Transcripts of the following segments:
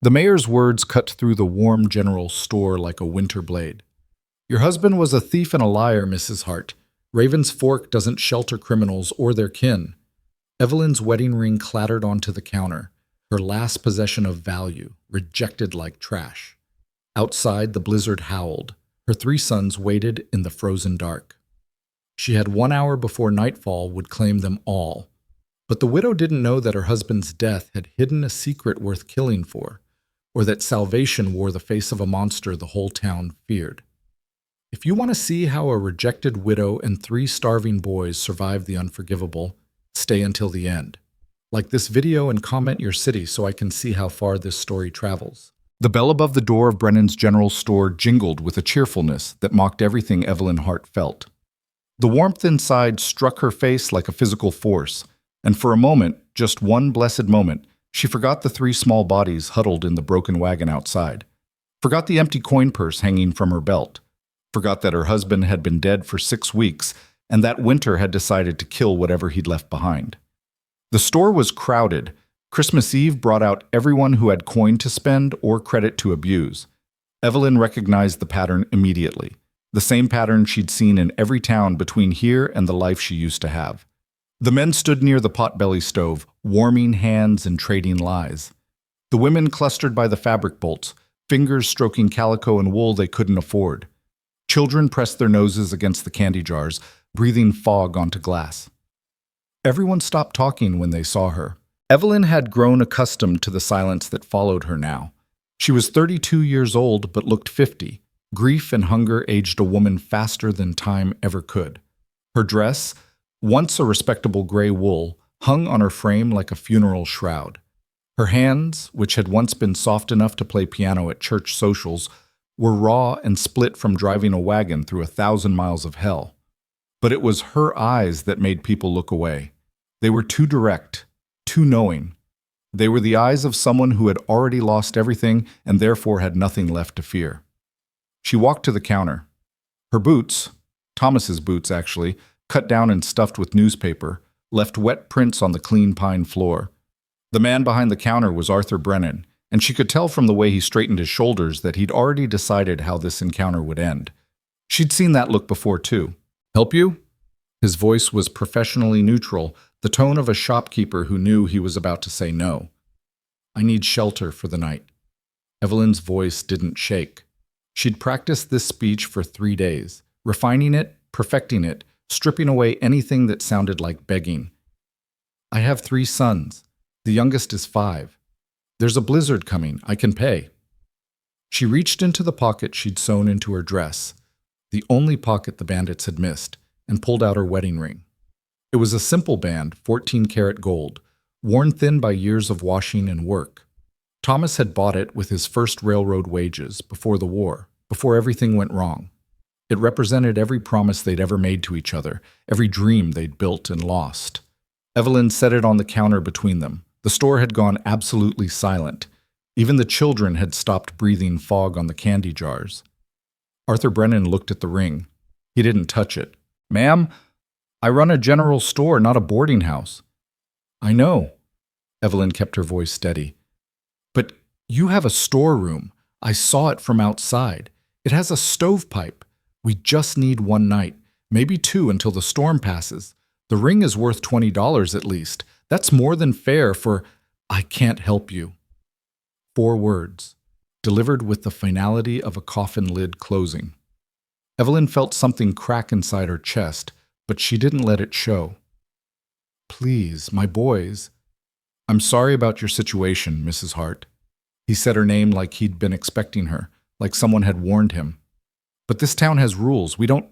The mayor's words cut through the warm general store like a winter blade. Your husband was a thief and a liar, Mrs. Hart. Raven's Fork doesn't shelter criminals or their kin. Evelyn's wedding ring clattered onto the counter, her last possession of value, rejected like trash. Outside, the blizzard howled. Her 3 sons waited in the frozen dark. She had 1 hour before nightfall would claim them all. But the widow didn't know that her husband's death had hidden a secret worth killing for, or that salvation wore the face of a monster the whole town feared. If you want to see how a rejected widow and 3 starving boys survived the unforgivable, stay until the end. Like this video and comment your city so I can see how far this story travels. The bell above the door of Brennan's General Store jingled with a cheerfulness that mocked everything Evelyn Hart felt. The warmth inside struck her face like a physical force, and for a moment, just one blessed moment, she forgot the 3 small bodies huddled in the broken wagon outside, forgot the empty coin purse hanging from her belt, forgot that her husband had been dead for 6 weeks and that winter had decided to kill whatever he'd left behind. The store was crowded. Christmas Eve brought out everyone who had coin to spend or credit to abuse. Evelyn recognized the pattern immediately, the same pattern she'd seen in every town between here and the life she used to have. The men stood near the potbelly stove, warming hands and trading lies. The women clustered by the fabric bolts, fingers stroking calico and wool they couldn't afford. Children pressed their noses against the candy jars, breathing fog onto glass. Everyone stopped talking when they saw her. Evelyn had grown accustomed to the silence that followed her now. She was 32 years old but looked 50. Grief and hunger aged a woman faster than time ever could. Her dress, once a respectable gray wool, hung on her frame like a funeral shroud. Her hands, which had once been soft enough to play piano at church socials, were raw and split from driving a wagon through 1,000 miles of hell. But it was her eyes that made people look away. They were too direct, too knowing. They were the eyes of someone who had already lost everything and therefore had nothing left to fear. She walked to the counter. Her boots, Thomas's boots actually, cut down and stuffed with newspaper, left wet prints on the clean pine floor. The man behind the counter was Arthur Brennan, and she could tell from the way he straightened his shoulders that he'd already decided how this encounter would end. She'd seen that look before, too. "Help you?" His voice was professionally neutral, the tone of a shopkeeper who knew he was about to say no. "I need shelter for the night." Evelyn's voice didn't shake. She'd practiced this speech for 3 days, refining it, perfecting it, stripping away anything that sounded like begging. "I have 3 sons. The youngest is 5. There's a blizzard coming. I can pay." She reached into the pocket she'd sewn into her dress, the only pocket the bandits had missed, and pulled out her wedding ring. It was a simple band, 14-karat gold, worn thin by years of washing and work. Thomas had bought it with his first railroad wages, before the war, before everything went wrong. It represented every promise they'd ever made to each other, every dream they'd built and lost. Evelyn set it on the counter between them. The store had gone absolutely silent. Even the children had stopped breathing fog on the candy jars. Arthur Brennan looked at the ring. He didn't touch it. "Ma'am, I run a general store, not a boarding house." "I know." Evelyn kept her voice steady. "But you have a storeroom. I saw it from outside. It has a stovepipe. We just need 1 night, maybe 2 until the storm passes. The ring is worth $20 at least. That's more than fair for 'I can't help you.'" 4 words, delivered with the finality of a coffin lid closing. Evelyn felt something crack inside her chest, but she didn't let it show. "Please, my boys." "I'm sorry about your situation, Mrs. Hart." He said her name like he'd been expecting her, like someone had warned him. "But this town has rules. We don't—"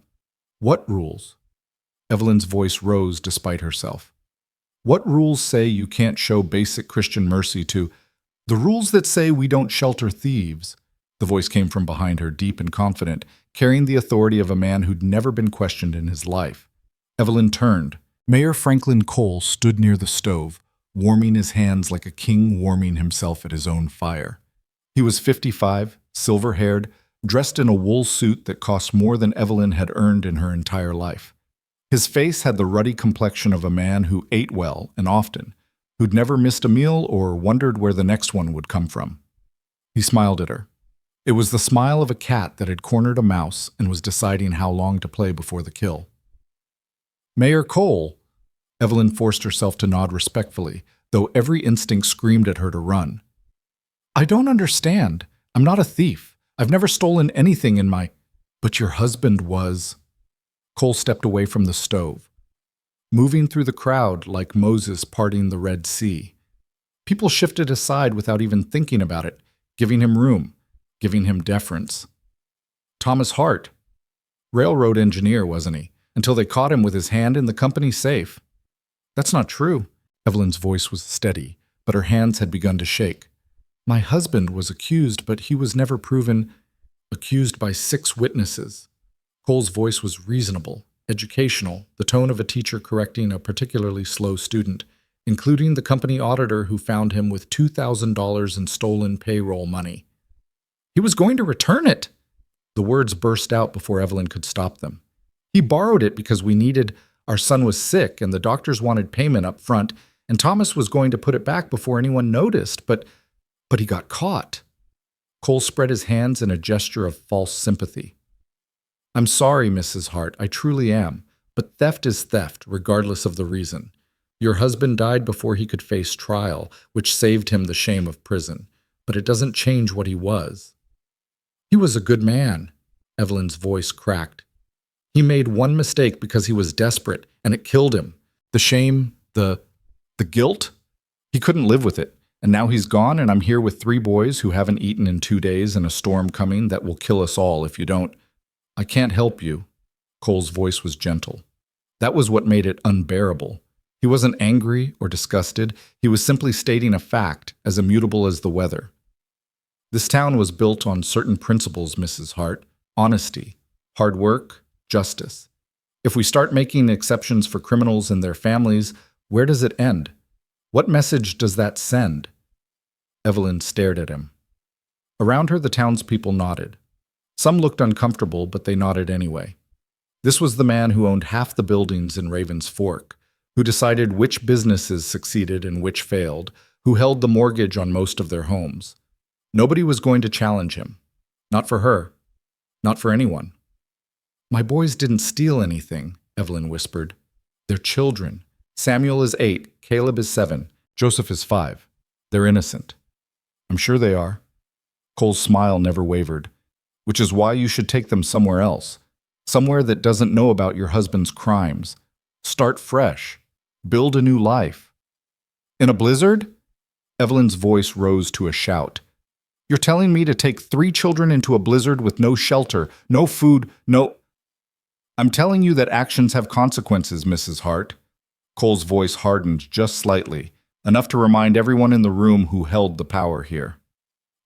"What rules?" Evelyn's voice rose despite herself. "What rules say you can't show basic Christian mercy to—" "The rules that say we don't shelter thieves." The voice came from behind her, deep and confident, carrying the authority of a man who'd never been questioned in his life. Evelyn turned. Mayor Franklin Cole stood near the stove, warming his hands like a king warming himself at his own fire. He was 55, silver-haired, dressed in a wool suit that cost more than Evelyn had earned in her entire life. His face had the ruddy complexion of a man who ate well and often, who'd never missed a meal or wondered where the next one would come from. He smiled at her. It was the smile of a cat that had cornered a mouse and was deciding how long to play before the kill. Mayor Cole, Evelyn forced herself to nod respectfully, though every instinct screamed at her to run. I don't understand. I'm not a thief. I've never stolen anything in my... But your husband was... Cole stepped away from the stove, moving through the crowd like Moses parting the Red Sea. People shifted aside without even thinking about it, giving him room, giving him deference. Thomas Hart. Railroad engineer, wasn't he? Until they caught him with his hand in the company safe. That's not true. Evelyn's voice was steady, but her hands had begun to shake. My husband was accused, but he was never proven accused by 6 witnesses. Cole's voice was reasonable, educational, the tone of a teacher correcting a particularly slow student, including the company auditor who found him with $2,000 in stolen payroll money. He was going to return it. The words burst out before Evelyn could stop them. He borrowed it because we needed, our son was sick and the doctors wanted payment up front, and Thomas was going to put it back before anyone noticed, but he got caught. Cole spread his hands in a gesture of false sympathy. I'm sorry, Mrs. Hart, I truly am, but theft is theft, regardless of the reason. Your husband died before he could face trial, which saved him the shame of prison, but it doesn't change what he was. He was a good man. Evelyn's voice cracked. He made one mistake because he was desperate, and it killed him. The shame, the guilt? He couldn't live with it. And now he's gone, and I'm here with 3 boys who haven't eaten in 2 days and a storm coming that will kill us all if you don't. I can't help you. Cole's voice was gentle. That was what made it unbearable. He wasn't angry or disgusted. He was simply stating a fact, as immutable as the weather. This town was built on certain principles, Mrs. Hart. Honesty, hard work, justice. If we start making exceptions for criminals and their families, where does it end? What message does that send? Evelyn stared at him. Around her, the townspeople nodded. Some looked uncomfortable, but they nodded anyway. This was the man who owned half the buildings in Raven's Fork, who decided which businesses succeeded and which failed, who held the mortgage on most of their homes. Nobody was going to challenge him. Not for her. Not for anyone. My boys didn't steal anything, Evelyn whispered. They're children. Samuel is 8, Caleb is 7, Joseph is 5. They're innocent. I'm sure they are. Cole's smile never wavered, which is why you should take them somewhere else, somewhere that doesn't know about your husband's crimes. Start fresh. Build a new life. In a blizzard? Evelyn's voice rose to a shout. You're telling me to take 3 children into a blizzard with no shelter, no food, no... I'm telling you that actions have consequences, Mrs. Hart. Cole's voice hardened just slightly, enough to remind everyone in the room who held the power here.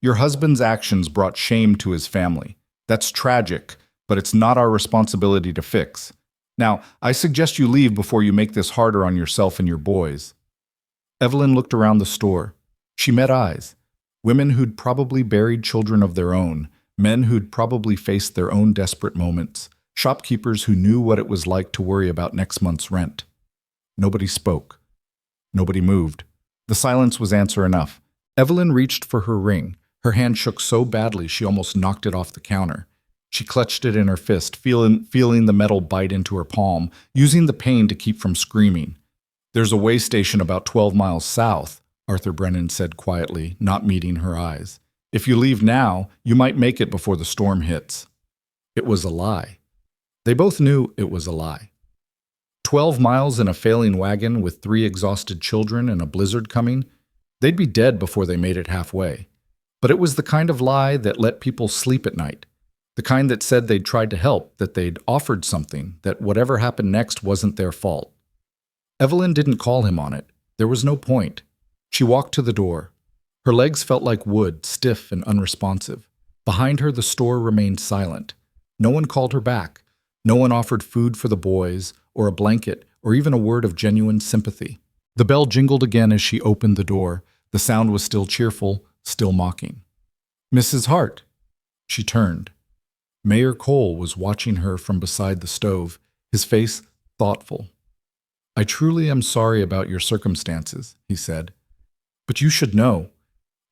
Your husband's actions brought shame to his family. That's tragic, but it's not our responsibility to fix. Now, I suggest you leave before you make this harder on yourself and your boys. Evelyn looked around the store. She met eyes. Women who'd probably buried children of their own, men who'd probably faced their own desperate moments, shopkeepers who knew what it was like to worry about next month's rent. Nobody spoke. Nobody moved. The silence was answer enough. Evelyn reached for her ring. Her hand shook so badly she almost knocked it off the counter. She clutched it in her fist, feeling the metal bite into her palm, using the pain to keep from screaming. There's a way station about 12 miles south, Arthur Brennan said quietly, not meeting her eyes. If you leave now, you might make it before the storm hits. It was a lie. They both knew it was a lie. 12 miles in a failing wagon with 3 exhausted children and a blizzard coming, they'd be dead before they made it halfway. But it was the kind of lie that let people sleep at night, the kind that said they'd tried to help, that they'd offered something, that whatever happened next wasn't their fault. Evelyn didn't call him on it. There was no point. She walked to the door. Her legs felt like wood, stiff and unresponsive. Behind her, the store remained silent. No one called her back. No one offered food for the boys, or a blanket, or even a word of genuine sympathy. The bell jingled again as she opened the door. The sound was still cheerful, still mocking. Mrs. Hart. She turned. Mayor Cole was watching her from beside the stove, his face thoughtful. I truly am sorry about your circumstances, he said. But you should know.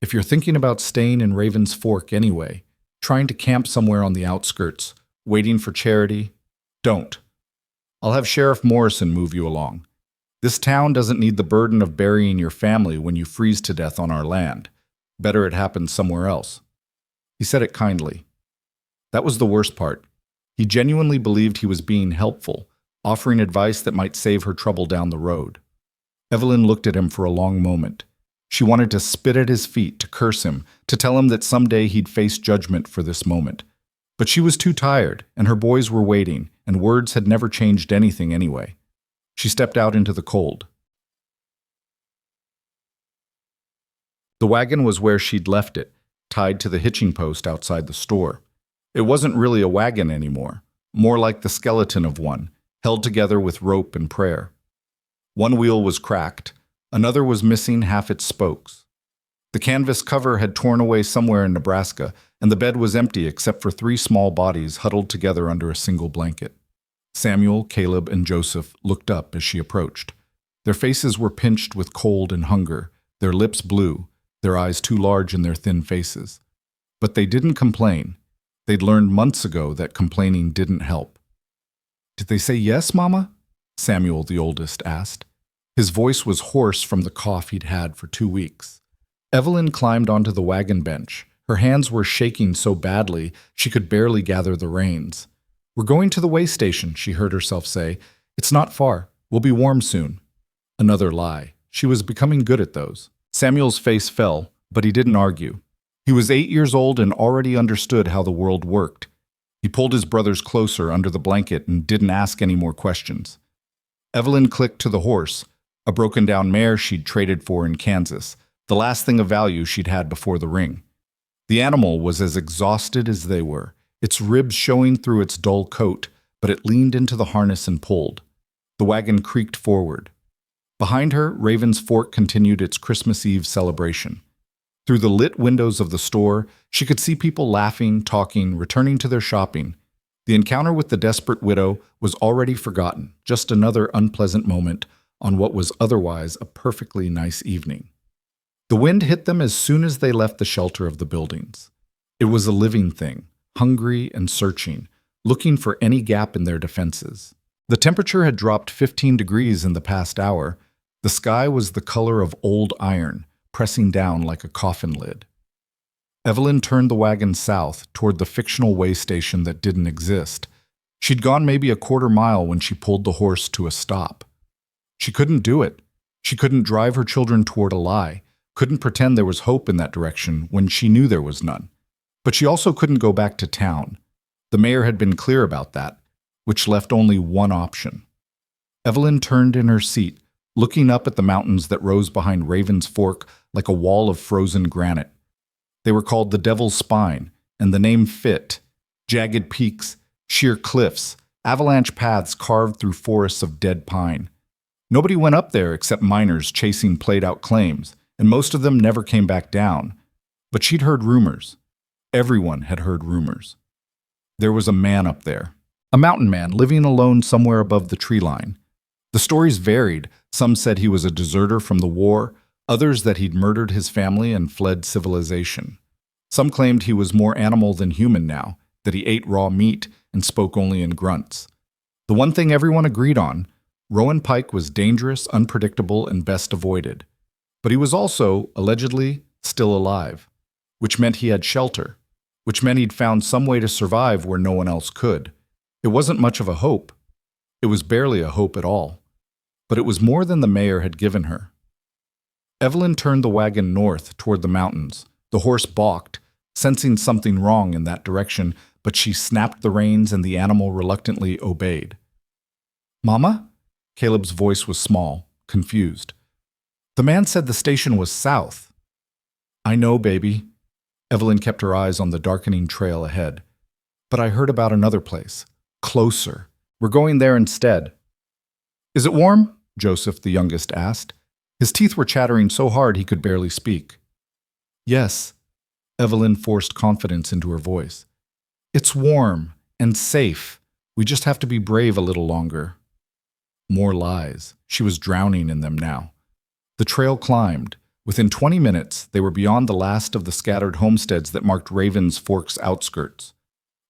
If you're thinking about staying in Raven's Fork anyway, trying to camp somewhere on the outskirts, waiting for charity, don't. I'll have Sheriff Morrison move you along. This town doesn't need the burden of burying your family when you freeze to death on our land. Better it happens somewhere else. He said it kindly. That was the worst part. He genuinely believed he was being helpful, offering advice that might save her trouble down the road. Evelyn looked at him for a long moment. She wanted to spit at his feet, to curse him, to tell him that someday he'd face judgment for this moment. But she was too tired, and her boys were waiting, and words had never changed anything anyway. She stepped out into the cold. The wagon was where she'd left it, tied to the hitching post outside the store. It wasn't really a wagon anymore, more like the skeleton of one, held together with rope and prayer. One wheel was cracked, another was missing half its spokes. The canvas cover had torn away somewhere in Nebraska, and the bed was empty except for 3 small bodies huddled together under a single blanket. Samuel, Caleb, and Joseph looked up as she approached. Their faces were pinched with cold and hunger, their lips blue, their eyes too large in their thin faces. But they didn't complain. They'd learned months ago that complaining didn't help. "Did they say yes, Mama?" Samuel, the oldest, asked. His voice was hoarse from the cough he'd had for 2 weeks. Evelyn climbed onto the wagon bench. Her hands were shaking so badly she could barely gather the reins. "We're going to the way station," she heard herself say. "It's not far. We'll be warm soon." Another lie. She was becoming good at those. Samuel's face fell, but he didn't argue. He was 8 years old and already understood how the world worked. He pulled his brothers closer under the blanket and didn't ask any more questions. Evelyn clicked to the horse, a broken-down mare she'd traded for in Kansas, the last thing of value she'd had before the ring. The animal was as exhausted as they were, its ribs showing through its dull coat, but it leaned into the harness and pulled. The wagon creaked forward. Behind her, Raven's Fork continued its Christmas Eve celebration. Through the lit windows of the store, she could see people laughing, talking, returning to their shopping. The encounter with the desperate widow was already forgotten, just another unpleasant moment on what was otherwise a perfectly nice evening. The wind hit them as soon as they left the shelter of the buildings. It was a living thing, hungry and searching, looking for any gap in their defenses. The temperature had dropped 15 degrees in the past hour. The sky was the color of old iron, pressing down like a coffin lid. Evelyn turned the wagon south toward the fictional way station that didn't exist. She'd gone maybe a quarter mile when she pulled the horse to a stop. She couldn't do it. She couldn't drive her children toward a lie, couldn't pretend there was hope in that direction when she knew there was none. But she also couldn't go back to town. The mayor had been clear about that, which left only one option. Evelyn turned in her seat, looking up at the mountains that rose behind Raven's Fork like a wall of frozen granite. They were called the Devil's Spine, and the name fit. Jagged peaks, sheer cliffs, avalanche paths carved through forests of dead pine. Nobody went up there except miners chasing played-out claims, and most of them never came back down. But she'd heard rumors. Everyone had heard rumors. There was a man up there, a mountain man living alone somewhere above the tree line. The stories varied. Some said he was a deserter from the war, others that he'd murdered his family and fled civilization. Some claimed he was more animal than human now, that he ate raw meat and spoke only in grunts. The one thing everyone agreed on, Rowan Pike was dangerous, unpredictable, and best avoided. But he was also, allegedly, still alive, which meant he had shelter, which meant he'd found some way to survive where no one else could. It wasn't much of a hope. It was barely a hope at all. But it was more than the mayor had given her. Evelyn turned the wagon north toward the mountains. The horse balked, sensing something wrong in that direction, but she snapped the reins and the animal reluctantly obeyed. "Mama?" Caleb's voice was small, confused. "The man said the station was south." "I know, baby." Evelyn kept her eyes on the darkening trail ahead. "But I heard about another place. Closer. We're going there instead." "Is it warm?" Joseph, the youngest, asked. His teeth were chattering so hard he could barely speak. "Yes." Evelyn forced confidence into her voice. "It's warm and safe. We just have to be brave a little longer." More lies. She was drowning in them now. The trail climbed. Within 20 minutes, they were beyond the last of the scattered homesteads that marked Raven's Fork's outskirts.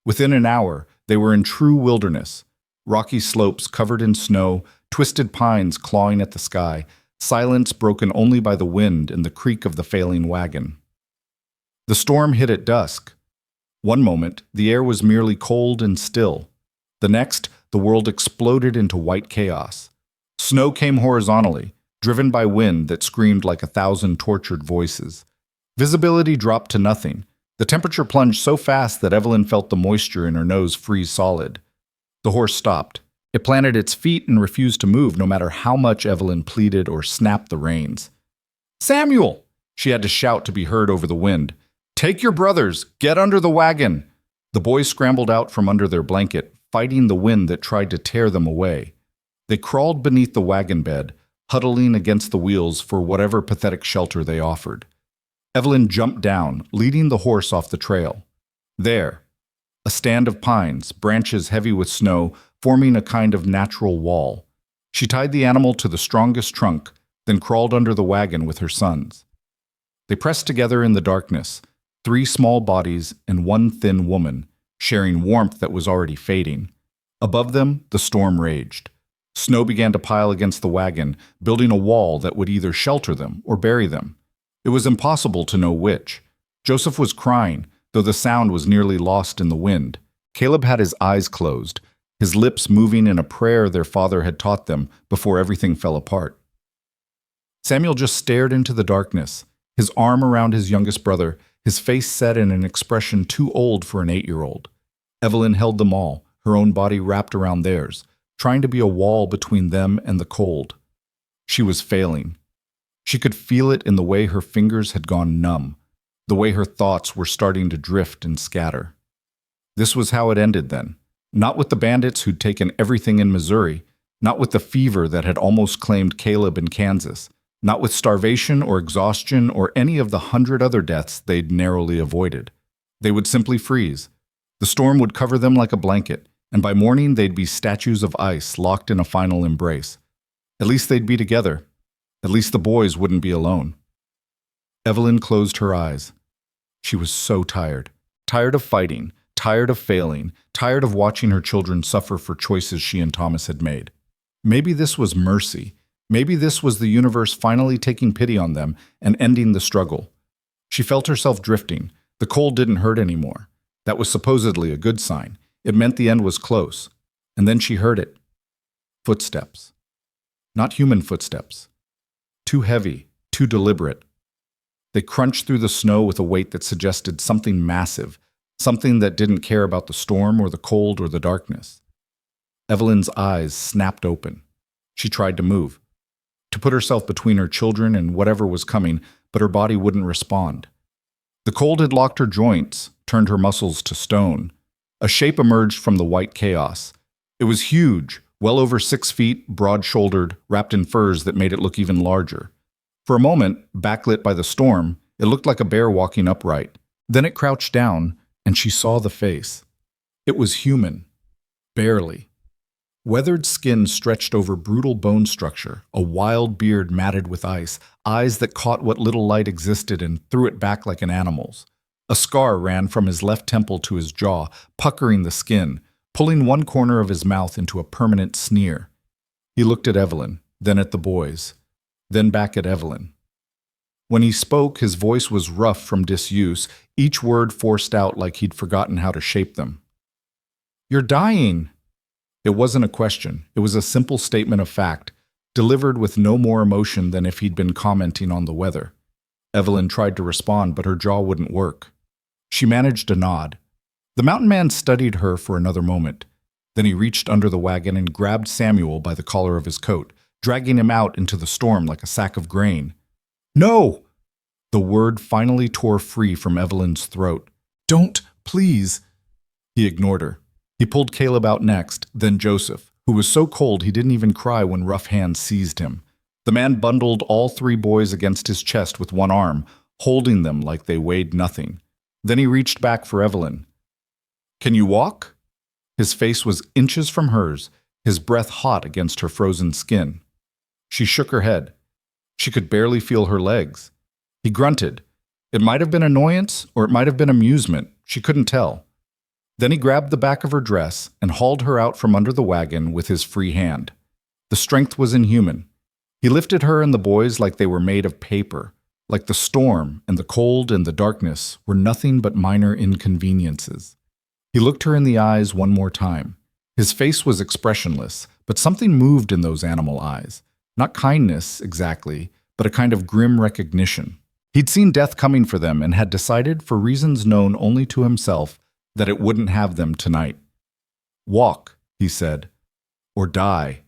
Within an hour, they were in true wilderness. Rocky slopes covered in snow, twisted pines clawing at the sky, silence broken only by the wind and the creak of the failing wagon. The storm hit at dusk. One moment, the air was merely cold and still. The next, the world exploded into white chaos. Snow came horizontally, driven by wind that screamed like 1,000 tortured voices. Visibility dropped to nothing. The temperature plunged so fast that Evelyn felt the moisture in her nose freeze solid. The horse stopped. It planted its feet and refused to move no matter how much Evelyn pleaded or snapped the reins. "Samuel!" She had to shout to be heard over the wind. "Take your brothers! Get under the wagon!" The boys scrambled out from under their blanket, fighting the wind that tried to tear them away. They crawled beneath the wagon bed, huddling against the wheels for whatever pathetic shelter they offered. Evelyn jumped down, leading the horse off the trail. There, a stand of pines, branches heavy with snow, forming a kind of natural wall. She tied the animal to the strongest trunk, then crawled under the wagon with her sons. They pressed together in the darkness, 3 small bodies and 1 thin woman, sharing warmth that was already fading. Above them, the storm raged. Snow began to pile against the wagon, building a wall that would either shelter them or bury them. It was impossible to know which. Joseph was crying, though the sound was nearly lost in the wind. Caleb had his eyes closed, his lips moving in a prayer their father had taught them before everything fell apart. Samuel just stared into the darkness, his arm around his youngest brother, his face set in an expression too old for an 8-year-old. Evelyn held them all, her own body wrapped around theirs, trying to be a wall between them and the cold. She was failing. She could feel it in the way her fingers had gone numb, the way her thoughts were starting to drift and scatter. This was how it ended then. Not with the bandits who'd taken everything in Missouri, not with the fever that had almost claimed Caleb in Kansas, not with starvation or exhaustion or any of the 100 other deaths they'd narrowly avoided. They would simply freeze. The storm would cover them like a blanket, and by morning they'd be statues of ice locked in a final embrace. At least they'd be together. At least the boys wouldn't be alone. Evelyn closed her eyes. She was so tired. Tired of fighting, tired of failing, tired of watching her children suffer for choices she and Thomas had made. Maybe this was mercy. Maybe this was the universe finally taking pity on them and ending the struggle. She felt herself drifting. The cold didn't hurt anymore. That was supposedly a good sign. It meant the end was close. And then she heard it. Footsteps. Not human footsteps. Too heavy, too deliberate. They crunched through the snow with a weight that suggested something massive, something that didn't care about the storm or the cold or the darkness. Evelyn's eyes snapped open. She tried to move, to put herself between her children and whatever was coming, but her body wouldn't respond. The cold had locked her joints, turned her muscles to stone. A shape emerged from the white chaos. It was huge, well over 6 feet, broad-shouldered, wrapped in furs that made it look even larger. For a moment, backlit by the storm, it looked like a bear walking upright. Then it crouched down, and she saw the face. It was human. Barely. Weathered skin stretched over brutal bone structure, a wild beard matted with ice, eyes that caught what little light existed and threw it back like an animal's. A scar ran from his left temple to his jaw, puckering the skin, pulling one corner of his mouth into a permanent sneer. He looked at Evelyn, then at the boys, then back at Evelyn. When he spoke, his voice was rough from disuse, each word forced out like he'd forgotten how to shape them. "You're dying!" It wasn't a question. It was a simple statement of fact, delivered with no more emotion than if he'd been commenting on the weather. Evelyn tried to respond, but her jaw wouldn't work. She managed a nod. The mountain man studied her for another moment. Then he reached under the wagon and grabbed Samuel by the collar of his coat, dragging him out into the storm like a sack of grain. "No!" The word finally tore free from Evelyn's throat. "Don't, please." He ignored her. He pulled Caleb out next, then Joseph, who was so cold he didn't even cry when rough hands seized him. The man bundled all 3 boys against his chest with one arm, holding them like they weighed nothing. Then he reached back for Evelyn. "Can you walk?" His face was inches from hers, his breath hot against her frozen skin. She shook her head. She could barely feel her legs. He grunted. It might have been annoyance, or it might have been amusement. She couldn't tell. Then he grabbed the back of her dress and hauled her out from under the wagon with his free hand. The strength was inhuman. He lifted her and the boys like they were made of paper, like the storm and the cold and the darkness were nothing but minor inconveniences. He looked her in the eyes one more time. His face was expressionless, but something moved in those animal eyes. Not kindness, exactly, but a kind of grim recognition. He'd seen death coming for them and had decided, for reasons known only to himself, that it wouldn't have them tonight. "Walk," he said, "or die."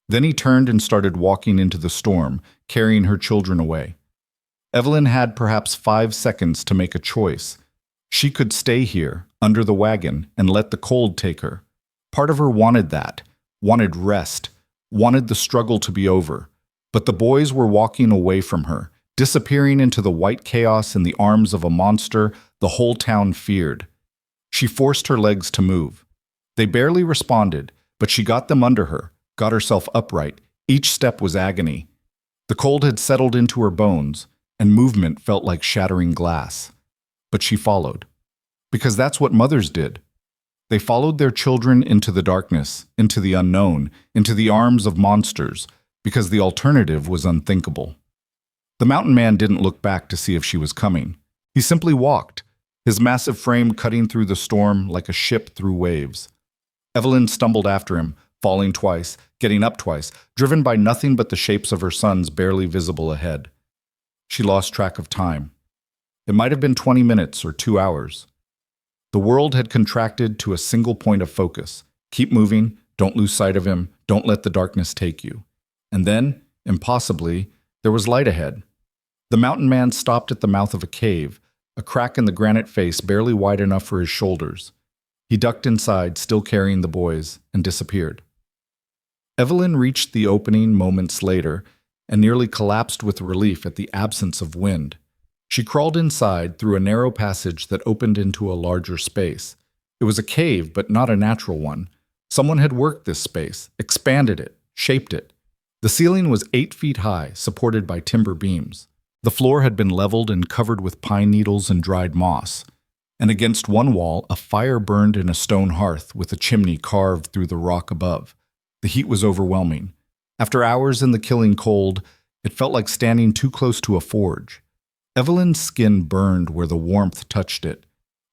Then he turned and started walking into the storm, carrying her children away. Evelyn had perhaps 5 seconds to make a choice. She could stay here, under the wagon, and let the cold take her. Part of her wanted that, wanted rest, wanted the struggle to be over. But the boys were walking away from her, disappearing into the white chaos in the arms of a monster the whole town feared. She forced her legs to move. They barely responded, but she got them under her, got herself upright. Each step was agony. The cold had settled into her bones, and movement felt like shattering glass. But she followed. Because that's what mothers did. They followed their children into the darkness, into the unknown, into the arms of monsters, because the alternative was unthinkable. The mountain man didn't look back to see if she was coming. He simply walked, his massive frame cutting through the storm like a ship through waves. Evelyn stumbled after him, falling twice, getting up twice, driven by nothing but the shapes of her sons barely visible ahead. She lost track of time. It might have been 20 minutes or 2 hours. The world had contracted to a single point of focus. Keep moving, don't lose sight of him, don't let the darkness take you. And then, impossibly, there was light ahead. The mountain man stopped at the mouth of a cave, a crack in the granite face barely wide enough for his shoulders. He ducked inside, still carrying the boys, and disappeared. Evelyn reached the opening moments later and nearly collapsed with relief at the absence of wind. She crawled inside through a narrow passage that opened into a larger space. It was a cave, but not a natural one. Someone had worked this space, expanded it, shaped it. The ceiling was 8 feet high, supported by timber beams. The floor had been leveled and covered with pine needles and dried moss. And against one wall, a fire burned in a stone hearth with a chimney carved through the rock above. The heat was overwhelming. After hours in the killing cold, it felt like standing too close to a forge. Evelyn's skin burned where the warmth touched it.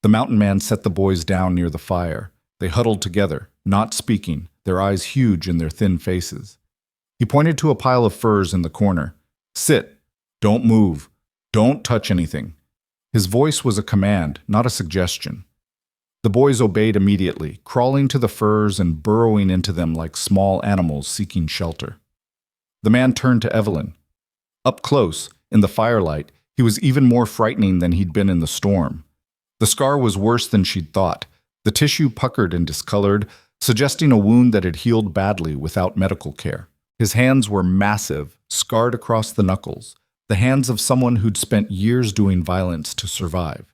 The mountain man set the boys down near the fire. They huddled together, not speaking, their eyes huge in their thin faces. He pointed to a pile of furs in the corner. "Sit. Don't move. Don't touch anything." His voice was a command, not a suggestion. The boys obeyed immediately, crawling to the furs and burrowing into them like small animals seeking shelter. The man turned to Evelyn. Up close, in the firelight, he was even more frightening than he'd been in the storm. The scar was worse than she'd thought, the tissue puckered and discolored, suggesting a wound that had healed badly without medical care. His hands were massive, scarred across the knuckles, the hands of someone who'd spent years doing violence to survive.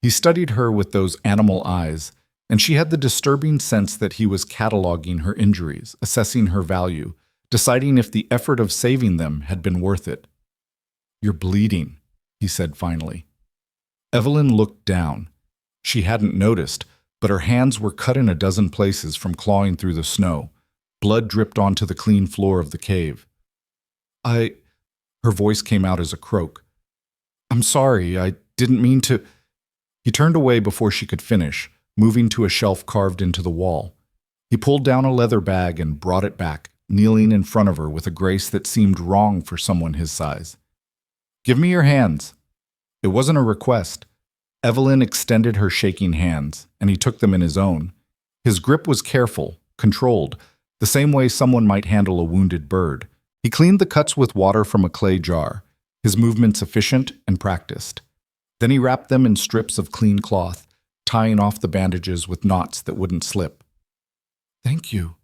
He studied her with those animal eyes, and she had the disturbing sense that he was cataloging her injuries, assessing her value, deciding if the effort of saving them had been worth it. "You're bleeding," he said finally. Evelyn looked down. She hadn't noticed, but her hands were cut in a dozen places from clawing through the snow. Blood dripped onto the clean floor of the cave. Her voice came out as a croak. "I'm sorry, I didn't mean to—" He turned away before she could finish, moving to a shelf carved into the wall. He pulled down a leather bag and brought it back, kneeling in front of her with a grace that seemed wrong for someone his size. "Give me your hands." It wasn't a request. Evelyn extended her shaking hands, and he took them in his own. His grip was careful, controlled, the same way someone might handle a wounded bird. He cleaned the cuts with water from a clay jar, his movements efficient and practiced. Then he wrapped them in strips of clean cloth, tying off the bandages with knots that wouldn't slip. "Thank you,"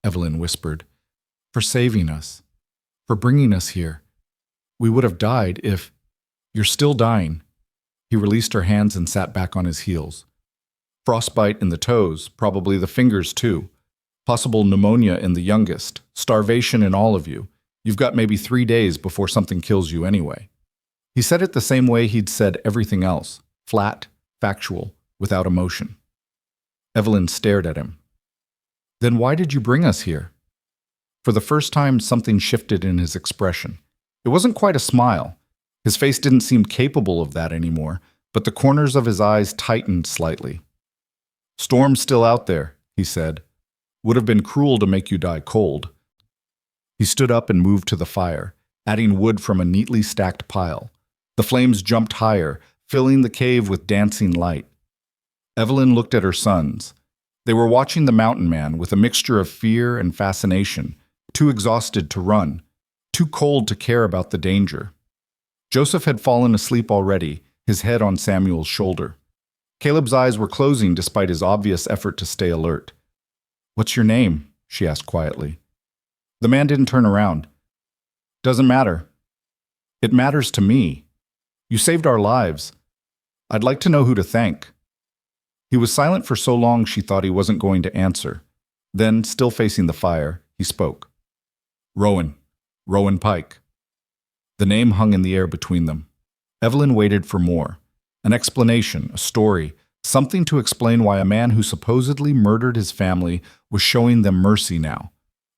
Evelyn whispered, "for saving us, for bringing us here. We would have died if— You're still dying." He released her hands and sat back on his heels. "Frostbite in the toes, probably the fingers too. Possible pneumonia in the youngest, starvation in all of you. You've got maybe 3 days before something kills you anyway." He said it the same way he'd said everything else, flat, factual, without emotion. Evelyn stared at him. Then why did you bring us here? For the first time, something shifted in his expression. It wasn't quite a smile. His face didn't seem capable of that anymore, but the corners of his eyes tightened slightly. Storm's still out there, he said. Would have been cruel to make you die cold. He stood up and moved to the fire, adding wood from a neatly stacked pile. The flames jumped higher, filling the cave with dancing light. Evelyn looked at her sons. They were watching the mountain man with a mixture of fear and fascination, too exhausted to run, too cold to care about the danger. Joseph had fallen asleep already, his head on Samuel's shoulder. Caleb's eyes were closing despite his obvious effort to stay alert. "What's your name?" she asked quietly. The man didn't turn around. "Doesn't matter. It matters to me. You saved our lives. I'd like to know who to thank." He was silent for so long she thought he wasn't going to answer. Then, still facing the fire, he spoke. "Rowan. Rowan Pike." The name hung in the air between them. Evelyn waited for more. An explanation, a story, something to explain why a man who supposedly murdered his family was showing them mercy now.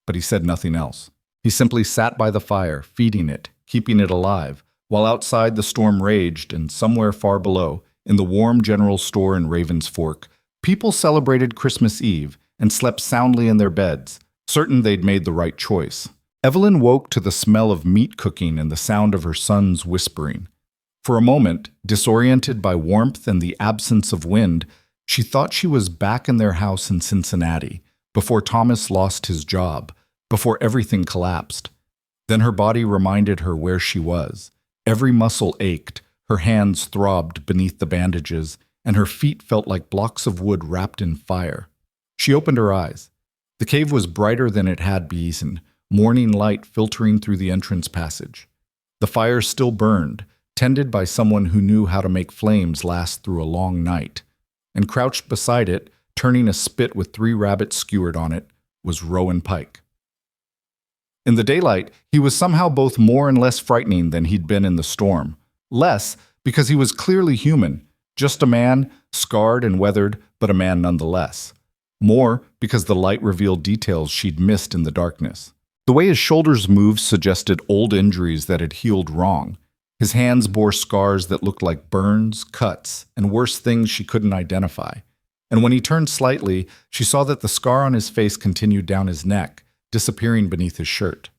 But he said nothing else. He simply sat by the fire, feeding it, keeping it alive, while outside the storm raged and somewhere far below, in the warm general store in Raven's Fork, people celebrated Christmas Eve and slept soundly in their beds, certain they'd made the right choice. Evelyn woke to the smell of meat cooking and the sound of her son's whispering. For a moment, disoriented by warmth and the absence of wind, she thought she was back in their house in Cincinnati, before Thomas lost his job, before everything collapsed. Then her body reminded her where she was. Every muscle ached, her hands throbbed beneath the bandages, and her feet felt like blocks of wood wrapped in fire. She opened her eyes. The cave was brighter than it had been, morning light filtering through the entrance passage. The fire still burned, tended by someone who knew how to make flames last through a long night. And crouched beside it, turning a spit with 3 rabbits skewered on it, was Rowan Pike. In the daylight, he was somehow both more and less frightening than he'd been in the storm. Less, because he was clearly human, just a man, scarred and weathered, but a man nonetheless. More, because the light revealed details she'd missed in the darkness. The way his shoulders moved suggested old injuries that had healed wrong. His hands bore scars that looked like burns, cuts, and worse things she couldn't identify. And when he turned slightly, she saw that the scar on his face continued down his neck, disappearing beneath his shirt.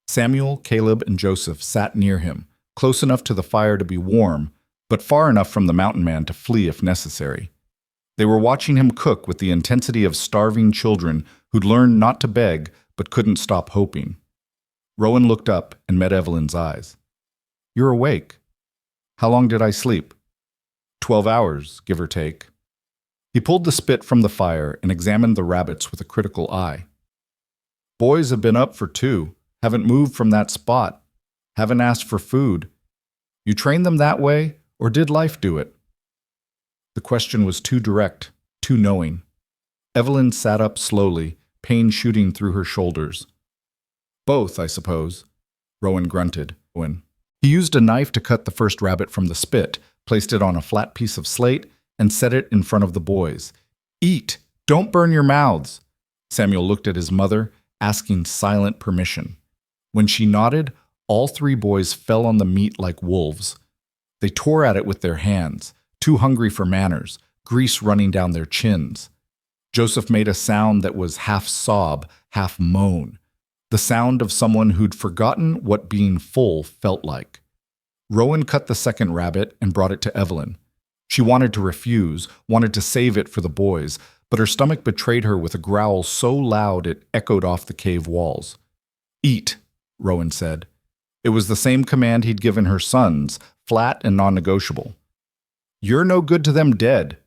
Samuel, Caleb, and Joseph sat near him, close enough to the fire to be warm, but far enough from the mountain man to flee if necessary. They were watching him cook with the intensity of starving children who'd learned not to beg but couldn't stop hoping. Rowan looked up and met Evelyn's eyes. "You're awake. How long did I sleep?" 12 hours, give or take." He pulled the spit from the fire and examined the rabbits with a critical eye. "Boys have been up for 2, haven't moved from that spot, haven't asked for food. You trained them that way, or did life do it?" The question was too direct, too knowing. Evelyn sat up slowly, pain shooting through her shoulders. "Both, I suppose," Rowan grunted. He used a knife to cut the first rabbit from the spit, placed it on a flat piece of slate, and set it in front of the boys. "Eat! Don't burn your mouths!" Samuel looked at his mother, asking silent permission. When she nodded, all 3 boys fell on the meat like wolves. They tore at it with their hands, too hungry for manners, grease running down their chins. Joseph made a sound that was half sob, half moan, the sound of someone who'd forgotten what being full felt like. Rowan cut the second rabbit and brought it to Evelyn. She wanted to refuse, wanted to save it for the boys, but her stomach betrayed her with a growl so loud it echoed off the cave walls. "Eat," Rowan said. It was the same command he'd given her sons, flat and non-negotiable. "You're no good to them dead."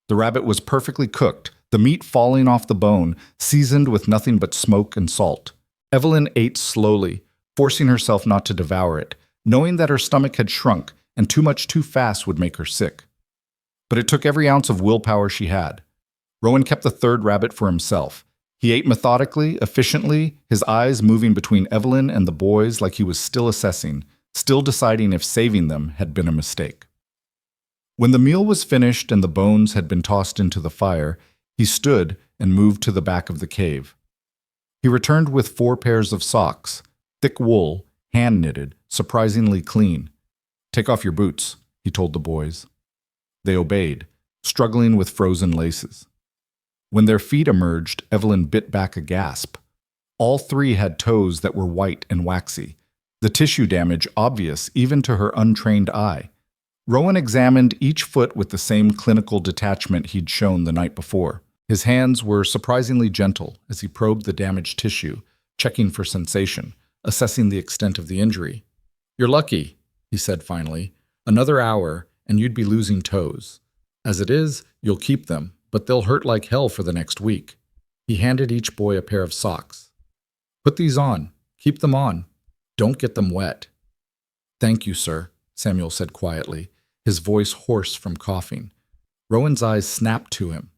The rabbit was perfectly cooked, the meat falling off the bone, seasoned with nothing but smoke and salt. Evelyn ate slowly, forcing herself not to devour it, knowing that her stomach had shrunk and too much too fast would make her sick. But it took every ounce of willpower she had. Rowan kept the third rabbit for himself. He ate methodically, efficiently, his eyes moving between Evelyn and the boys like he was still assessing, still deciding if saving them had been a mistake. When the meal was finished and the bones had been tossed into the fire, he stood and moved to the back of the cave. He returned with 4 pairs of socks, thick wool, hand-knitted, surprisingly clean. "Take off your boots," he told the boys. They obeyed, struggling with frozen laces. When their feet emerged, Evelyn bit back a gasp. All 3 had toes that were white and waxy, the tissue damage obvious even to her untrained eye. Rowan examined each foot with the same clinical detachment he'd shown the night before. His hands were surprisingly gentle as he probed the damaged tissue, checking for sensation, assessing the extent of the injury. "You're lucky," he said finally. "Another hour, and you'd be losing toes. As it is, you'll keep them, but they'll hurt like hell for the next week." He handed each boy a pair of socks. "Put these on. Keep them on. Don't get them wet." "Thank you, sir," Samuel said quietly, his voice hoarse from coughing. Rowan's eyes snapped to him.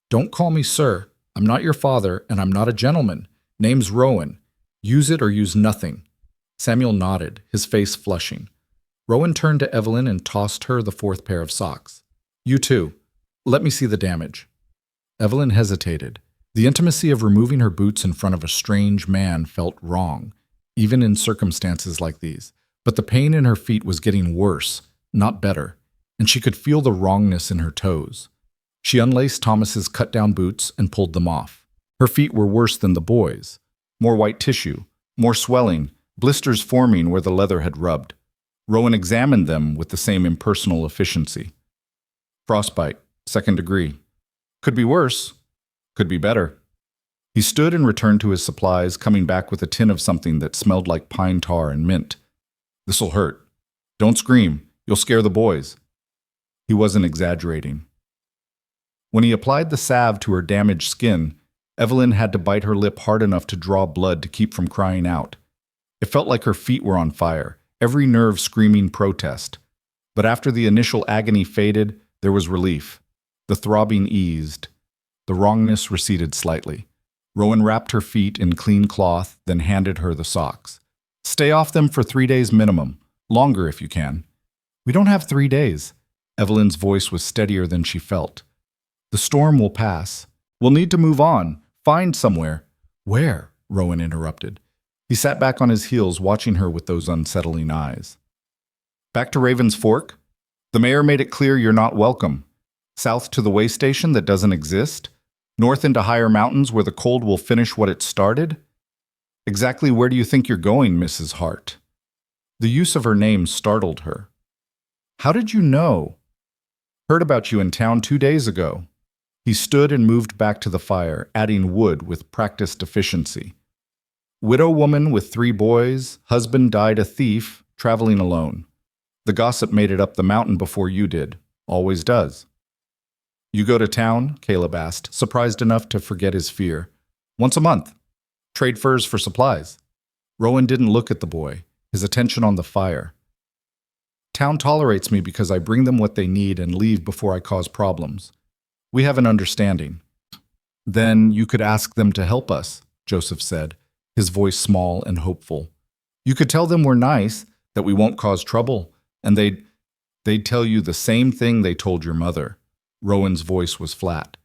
"Don't call me sir. I'm not your father, and I'm not a gentleman. Name's Rowan. Use it or use nothing." Samuel nodded, his face flushing. Rowan turned to Evelyn and tossed her the 4th pair of socks. "You too. Let me see the damage." Evelyn hesitated. The intimacy of removing her boots in front of a strange man felt wrong, even in circumstances like these. But the pain in her feet was getting worse, not better, and she could feel the wrongness in her toes. She unlaced Thomas's cut-down boots and pulled them off. Her feet were worse than the boys'. More white tissue, more swelling, blisters forming where the leather had rubbed. Rowan examined them with the same impersonal efficiency. "Frostbite, 2nd degree. Could be worse. Could be better." He stood and returned to his supplies, coming back with a tin of something that smelled like pine tar and mint. "This'll hurt. Don't scream. You'll scare the boys." He wasn't exaggerating. When he applied the salve to her damaged skin, Evelyn had to bite her lip hard enough to draw blood to keep from crying out. It felt like her feet were on fire, every nerve screaming protest. But after the initial agony faded, there was relief. The throbbing eased. The wrongness receded slightly. Rowan wrapped her feet in clean cloth, then handed her the socks. "Stay off them for 3 days minimum. Longer if you can." "We don't have 3 days." Evelyn's voice was steadier than she felt. "The storm will pass. We'll need to move on. Find somewhere." "Where?" Rowan interrupted. He sat back on his heels, watching her with those unsettling eyes. "Back to Raven's Fork? The mayor made it clear you're not welcome. South to the way station that doesn't exist? North into higher mountains where the cold will finish what it started? Exactly where do you think you're going, Mrs. Hart?" The use of her name startled her. "How did you know?" "Heard about you in town 2 days ago." He stood and moved back to the fire, adding wood with practiced efficiency. "Widow woman with 3 boys, husband died a thief, traveling alone. The gossip made it up the mountain before you did. Always does." "You go to town?" Caleb asked, surprised enough to forget his fear. "Once a month. Trade furs for supplies." Rowan didn't look at the boy, his attention on the fire. "Town tolerates me because I bring them what they need and leave before I cause problems. We have an understanding." "Then you could ask them to help us," Joseph said, his voice small and hopeful. "You could tell them we're nice, that we won't cause trouble, and they'd tell you the same thing they told your mother." Rowan's voice was flat.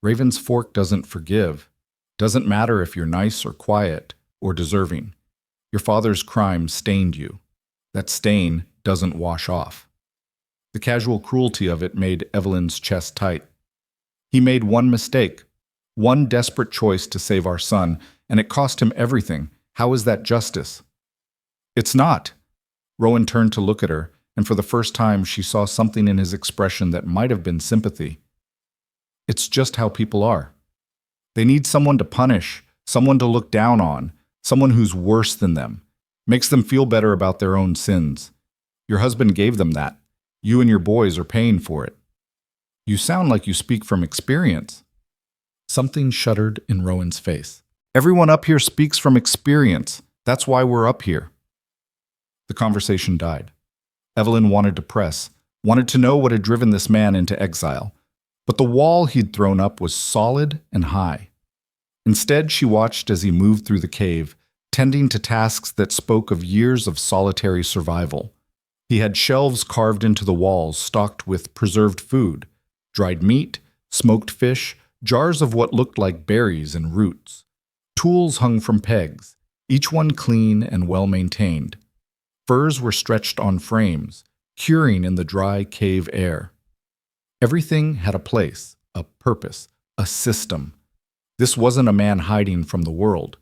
"Raven's Fork doesn't forgive. Doesn't matter if you're nice or quiet or deserving. Your father's crime stained you. That stain doesn't wash off." The casual cruelty of it made Evelyn's chest tight. "He made one mistake, one desperate choice to save our son, and it cost him everything. How is that justice?" "It's not." Rowan turned to look at her, and for the first time she saw something in his expression that might have been sympathy. "It's just how people are. They need someone to punish, someone to look down on, someone who's worse than them, makes them feel better about their own sins. Your husband gave them that. You and your boys are paying for it." "You sound like you speak from experience." Something shuddered in Rowan's face. "Everyone up here speaks from experience. That's why we're up here." The conversation died. Evelyn wanted to press, wanted to know what had driven this man into exile. But the wall he'd thrown up was solid and high. Instead, she watched as he moved through the cave, tending to tasks that spoke of years of solitary survival. He had shelves carved into the walls stocked with preserved food, dried meat, smoked fish, jars of what looked like berries and roots. Tools hung from pegs, each one clean and well-maintained. Furs were stretched on frames, curing in the dry cave air. Everything had a place, a purpose, a system. This wasn't a man hiding from the world.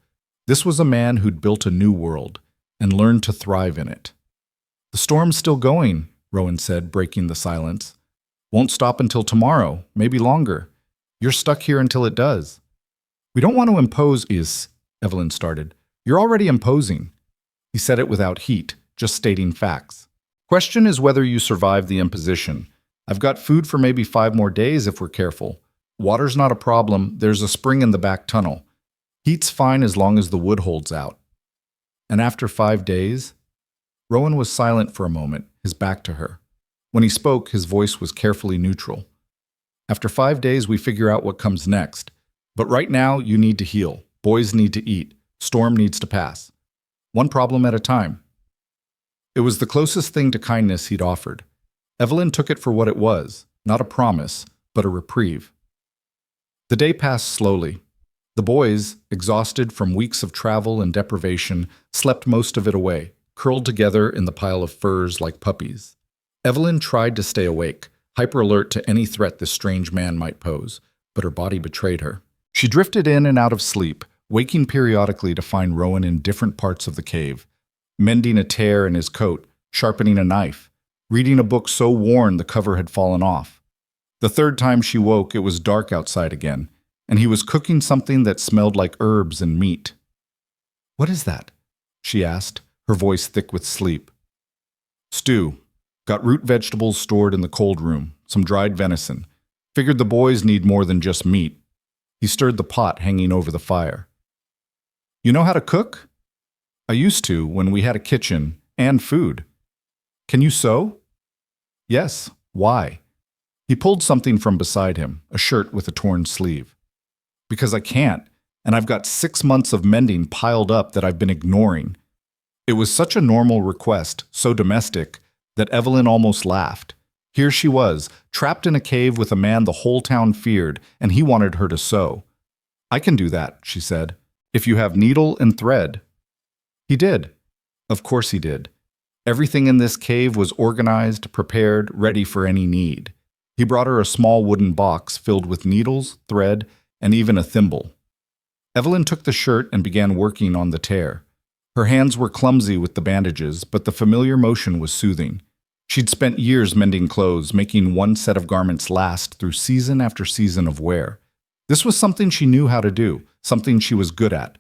This was a man who'd built a new world and learned to thrive in it. "The storm's still going," Rowan said, breaking the silence. "Won't stop until tomorrow, maybe longer. You're stuck here until it does." "We don't want to impose," Evelyn started. "You're already imposing." He said it without heat, just stating facts. "Question is whether you survive the imposition. I've got food for maybe 5 more days if we're careful. Water's not a problem, there's a spring in the back tunnel. Heat's fine as long as the wood holds out." "And after 5 days?" Rowan was silent for a moment, his back to her. When he spoke, his voice was carefully neutral. "After 5 days, we figure out what comes next. But right now, you need to heal. Boys need to eat. Storm needs to pass. One problem at a time." It was the closest thing to kindness he'd offered. Evelyn took it for what it was, not a promise, but a reprieve. The day passed slowly. The boys, exhausted from weeks of travel and deprivation, slept most of it away, curled together in the pile of furs like puppies. Evelyn tried to stay awake, hyper-alert to any threat this strange man might pose, but her body betrayed her. She drifted in and out of sleep, waking periodically to find Rowan in different parts of the cave, mending a tear in his coat, sharpening a knife, reading a book so worn the cover had fallen off. The third time she woke, it was dark outside again, and he was cooking something that smelled like herbs and meat. "What is that?" she asked, her voice thick with sleep. "Stew. Got root vegetables stored in the cold room, some dried venison. Figured the boys need more than just meat." He stirred the pot hanging over the fire. "You know how to cook?" "I used to when we had a kitchen and food." "Can you sew?" "Yes. Why?" He pulled something from beside him, a shirt with a torn sleeve. "Because I can't, and I've got 6 months of mending piled up that I've been ignoring." It was such a normal request, so domestic, that Evelyn almost laughed. Here she was, trapped in a cave with a man the whole town feared, and he wanted her to sew. "I can do that," she said, "if you have needle and thread." He did. Of course he did. Everything in this cave was organized, prepared, ready for any need. He brought her a small wooden box filled with needles, thread, and even a thimble. Evelyn took the shirt and began working on the tear. Her hands were clumsy with the bandages, but the familiar motion was soothing. She'd spent years mending clothes, making one set of garments last through season after season of wear. This was something she knew how to do, something she was good at.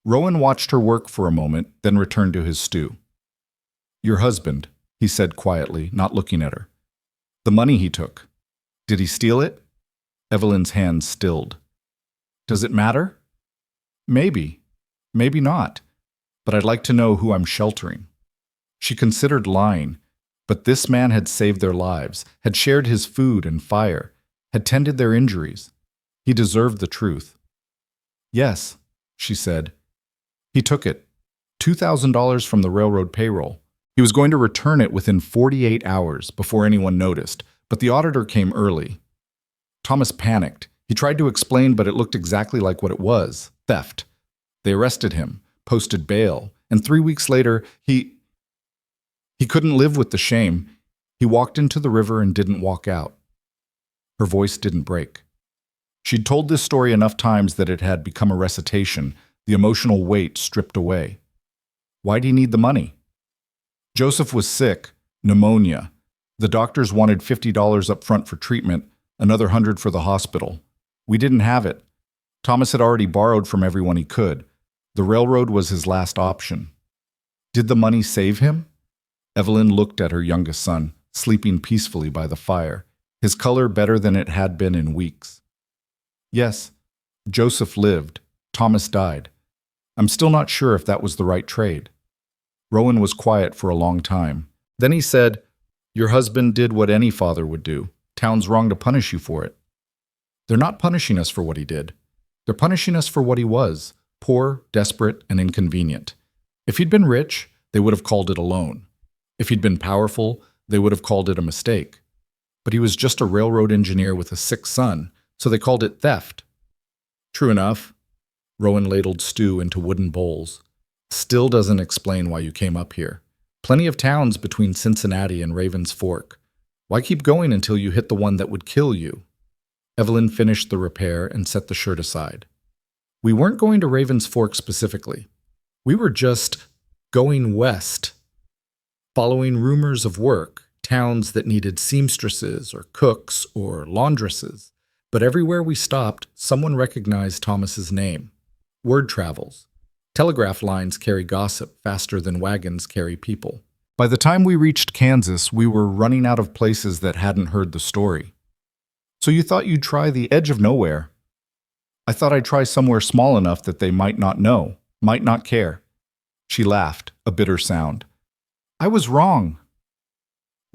Rowan watched her work for a moment, then returned to his stew. "Your husband," he said quietly, not looking at her. "The money he took. Did he steal it?" Evelyn's hands stilled. "Does it matter?" "Maybe. Maybe not. But I'd like to know who I'm sheltering." She considered lying, but this man had saved their lives, had shared his food and fire, had tended their injuries. He deserved the truth. "Yes," she said. "He took it. $2,000 from the railroad payroll. He was going to return it within 48 hours before anyone noticed, but the auditor came early." Thomas panicked. He tried to explain, but it looked exactly like what it was: theft. They arrested him, posted bail, and 3 weeks later, he couldn't live with the shame. He walked into the river and didn't walk out. Her voice didn't break. She'd told this story enough times that it had become a recitation, the emotional weight stripped away. Why'd he need the money? Joseph was sick, pneumonia. The doctors wanted $50 up front for treatment, another $100 for the hospital. We didn't have it. Thomas had already borrowed from everyone he could. The railroad was his last option. Did the money save him? Evelyn looked at her youngest son, sleeping peacefully by the fire, his color better than it had been in weeks. Yes, Joseph lived. Thomas died. I'm still not sure if that was the right trade. Rowan was quiet for a long time. Then he said, "Your husband did what any father would do. Town's wrong to punish you for it." "They're not punishing us for what he did. They're punishing us for what he was, poor, desperate, and inconvenient. If he'd been rich, they would have called it a loan. If he'd been powerful, they would have called it a mistake. But he was just a railroad engineer with a sick son, so they called it theft. True enough. Rowan ladled stew into wooden bowls. Still doesn't explain why you came up here. Plenty of towns between Cincinnati and Raven's Fork. Why keep going until you hit the one that would kill you? Evelyn finished the repair and set the shirt aside. We weren't going to Raven's Fork specifically. We were just going west, following rumors of work, towns that needed seamstresses or cooks or laundresses. But everywhere we stopped, someone recognized Thomas's name. Word travels. Telegraph lines carry gossip faster than wagons carry people. By the time we reached Kansas, we were running out of places that hadn't heard the story. So you thought you'd try the edge of nowhere. I thought I'd try somewhere small enough that they might not know, might not care. She laughed, a bitter sound. I was wrong.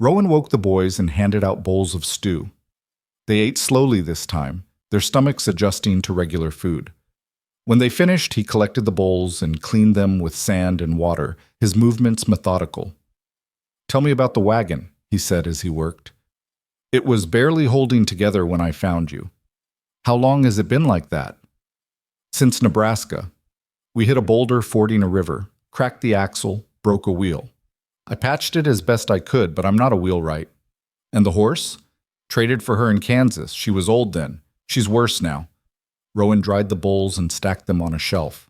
Rowan woke the boys and handed out bowls of stew. They ate slowly this time, their stomachs adjusting to regular food. When they finished, he collected the bowls and cleaned them with sand and water, his movements methodical. Tell me about the wagon, he said as he worked. It was barely holding together when I found you. How long has it been like that? Since Nebraska. We hit a boulder fording a river, cracked the axle, broke a wheel. I patched it as best I could, but I'm not a wheelwright. And the horse? Traded for her in Kansas. She was old then. She's worse now. Rowan dried the bowls and stacked them on a shelf.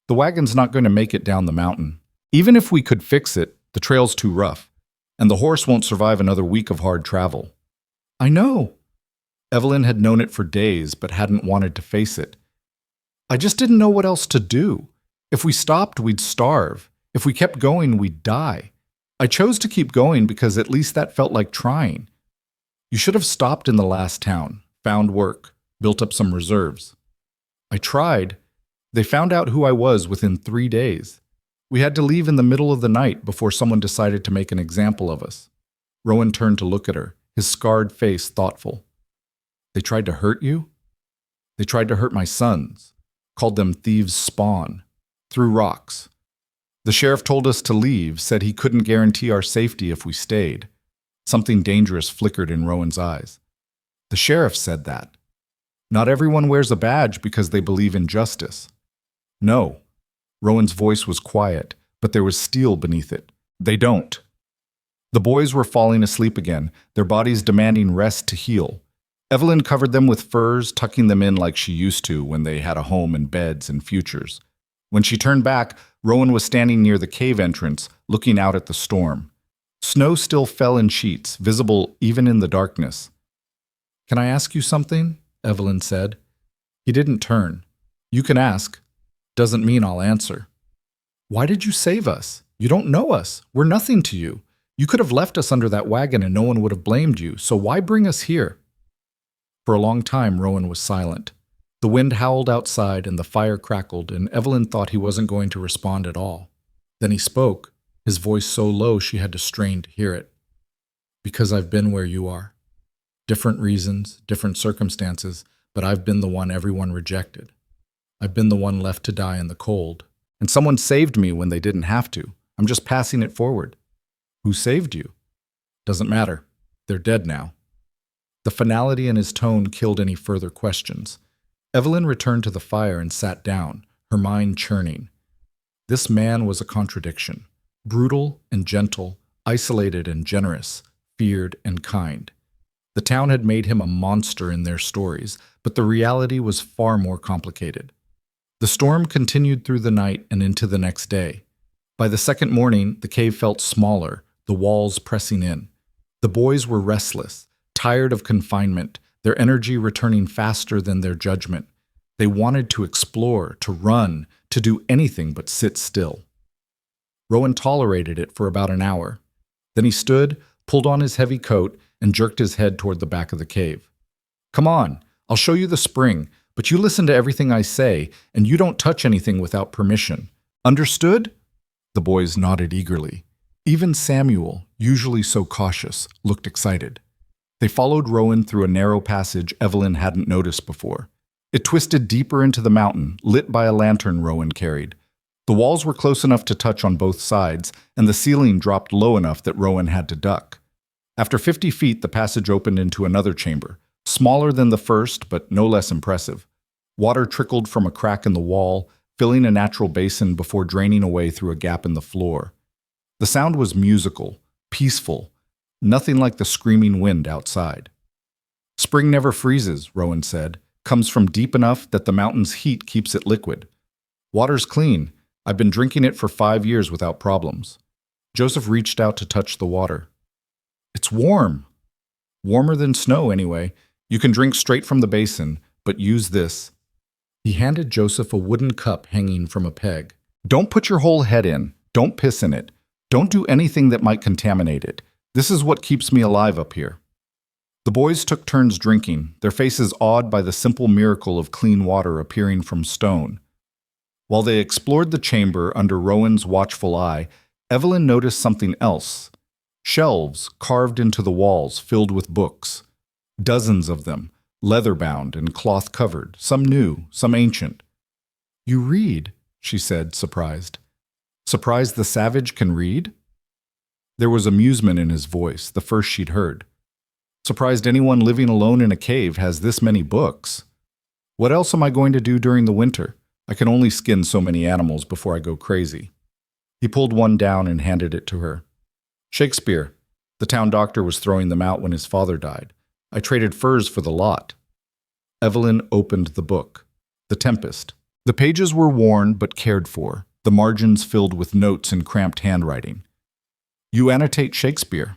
The wagon's not going to make it down the mountain. Even if we could fix it, the trail's too rough, and the horse won't survive another week of hard travel. I know. Evelyn had known it for days, but hadn't wanted to face it. I just didn't know what else to do. If we stopped, we'd starve. If we kept going, we'd die. I chose to keep going because at least that felt like trying. You should have stopped in the last town, found work, built up some reserves. I tried. They found out who I was within 3 days. We had to leave in the middle of the night before someone decided to make an example of us. Rowan turned to look at her, his scarred face thoughtful. They tried to hurt you? They tried to hurt my sons, called them thieves' spawn, threw rocks. The sheriff told us to leave, said he couldn't guarantee our safety if we stayed. Something dangerous flickered in Rowan's eyes. The sheriff said that. Not everyone wears a badge because they believe in justice. No. Rowan's voice was quiet, but there was steel beneath it. They don't. The boys were falling asleep again, their bodies demanding rest to heal. Evelyn covered them with furs, tucking them in like she used to when they had a home and beds and futures. When she turned back, Rowan was standing near the cave entrance, looking out at the storm. Snow still fell in sheets, visible even in the darkness. Can I ask you something? Evelyn said. He didn't turn. You can ask. Doesn't mean I'll answer. Why did you save us? You don't know us. We're nothing to you. You could have left us under that wagon and no one would have blamed you, so why bring us here? For a long time, Rowan was silent. The wind howled outside and the fire crackled, and Evelyn thought he wasn't going to respond at all. Then he spoke, his voice so low she had to strain to hear it. Because I've been where you are. Different reasons, different circumstances, but I've been the one everyone rejected. I've been the one left to die in the cold. And someone saved me when they didn't have to. I'm just passing it forward. Who saved you? Doesn't matter. They're dead now. The finality in his tone killed any further questions. Evelyn returned to the fire and sat down, her mind churning. This man was a contradiction. Brutal and gentle, isolated and generous, feared and kind. The town had made him a monster in their stories, but the reality was far more complicated. The storm continued through the night and into the next day. By the second morning, the cave felt smaller, the walls pressing in. The boys were restless, tired of confinement, their energy returning faster than their judgment. They wanted to explore, to run, to do anything but sit still. Rowan tolerated it for about an hour. Then he stood, pulled on his heavy coat, and jerked his head toward the back of the cave. Come on, I'll show you the spring, but you listen to everything I say, and you don't touch anything without permission. Understood? The boys nodded eagerly. Even Samuel, usually so cautious, looked excited. They followed Rowan through a narrow passage Evelyn hadn't noticed before. It twisted deeper into the mountain, lit by a lantern Rowan carried. The walls were close enough to touch on both sides, and the ceiling dropped low enough that Rowan had to duck. After 50 feet, the passage opened into another chamber, smaller than the first, but no less impressive. Water trickled from a crack in the wall, filling a natural basin before draining away through a gap in the floor. The sound was musical, peaceful, nothing like the screaming wind outside. Spring never freezes, Rowan said. Comes from deep enough that the mountain's heat keeps it liquid. Water's clean. I've been drinking it for 5 years without problems. Joseph reached out to touch the water. It's warm. Warmer than snow, anyway. You can drink straight from the basin, but use this. He handed Joseph a wooden cup hanging from a peg. Don't put your whole head in. Don't piss in it. Don't do anything that might contaminate it. This is what keeps me alive up here. The boys took turns drinking, their faces awed by the simple miracle of clean water appearing from stone. While they explored the chamber under Rowan's watchful eye, Evelyn noticed something else. Shelves carved into the walls filled with books. Dozens of them, leather-bound and cloth-covered, some new, some ancient. You read, she said, surprised. Surprised the savage can read? There was amusement in his voice, the first she'd heard. Surprised anyone living alone in a cave has this many books. What else am I going to do during the winter? I can only skin so many animals before I go crazy. He pulled one down and handed it to her. Shakespeare. The town doctor was throwing them out when his father died. I traded furs for the lot. Evelyn opened the book. The Tempest. The pages were worn but cared for, the margins filled with notes in cramped handwriting. You annotate Shakespeare.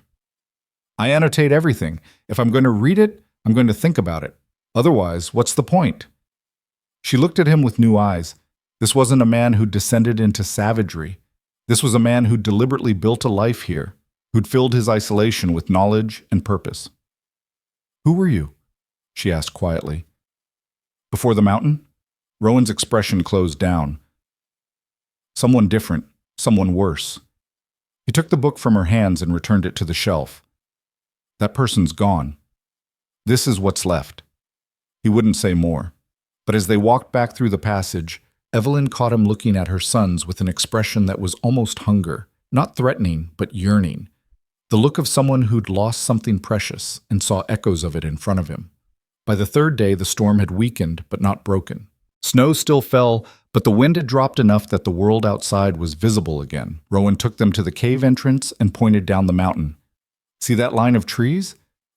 I annotate everything. If I'm going to read it, I'm going to think about it. Otherwise, what's the point? She looked at him with new eyes. This wasn't a man who descended into savagery. This was a man who deliberately built a life here, who'd filled his isolation with knowledge and purpose. Who were you? She asked quietly. Before the mountain? Rowan's expression closed down. Someone different, someone worse. He took the book from her hands and returned it to the shelf. That person's gone. This is what's left. He wouldn't say more. But as they walked back through the passage, Evelyn caught him looking at her sons with an expression that was almost hunger, not threatening, but yearning. The look of someone who'd lost something precious and saw echoes of it in front of him. By the third day, the storm had weakened, but not broken. Snow still fell, but the wind had dropped enough that the world outside was visible again. Rowan took them to the cave entrance and pointed down the mountain. See that line of trees?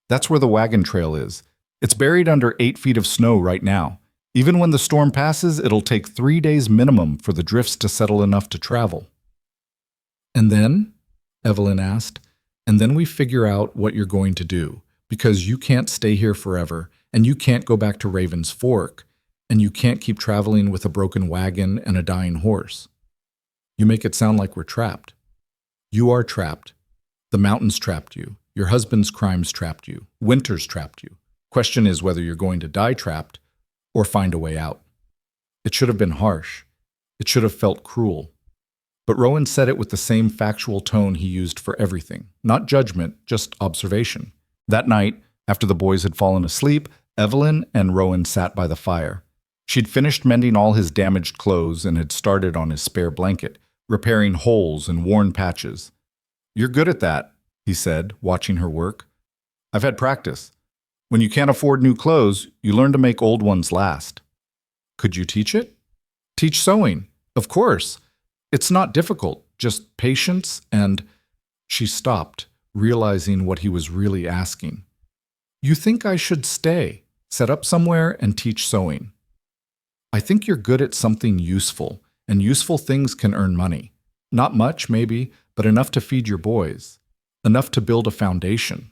That's where the wagon trail is. It's buried under 8 feet of snow right now. Even when the storm passes, it'll take 3 days minimum for the drifts to settle enough to travel. And then? Evelyn asked. And then we figure out what you're going to do, because you can't stay here forever, and you can't go back to Raven's Fork, and you can't keep traveling with a broken wagon and a dying horse. You make it sound like we're trapped. You are trapped. The mountains trapped you. Your husband's crimes trapped you. Winter's trapped you. Question is whether you're going to die trapped or find a way out. It should have been harsh. It should have felt cruel. But Rowan said it with the same factual tone he used for everything. Not judgment, just observation. That night, after the boys had fallen asleep, Evelyn and Rowan sat by the fire. She'd finished mending all his damaged clothes and had started on his spare blanket, repairing holes and worn patches. You're good at that, he said, watching her work. I've had practice. When you can't afford new clothes, you learn to make old ones last. Could you teach it? Teach sewing, of course. It's not difficult, just patience and... She stopped, realizing what he was really asking. You think I should stay, set up somewhere and teach sewing? I think you're good at something useful, and useful things can earn money. Not much, maybe, but enough to feed your boys. Enough to build a foundation.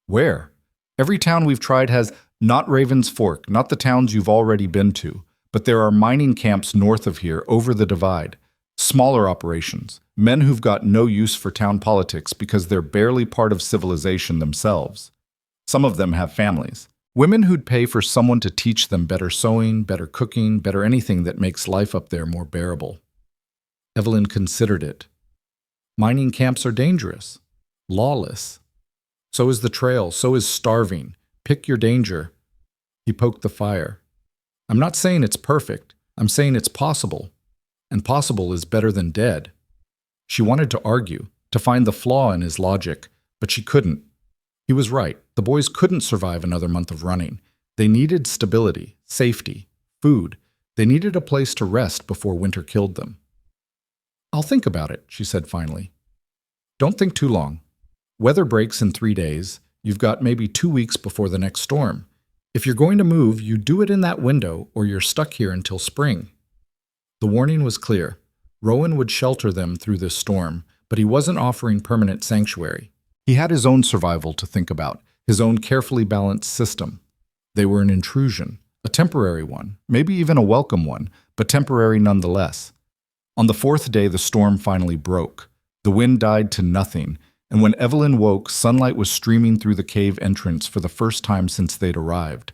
Where? Every town we've tried has not Raven's Fork, not the towns you've already been to, but there are mining camps north of here, over the divide. Smaller operations, men who've got no use for town politics because they're barely part of civilization themselves. Some of them have families. Women who'd pay for someone to teach them better sewing, better cooking, better anything that makes life up there more bearable. Evelyn considered it. Mining camps are dangerous, lawless. So is the trail, so is starving. Pick your danger. He poked the fire. I'm not saying it's perfect. I'm saying it's possible. And possible is better than dead. She wanted to argue, to find the flaw in his logic, but she couldn't. He was right. The boys couldn't survive another month of running. They needed stability, safety, food. They needed a place to rest before winter killed them. I'll think about it, she said finally. Don't think too long. Weather breaks in 3 days. You've got maybe 2 weeks before the next storm. If you're going to move, you do it in that window or you're stuck here until spring. The warning was clear. Rowan would shelter them through this storm, but he wasn't offering permanent sanctuary. He had his own survival to think about, his own carefully balanced system. They were an intrusion, a temporary one, maybe even a welcome one, but temporary nonetheless. On the 4th day, the storm finally broke. The wind died to nothing, and when Evelyn woke, sunlight was streaming through the cave entrance for the first time since they'd arrived.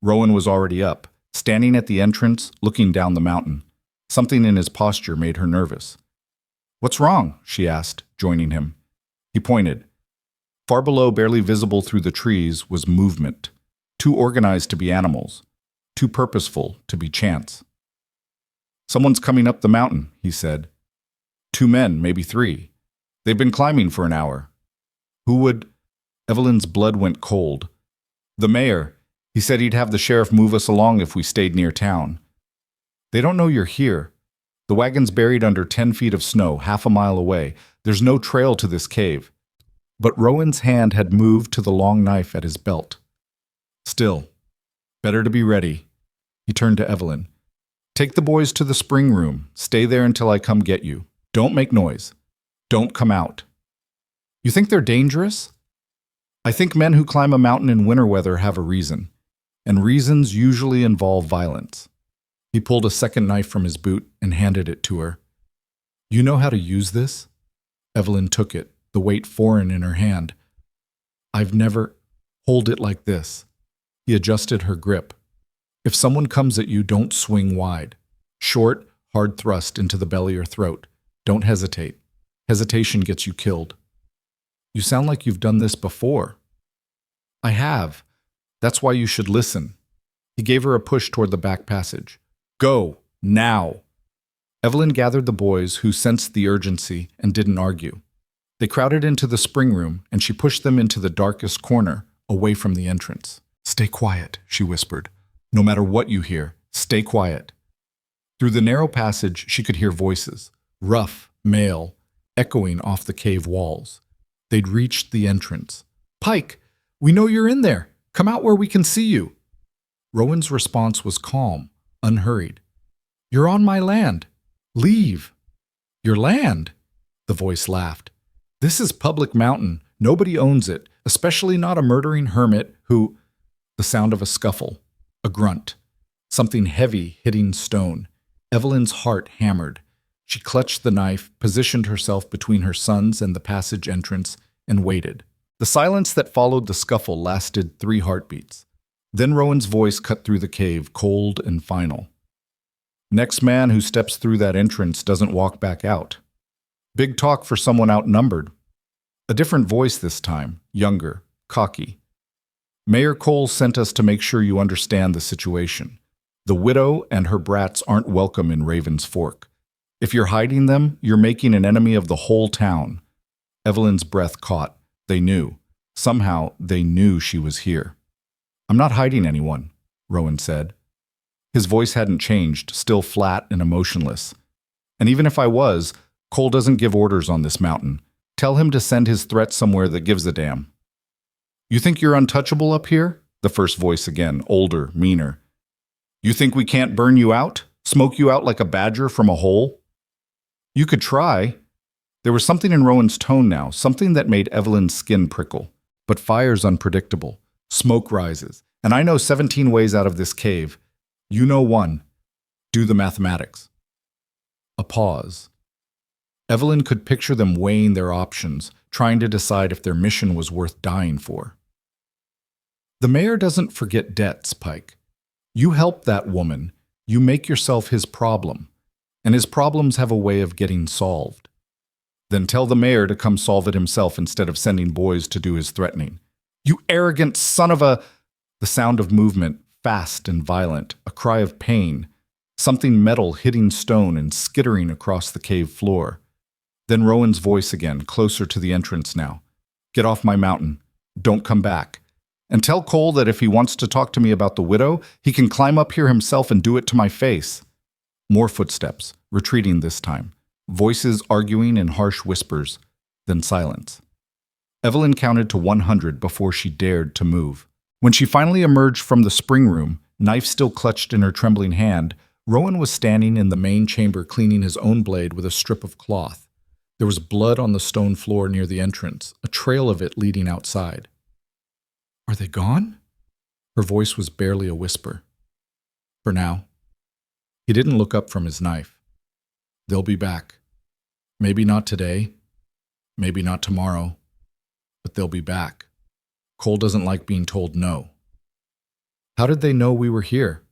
Rowan was already up, standing at the entrance, looking down the mountain. Something in his posture made her nervous. "What's wrong?" she asked, joining him. He pointed. Far below, barely visible through the trees, was movement. Too organized to be animals. Too purposeful to be chance. "Someone's coming up the mountain," he said. 2 men, maybe 3. They've been climbing for an hour. Who would... Evelyn's blood went cold. "The mayor. He said he'd have the sheriff move us along if we stayed near town." "They don't know you're here. The wagon's buried under 10 feet of snow, half a mile away. There's no trail to this cave." But Rowan's hand had moved to the long knife at his belt. "Still, better to be ready." He turned to Evelyn. "Take the boys to the spring room. Stay there until I come get you. Don't make noise. Don't come out." "You think they're dangerous?" "I think men who climb a mountain in winter weather have a reason, and reasons usually involve violence." He pulled a second knife from his boot and handed it to her. "You know how to use this?" Evelyn took it, the weight foreign in her hand. "I've never... Hold it like this." He adjusted her grip. "If someone comes at you, don't swing wide. Short, hard thrust into the belly or throat. Don't hesitate. Hesitation gets you killed." "You sound like you've done this before." "I have. That's why you should listen." He gave her a push toward the back passage. "Go, now." Evelyn gathered the boys, who sensed the urgency and didn't argue. They crowded into the spring room, and she pushed them into the darkest corner, away from the entrance. "Stay quiet," she whispered. "No matter what you hear, stay quiet." Through the narrow passage, she could hear voices, rough, male, echoing off the cave walls. They'd reached the entrance. "Pike, we know you're in there. Come out where we can see you." Rowan's response was calm, unhurried. "You're on my land. Leave." "Your land?" The voice laughed. "This is public mountain. Nobody owns it, especially not a murdering hermit who—" The sound of a scuffle, a grunt, something heavy hitting stone. Evelyn's heart hammered. She clutched the knife, positioned herself between her sons and the passage entrance, and waited. The silence that followed the scuffle lasted 3 heartbeats. Then Rowan's voice cut through the cave, cold and final. "Next man who steps through that entrance doesn't walk back out." Big talk for someone outnumbered. A different voice this time, younger, cocky. "Mayor Cole sent us to make sure you understand the situation. The widow and her brats aren't welcome in Raven's Fork. If you're hiding them, you're making an enemy of the whole town." Evelyn's breath caught. They knew. Somehow, they knew she was here. "I'm not hiding anyone," Rowan said. His voice hadn't changed, still flat and emotionless. "And even if I was, Cole doesn't give orders on this mountain. Tell him to send his threat somewhere that gives a damn." "You think you're untouchable up here?" The first voice again, older, meaner. "You think we can't burn you out? Smoke you out like a badger from a hole?" "You could try." There was something in Rowan's tone now, something that made Evelyn's skin prickle. "But fire's unpredictable. Smoke rises. And I know 17 ways out of this cave. You know one. Do the mathematics." A pause. Evelyn could picture them weighing their options, trying to decide if their mission was worth dying for. "The mayor doesn't forget debts, Pike. You help that woman. You make yourself his problem. And his problems have a way of getting solved. Then tell the mayor to come solve it himself instead of sending boys to do his threatening." "You arrogant son of a—" The sound of movement, fast and violent, a cry of pain, something metal hitting stone and skittering across the cave floor. Then Rowan's voice again, closer to the entrance now. "Get off my mountain. Don't come back. And tell Cole that if he wants to talk to me about the widow, he can climb up here himself and do it to my face." More footsteps, retreating this time. Voices arguing in harsh whispers, then silence. Evelyn counted to 100 before she dared to move. When she finally emerged from the spring room, knife still clutched in her trembling hand, Rowan was standing in the main chamber cleaning his own blade with a strip of cloth. There was blood on the stone floor near the entrance, a trail of it leading outside. "Are they gone?" Her voice was barely a whisper. "For now." He didn't look up from his knife. "They'll be back. Maybe not today, maybe not tomorrow, but they'll be back. Cole doesn't like being told no." "How did they know we were here?"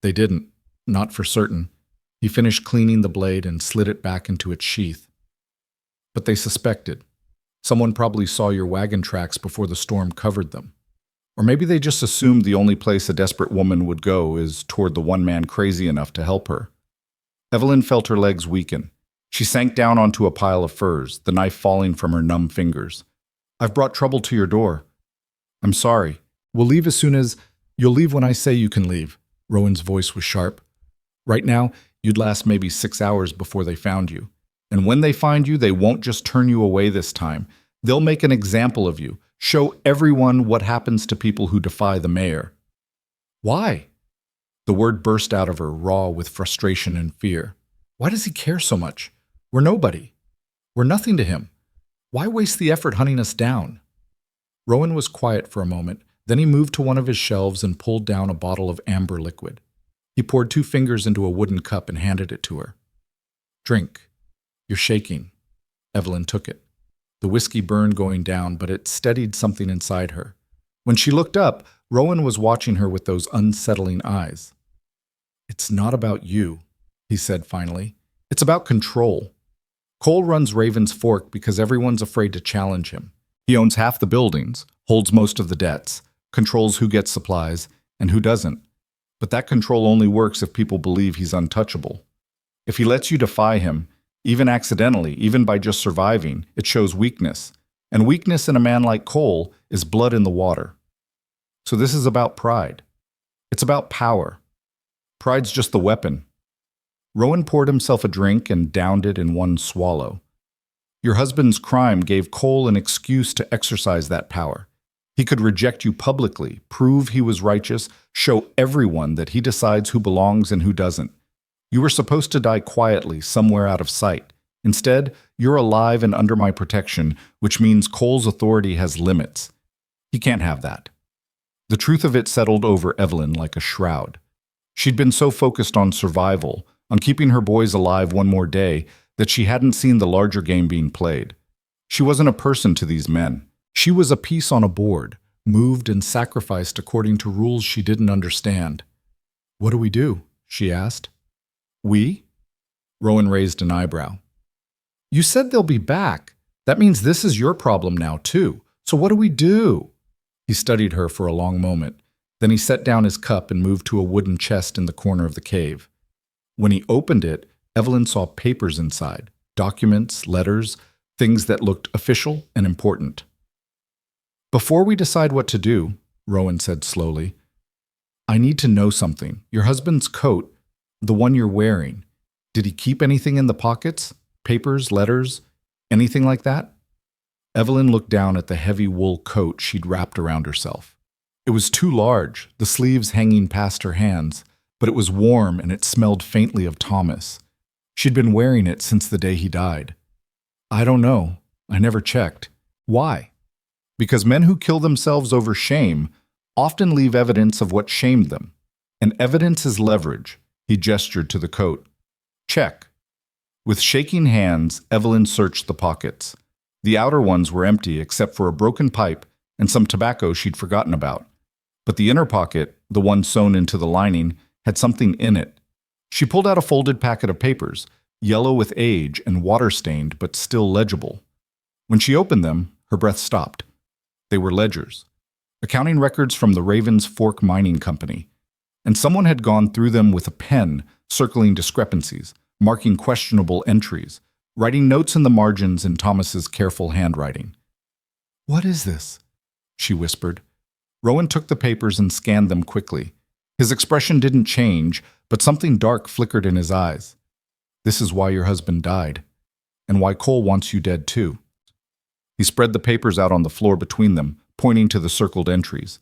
"They didn't, not for certain." He finished cleaning the blade and slid it back into its sheath. "But they suspected. Someone probably saw your wagon tracks before the storm covered them. Or maybe they just assumed the only place a desperate woman would go is toward the one man crazy enough to help her." Evelyn felt her legs weaken. She sank down onto a pile of furs, the knife falling from her numb fingers. "I've brought trouble to your door." "I'm sorry. We'll leave as soon as—" "You'll leave when I say you can leave." Rowan's voice was sharp. "Right now, you'd last maybe 6 hours before they found you. And when they find you, they won't just turn you away this time. They'll make an example of you, show everyone what happens to people who defy the mayor." "Why?" The word burst out of her, raw with frustration and fear. "Why does he care so much? We're nobody. We're nothing to him. Why waste the effort hunting us down?" Rowan was quiet for a moment. Then he moved to one of his shelves and pulled down a bottle of amber liquid. He poured 2 fingers into a wooden cup and handed it to her. "Drink. You're shaking." Evelyn took it. The whiskey burned going down, but it steadied something inside her. When she looked up, Rowan was watching her with those unsettling eyes. "It's not about you," he said finally. "It's about control. Cole runs Raven's Fork because everyone's afraid to challenge him. He owns half the buildings, holds most of the debts, controls who gets supplies and who doesn't. But that control only works if people believe he's untouchable. If he lets you defy him, even accidentally, even by just surviving, it shows weakness. And weakness in a man like Cole is blood in the water. So this is about pride. It's about power. Pride's just the weapon." Rowan poured himself a drink and downed it in one swallow. "Your husband's crime gave Cole an excuse to exercise that power. He could reject you publicly, prove he was righteous, show everyone that he decides who belongs and who doesn't. You were supposed to die quietly, somewhere out of sight. Instead, you're alive and under my protection, which means Cole's authority has limits. He can't have that." The truth of it settled over Evelyn like a shroud. She'd been so focused on survival, on keeping her boys alive one more day, that she hadn't seen the larger game being played. She wasn't a person to these men. She was a piece on a board, moved and sacrificed according to rules she didn't understand. "What do we do?" she asked. "We?" Rowan raised an eyebrow. "You said they'll be back. That means this is your problem now, too. So what do we do?" He studied her for a long moment. Then he set down his cup and moved to a wooden chest in the corner of the cave. When he opened it, Evelyn saw papers inside, documents, letters, things that looked official and important. "Before we decide what to do," Rowan said slowly, "I need to know something. Your husband's coat, the one you're wearing, did he keep anything in the pockets? Papers, letters, anything like that?" Evelyn looked down at the heavy wool coat she'd wrapped around herself. It was too large, the sleeves hanging past her hands, but it was warm and it smelled faintly of Thomas. She'd been wearing it since the day he died. "I don't know. I never checked." "Why?" "Because men who kill themselves over shame often leave evidence of what shamed them. And evidence is leverage." He gestured to the coat. "Check." With shaking hands, Evelyn searched the pockets. The outer ones were empty except for a broken pipe and some tobacco she'd forgotten about. But the inner pocket, the one sewn into the lining, had something in it. She pulled out a folded packet of papers, yellow with age and water-stained but still legible. When she opened them, her breath stopped. They were ledgers. accounting records from the Ravens Fork Mining Company, and someone had gone through them with a pen, circling discrepancies, marking questionable entries, writing notes in the margins in Thomas's careful handwriting. "What is this?" she whispered. Rowan took the papers and scanned them quickly. His expression didn't change, but something dark flickered in his eyes. "This is why your husband died, and why Cole wants you dead too." He spread the papers out on the floor between them, pointing to the circled entries.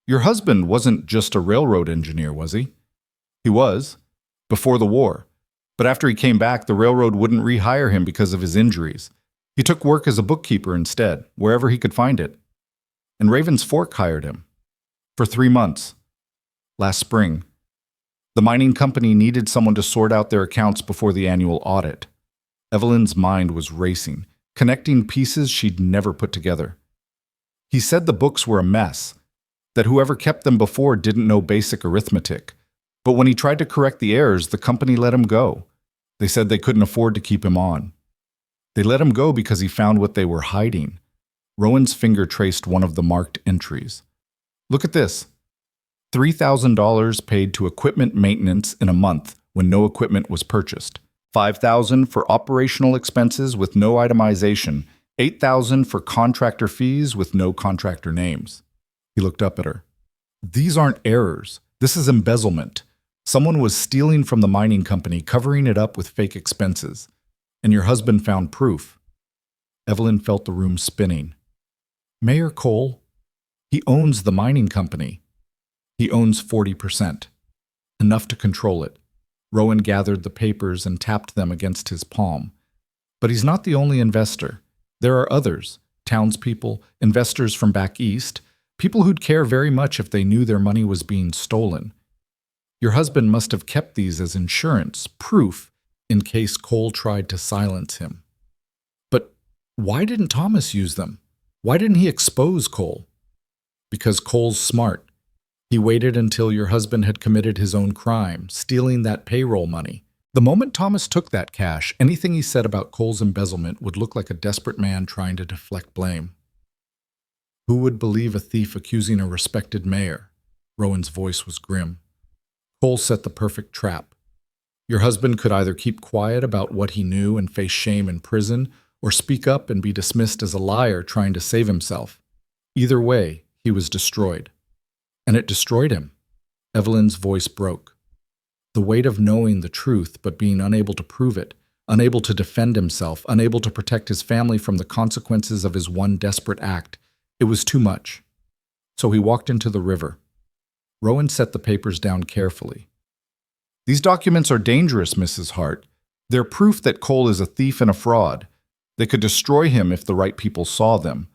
"Your husband wasn't just a railroad engineer, was he?" "He was, before the war. But after he came back, the railroad wouldn't rehire him because of his injuries. He took work as a bookkeeper instead, wherever he could find it. And Ravens Fork hired him. For 3 months. Last spring. The mining company needed someone to sort out their accounts before the annual audit." Evelyn's mind was racing, connecting pieces she'd never put together. "He said the books were a mess, that whoever kept them before didn't know basic arithmetic. But when he tried to correct the errors, the company let him go. They said they couldn't afford to keep him on. They let him go because he found what they were hiding." Rowan's finger traced one of the marked entries. "Look at this. $3,000 paid to equipment maintenance in a month when no equipment was purchased. $5,000 for operational expenses with no itemization. $8,000 for contractor fees with no contractor names." He looked up at her. "These aren't errors. This is embezzlement. Someone was stealing from the mining company, covering it up with fake expenses. And your husband found proof." Evelyn felt the room spinning. "Mayor Cole, he owns the mining company. He owns 40%. Enough to control it." Rowan gathered the papers and tapped them against his palm. "But he's not the only investor. There are others, townspeople, investors from back east, people who'd care very much if they knew their money was being stolen. Your husband must have kept these as insurance, proof, in case Cole tried to silence him. But why didn't Thomas use them? Why didn't he expose Cole?" "Because Cole's smart. He waited until your husband had committed his own crime, stealing that payroll money. The moment Thomas took that cash, anything he said about Cole's embezzlement would look like a desperate man trying to deflect blame." "Who would believe a thief accusing a respected mayor?" Rowan's voice was grim. "Cole set the perfect trap. Your husband could either keep quiet about what he knew and face shame in prison, or speak up and be dismissed as a liar trying to save himself. Either way, he was destroyed. And it destroyed him." Evelyn's voice broke. The weight of knowing the truth but being unable to prove it, unable to defend himself, unable to protect his family from the consequences of his one desperate act, it was too much. So he walked into the river. Rowan set the papers down carefully. "These documents are dangerous, Mrs. Hart. They're proof that Cole is a thief and a fraud. They could destroy him if the right people saw them.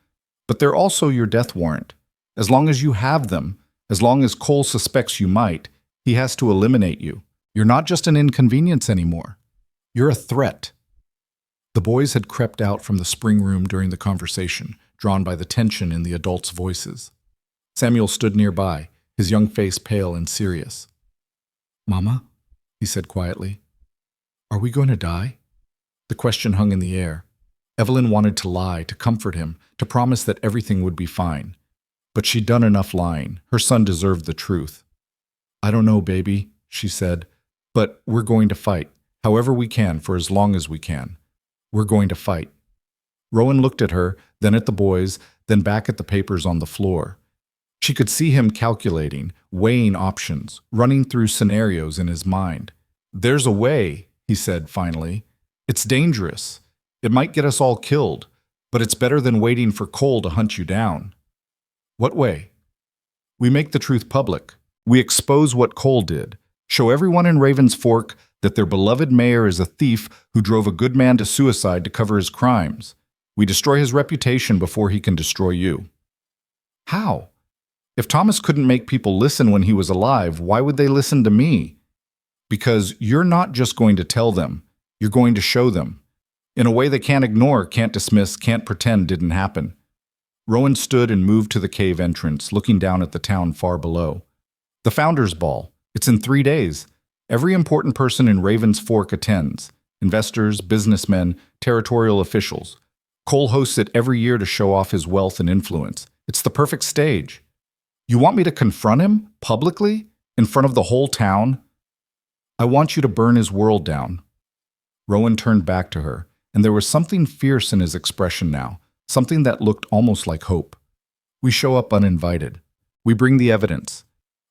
But they're also your death warrant. As long as you have them, as long as Cole suspects you might, he has to eliminate you. You're not just an inconvenience anymore. You're a threat." The boys had crept out from the spring room during the conversation, drawn by the tension in the adults' voices. Samuel stood nearby, his young face pale and serious. "Mama," he said quietly, "are we going to die?" The question hung in the air. Evelyn wanted to lie, to comfort him, to promise that everything would be fine. But she'd done enough lying. Her son deserved the truth. "I don't know, baby," she said, "but we're going to fight, however we can, for as long as we can. We're going to fight." Rowan looked at her, then at the boys, then back at the papers on the floor. She could see him calculating, weighing options, running through scenarios in his mind. "There's a way," he said finally. "It's dangerous. It might get us all killed, but it's better than waiting for Cole to hunt you down." "What way?" "We make the truth public. We expose what Cole did. Show everyone in Ravens Fork that their beloved mayor is a thief who drove a good man to suicide to cover his crimes. We destroy his reputation before he can destroy you." "How? If Thomas couldn't make people listen when he was alive, why would they listen to me?" "Because you're not just going to tell them. You're going to show them. In a way they can't ignore, can't dismiss, can't pretend didn't happen." Rowan stood and moved to the cave entrance, looking down at the town far below. "The Founders Ball. It's in 3 days. Every important person in Ravens Fork attends. Investors, businessmen, territorial officials. Cole hosts it every year to show off his wealth and influence. It's the perfect stage. You want me to confront him? Publicly? In front of the whole town? I want you to burn his world down. Rowan turned back to her, and there was something fierce in his expression now, something that looked almost like hope. We show up uninvited. We bring the evidence.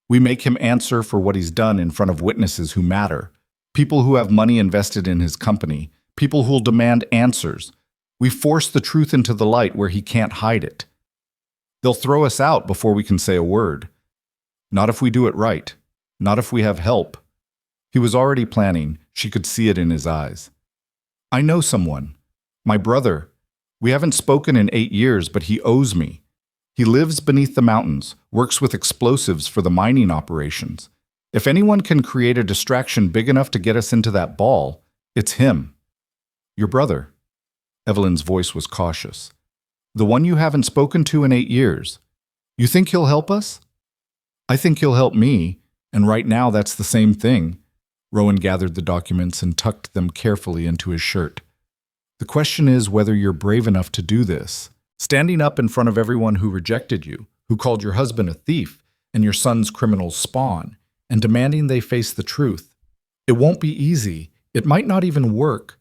We make him answer for what he's done in front of witnesses who matter, people who have money invested in his company, people who'll demand answers. We force the truth into the light where he can't hide it. They'll throw us out before we can say a word. Not if we do it right. Not if we have help. He was already planning. She could see it in his eyes. I know someone. My brother. We haven't spoken in 8 years, but he owes me. He lives beneath the mountains, works with explosives for the mining operations. If anyone can create a distraction big enough to get us into that ball, it's him. Your brother. Evelyn's voice was cautious. The one you haven't spoken to in 8 years. You think he'll help us? I think he'll help me, and right now that's the same thing. Rowan gathered the documents and tucked them carefully into his shirt. The question is whether you're brave enough to do this. Standing up in front of everyone who rejected you, who called your husband a thief and your son's criminal's spawn, and demanding they face the truth. It won't be easy. It might not even work.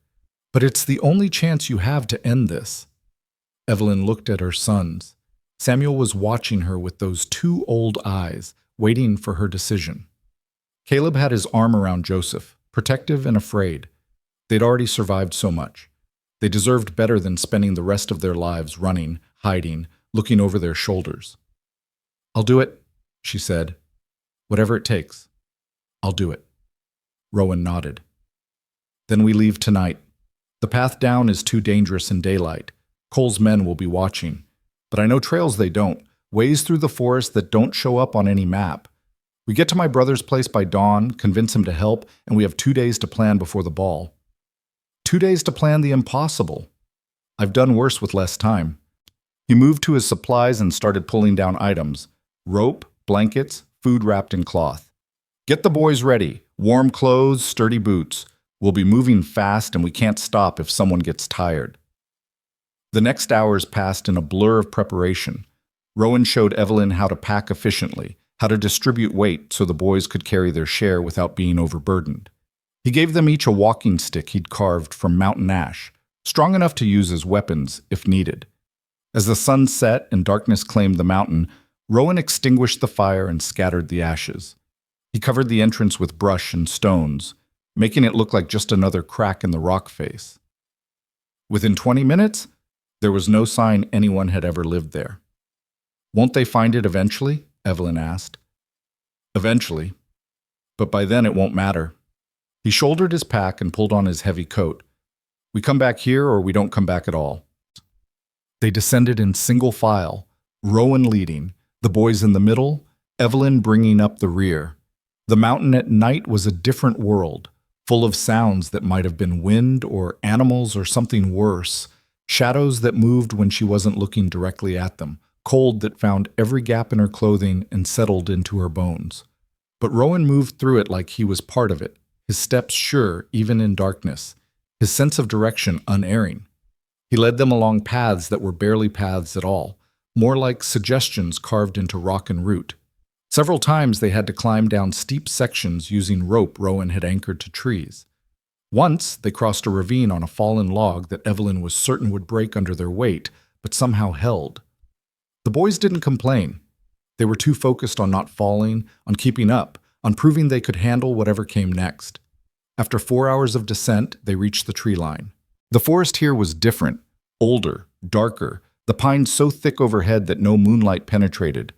But it's the only chance you have to end this. Evelyn looked at her sons. Samuel was watching her with those 2 old eyes, waiting for her decision. Caleb had his arm around Joseph, protective and afraid. They'd already survived so much. They deserved better than spending the rest of their lives running, hiding, looking over their shoulders. I'll do it, she said. Whatever it takes. I'll do it. Rowan nodded. Then we leave tonight. The path down is too dangerous in daylight. Cole's men will be watching. But I know trails they don't, ways through the forest that don't show up on any map. We get to my brother's place by dawn, convince him to help, and we have 2 days to plan before the ball. 2 days to plan the impossible. I've done worse with less time. He moved to his supplies and started pulling down items. Rope, blankets, food wrapped in cloth. Get the boys ready. Warm clothes, sturdy boots. We'll be moving fast and we can't stop if someone gets tired. The next hours passed in a blur of preparation. Rowan showed Evelyn how to pack efficiently, how to distribute weight so the boys could carry their share without being overburdened. He gave them each a walking stick he'd carved from mountain ash, strong enough to use as weapons if needed. As the sun set and darkness claimed the mountain, Rowan extinguished the fire and scattered the ashes. He covered the entrance with brush and stones, making it look like just another crack in the rock face. Within 20 minutes, there was no sign anyone had ever lived there. Won't they find it eventually? Evelyn asked. Eventually. But by then it won't matter. He shouldered his pack and pulled on his heavy coat. We come back here or we don't come back at all. They descended in single file, Rowan leading, the boys in the middle, Evelyn bringing up the rear. The mountain at night was a different world, full of sounds that might have been wind or animals or something worse, shadows that moved when she wasn't looking directly at them, cold that found every gap in her clothing and settled into her bones. But Rowan moved through it like he was part of it, his steps sure even in darkness, his sense of direction unerring. He led them along paths that were barely paths at all, more like suggestions carved into rock and root. Several times they had to climb down steep sections using rope Rowan had anchored to trees. Once they crossed a ravine on a fallen log that Evelyn was certain would break under their weight, but somehow held. The boys didn't complain. They were too focused on not falling, on keeping up, on proving they could handle whatever came next. After 4 hours of descent, they reached the tree line. The forest here was different, older, darker, the pines so thick overhead that no moonlight penetrated.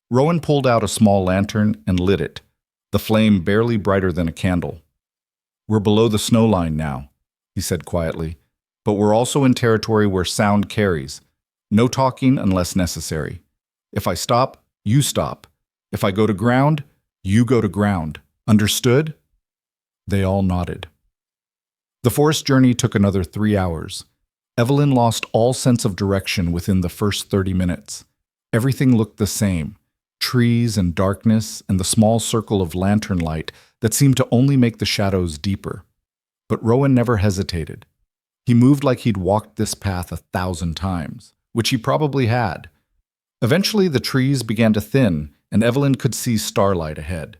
Rowan pulled out a small lantern and lit it, the flame barely brighter than a candle. We're below the snow line now, he said quietly, but we're also in territory where sound carries. No talking unless necessary. If I stop, you stop. If I go to ground, you go to ground. Understood? They all nodded. The forest journey took another 3 hours. Evelyn lost all sense of direction within the first 30 minutes. Everything looked the same. Trees and darkness and the small circle of lantern light that seemed to only make the shadows deeper. But Rowan never hesitated. He moved like he'd walked this path 1,000 times, which he probably had. Eventually the trees began to thin and Evelyn could see starlight ahead.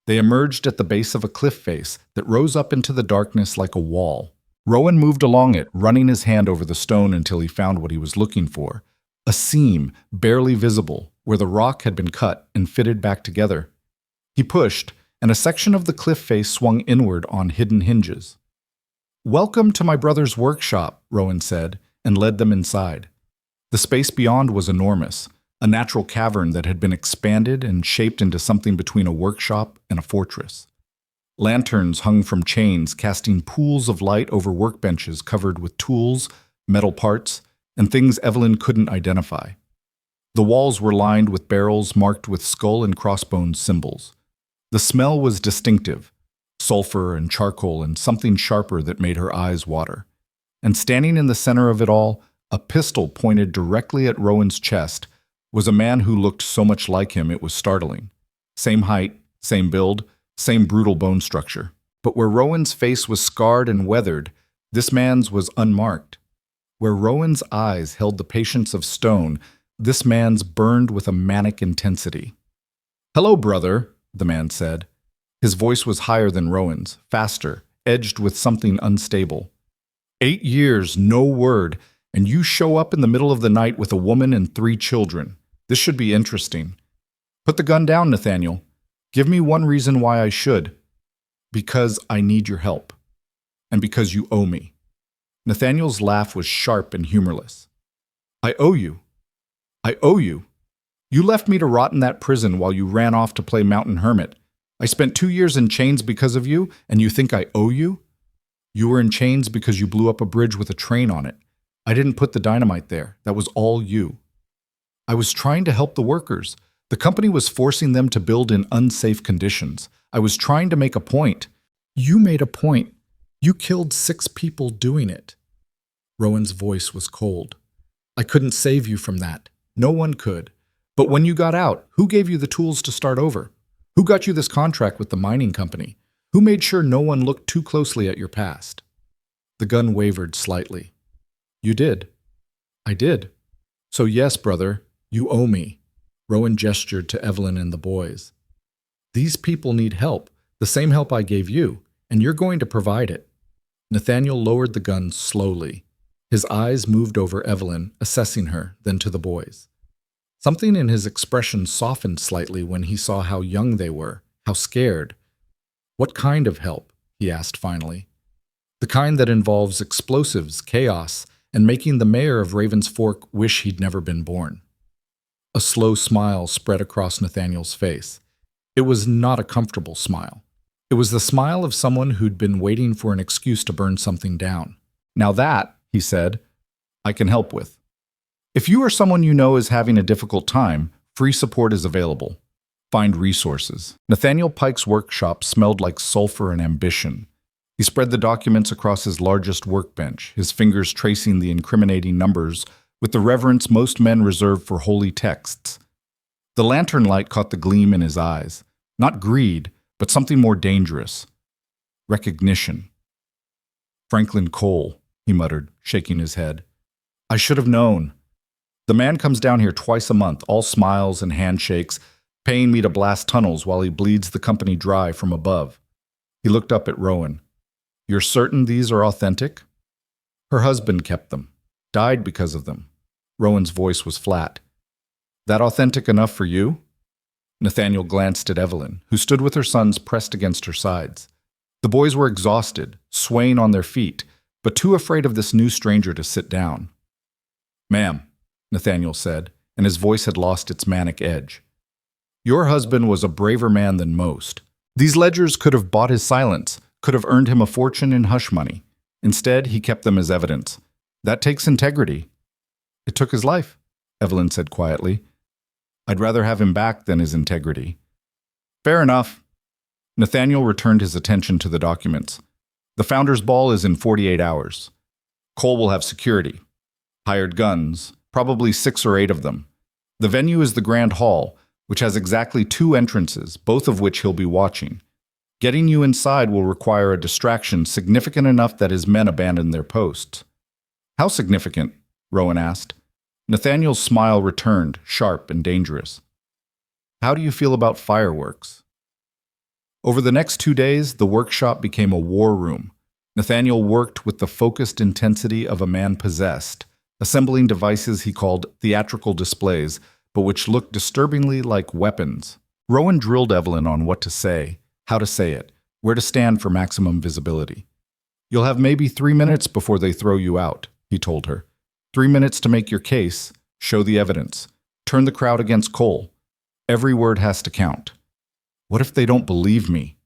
They emerged at the base of a cliff face that rose up into the darkness like a wall. Rowan moved along it, running his hand over the stone until he found what he was looking for. A seam, barely visible, where the rock had been cut and fitted back together. He pushed, and a section of the cliff face swung inward on hidden hinges. "Welcome to my brother's workshop," Rowan said, and led them inside. The space beyond was enormous, a natural cavern that had been expanded and shaped into something between a workshop and a fortress. Lanterns hung from chains, casting pools of light over workbenches covered with tools, metal parts, and things Evelyn couldn't identify. The walls were lined with barrels marked with skull and crossbones symbols. The smell was distinctive, sulfur and charcoal and something sharper that made her eyes water. And standing in the center of it all, a pistol pointed directly at Rowan's chest, was a man who looked so much like him it was startling. Same height, same build, same brutal bone structure. But where Rowan's face was scarred and weathered, this man's was unmarked. Where Rowan's eyes held the patience of stone, this man's burned with a manic intensity. "Hello, brother," the man said. His voice was higher than Rowan's, faster, edged with something unstable. 8 years, no word, and you show up in the middle of the night with a woman and 3 children. This should be interesting. Put the gun down, Nathaniel. Give me one reason why I should. Because I need your help. And because you owe me. Nathaniel's laugh was sharp and humorless. I owe you. I owe you. You left me to rot in that prison while you ran off to play mountain hermit. I spent 2 years in chains because of you, and you think I owe you? You were in chains because you blew up a bridge with a train on it. I didn't put the dynamite there. That was all you. I was trying to help the workers. The company was forcing them to build in unsafe conditions. I was trying to make a point. You made a point. You killed 6 people doing it. Rowan's voice was cold. I couldn't save you from that. No one could. But when you got out, who gave you the tools to start over? Who got you this contract with the mining company? Who made sure no one looked too closely at your past? The gun wavered slightly. You did. I did. So yes, brother, you owe me. Rowan gestured to Evelyn and the boys. These people need help, the same help I gave you, and you're going to provide it. Nathaniel lowered the gun slowly. His eyes moved over Evelyn, assessing her, then to the boys. Something in his expression softened slightly when he saw how young they were, how scared. What kind of help? He asked finally. The kind that involves explosives, chaos, and making the mayor of Raven's Fork wish he'd never been born. A slow smile spread across Nathaniel's face. It was not a comfortable smile. It was the smile of someone who'd been waiting for an excuse to burn something down. Now that, he said, I can help with. If you or someone you know is having a difficult time, free support is available. Find resources. Nathaniel Pike's workshop smelled like sulfur and ambition. He spread the documents across his largest workbench, his fingers tracing the incriminating numbers with the reverence most men reserve for holy texts. The lantern light caught the gleam in his eyes. Not greed, but something more dangerous. Recognition. Franklin Cole, he muttered, shaking his head. I should have known. The man comes down here twice a month, all smiles and handshakes, paying me to blast tunnels while he bleeds the company dry from above. He looked up at Rowan. You're certain these are authentic? Her husband kept them, died because of them. Rowan's voice was flat. That authentic enough for you? Nathaniel glanced at Evelyn, who stood with her sons pressed against her sides. The boys were exhausted, swaying on their feet, but too afraid of this new stranger to sit down. Ma'am, Nathaniel said, and his voice had lost its manic edge. Your husband was a braver man than most. These ledgers could have bought his silence, could have earned him a fortune in hush money. Instead, he kept them as evidence. That takes integrity. It took his life, Evelyn said quietly. I'd rather have him back than his integrity. Fair enough. Nathaniel returned his attention to the documents. The Founders' Ball is in 48 hours. Cole will have security. Hired guns, probably 6 or 8 of them. The venue is the Grand Hall, which has exactly 2 entrances, both of which he'll be watching. Getting you inside will require a distraction significant enough that his men abandon their posts. How significant? Rowan asked. Nathaniel's smile returned, sharp and dangerous. How do you feel about fireworks? Over the next 2 days, the workshop became a war room. Nathaniel worked with the focused intensity of a man possessed, assembling devices he called theatrical displays, but which looked disturbingly like weapons. Rowan drilled Evelyn on what to say, how to say it, where to stand for maximum visibility. You'll have maybe 3 minutes before they throw you out, he told her. 3 minutes to make your case, show the evidence, turn the crowd against Cole. Every word has to count. What if they don't believe me?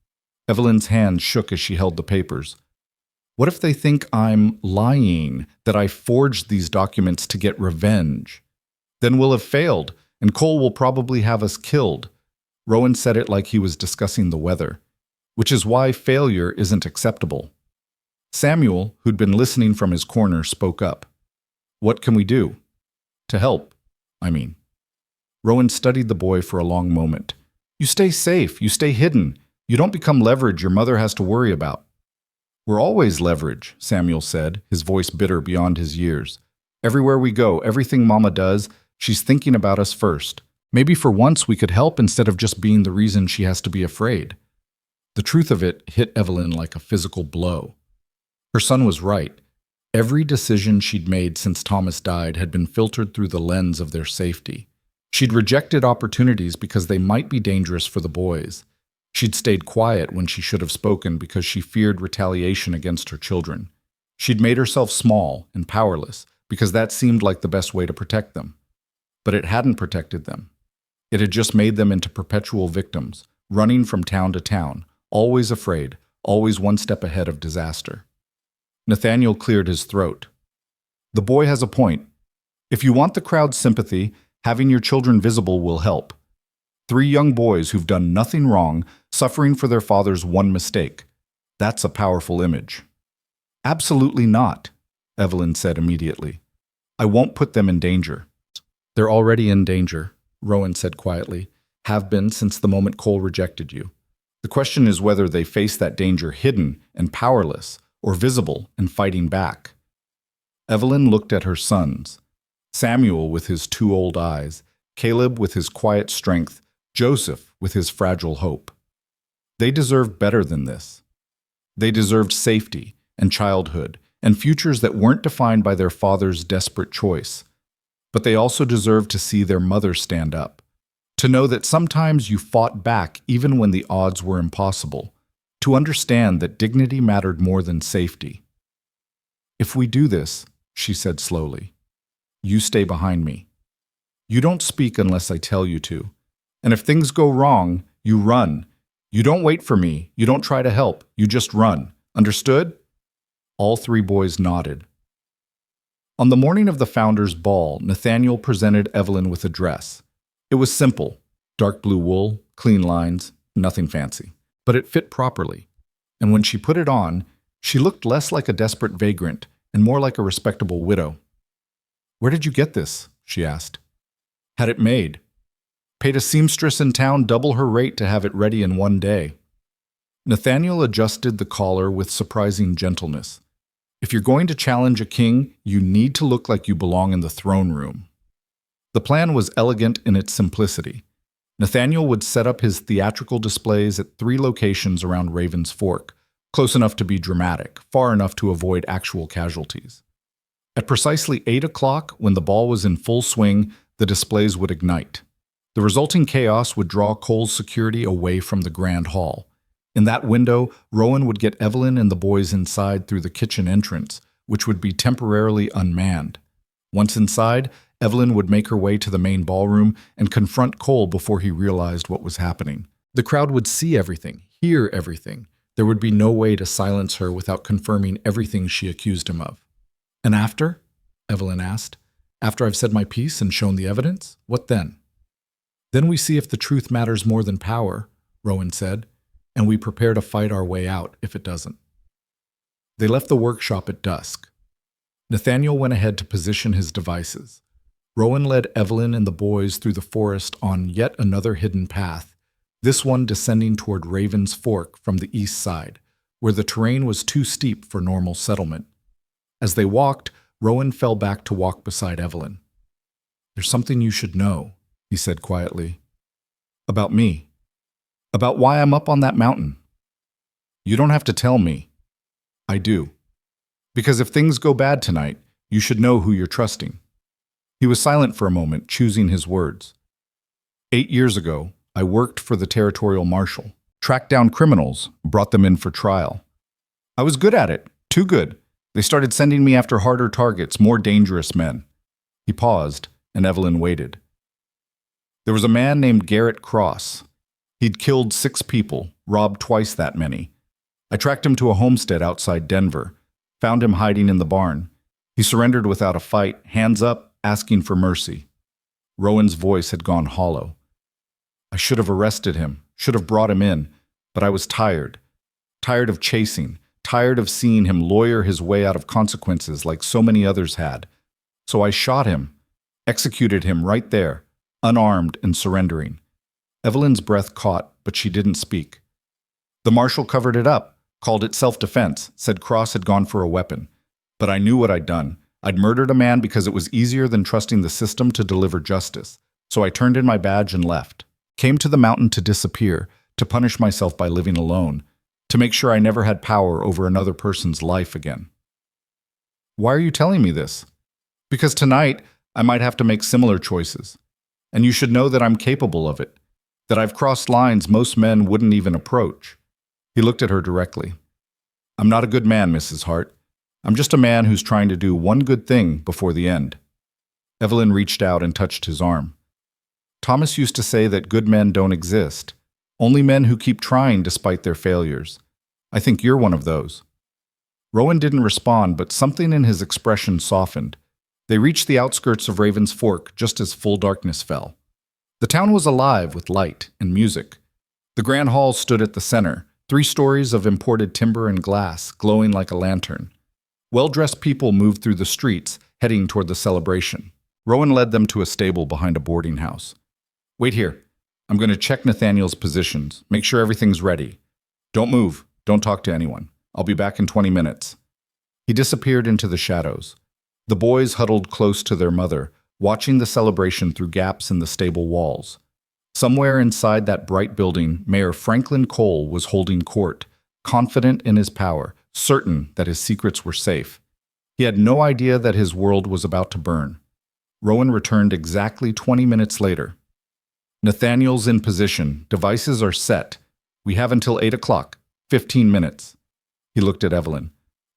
Evelyn's hand shook as she held the papers. What if they think I'm lying, that I forged these documents to get revenge? Then we'll have failed, and Cole will probably have us killed. Rowan said it like he was discussing the weather, which is why failure isn't acceptable. Samuel, who'd been listening from his corner, spoke up. What can we do? To help, I mean. Rowan studied the boy for a long moment. You stay safe, you stay hidden. You don't become leverage your mother has to worry about. We're always leverage, Samuel said, his voice bitter beyond his years. Everywhere we go, everything Mama does, she's thinking about us first. Maybe for once we could help instead of just being the reason she has to be afraid. The truth of it hit Evelyn like a physical blow. Her son was right. Every decision she'd made since Thomas died had been filtered through the lens of their safety. She'd rejected opportunities because they might be dangerous for the boys. She'd stayed quiet when she should have spoken because she feared retaliation against her children. She'd made herself small and powerless because that seemed like the best way to protect them. But it hadn't protected them. It had just made them into perpetual victims, running from town to town, always afraid, always one step ahead of disaster. Nathaniel cleared his throat. The boy has a point. If you want the crowd's sympathy, having your children visible will help. 3 young boys who've done nothing wrong, suffering for their father's one mistake. That's a powerful image. Absolutely not, Evelyn said immediately. I won't put them in danger. They're already in danger, Rowan said quietly. Have been since the moment Cole rejected you. The question is whether they face that danger hidden and powerless, or visible and fighting back. Evelyn looked at her sons. Samuel with his 2 old eyes, Caleb with his quiet strength, Joseph with his fragile hope. They deserved better than this. They deserved safety and childhood and futures that weren't defined by their father's desperate choice. But they also deserved to see their mother stand up, to know that sometimes you fought back even when the odds were impossible, to understand that dignity mattered more than safety. If we do this, she said slowly, you stay behind me. You don't speak unless I tell you to. And if things go wrong, you run. You don't wait for me. You don't try to help. You just run. Understood? All 3 boys nodded. On the morning of the founders' ball, Nathaniel presented Evelyn with a dress. It was simple, dark blue wool, clean lines, nothing fancy. But it fit properly. And when she put it on, she looked less like a desperate vagrant and more like a respectable widow. Where did you get this? She asked. Had it made. Paid a seamstress in town double her rate to have it ready in 1 day. Nathaniel adjusted the collar with surprising gentleness. If you're going to challenge a king, you need to look like you belong in the throne room. The plan was elegant in its simplicity. Nathaniel would set up his theatrical displays at 3 locations around Raven's Fork, close enough to be dramatic, far enough to avoid actual casualties. At precisely 8 o'clock, when the ball was in full swing, the displays would ignite. The resulting chaos would draw Cole's security away from the grand hall. In that window, Rowan would get Evelyn and the boys inside through the kitchen entrance, which would be temporarily unmanned. Once inside, Evelyn would make her way to the main ballroom and confront Cole before he realized what was happening. The crowd would see everything, hear everything. There would be no way to silence her without confirming everything she accused him of. And after? Evelyn asked. After I've said my piece and shown the evidence? What then? Then we see if the truth matters more than power, Rowan said, and we prepare to fight our way out if it doesn't. They left the workshop at dusk. Nathaniel went ahead to position his devices. Rowan led Evelyn and the boys through the forest on yet another hidden path, this one descending toward Raven's Fork from the east side, where the terrain was too steep for normal settlement. As they walked, Rowan fell back to walk beside Evelyn. There's something you should know, he said quietly. About me. About why I'm up on that mountain. You don't have to tell me. I do. Because if things go bad tonight, you should know who you're trusting. He was silent for a moment, choosing his words. 8 years ago, I worked for the territorial marshal, tracked down criminals, brought them in for trial. I was good at it, too good. They started sending me after harder targets, more dangerous men. He paused, and Evelyn waited. There was a man named Garrett Cross. He'd killed 6 people, robbed twice that many. I tracked him to a homestead outside Denver, found him hiding in the barn. He surrendered without a fight, hands up, asking for mercy. Rowan's voice had gone hollow. I should have arrested him, should have brought him in, but I was tired. Tired of chasing, tired of seeing him lawyer his way out of consequences like so many others had. So I shot him, executed him right there, unarmed and surrendering. Evelyn's breath caught, but she didn't speak. The marshal covered it up, called it self-defense, said Cross had gone for a weapon. But I knew what I'd done. I'd murdered a man because it was easier than trusting the system to deliver justice. So I turned in my badge and left. Came to the mountain to disappear, to punish myself by living alone, to make sure I never had power over another person's life again. Why are you telling me this? Because tonight, I might have to make similar choices. And you should know that I'm capable of it, that I've crossed lines most men wouldn't even approach. He looked at her directly. I'm not a good man, Mrs. Hart. I'm just a man who's trying to do one good thing before the end. Evelyn reached out and touched his arm. Thomas used to say that good men don't exist, only men who keep trying despite their failures. I think you're one of those. Rowan didn't respond, but something in his expression softened. They reached the outskirts of Raven's Fork just as full darkness fell. The town was alive with light and music. The Grand Hall stood at the center, 3 stories of imported timber and glass, glowing like a lantern. Well-dressed people moved through the streets, heading toward the celebration. Rowan led them to a stable behind a boarding house. Wait here. I'm going to check Nathaniel's positions, make sure everything's ready. Don't move. Don't talk to anyone. I'll be back in 20 minutes. He disappeared into the shadows. The boys huddled close to their mother, watching the celebration through gaps in the stable walls. Somewhere inside that bright building, Mayor Franklin Cole was holding court, confident in his power, certain that his secrets were safe. He had no idea that his world was about to burn. Rowan returned exactly 20 minutes later. Nathaniel's in position. Devices are set. We have until 8 o'clock, 15 minutes. He looked at Evelyn.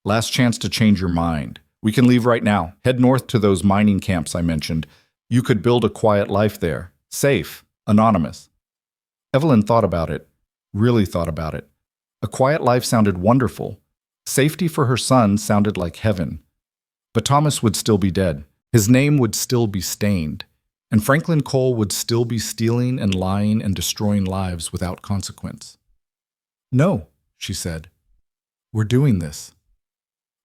Last chance to change your mind. We can leave right now. Head north to those mining camps I mentioned. You could build a quiet life there. Safe. Anonymous. Evelyn thought about it. Really thought about it. A quiet life sounded wonderful. Safety for her son sounded like heaven. But Thomas would still be dead. His name would still be stained. And Franklin Cole would still be stealing and lying and destroying lives without consequence. No, she said. We're doing this.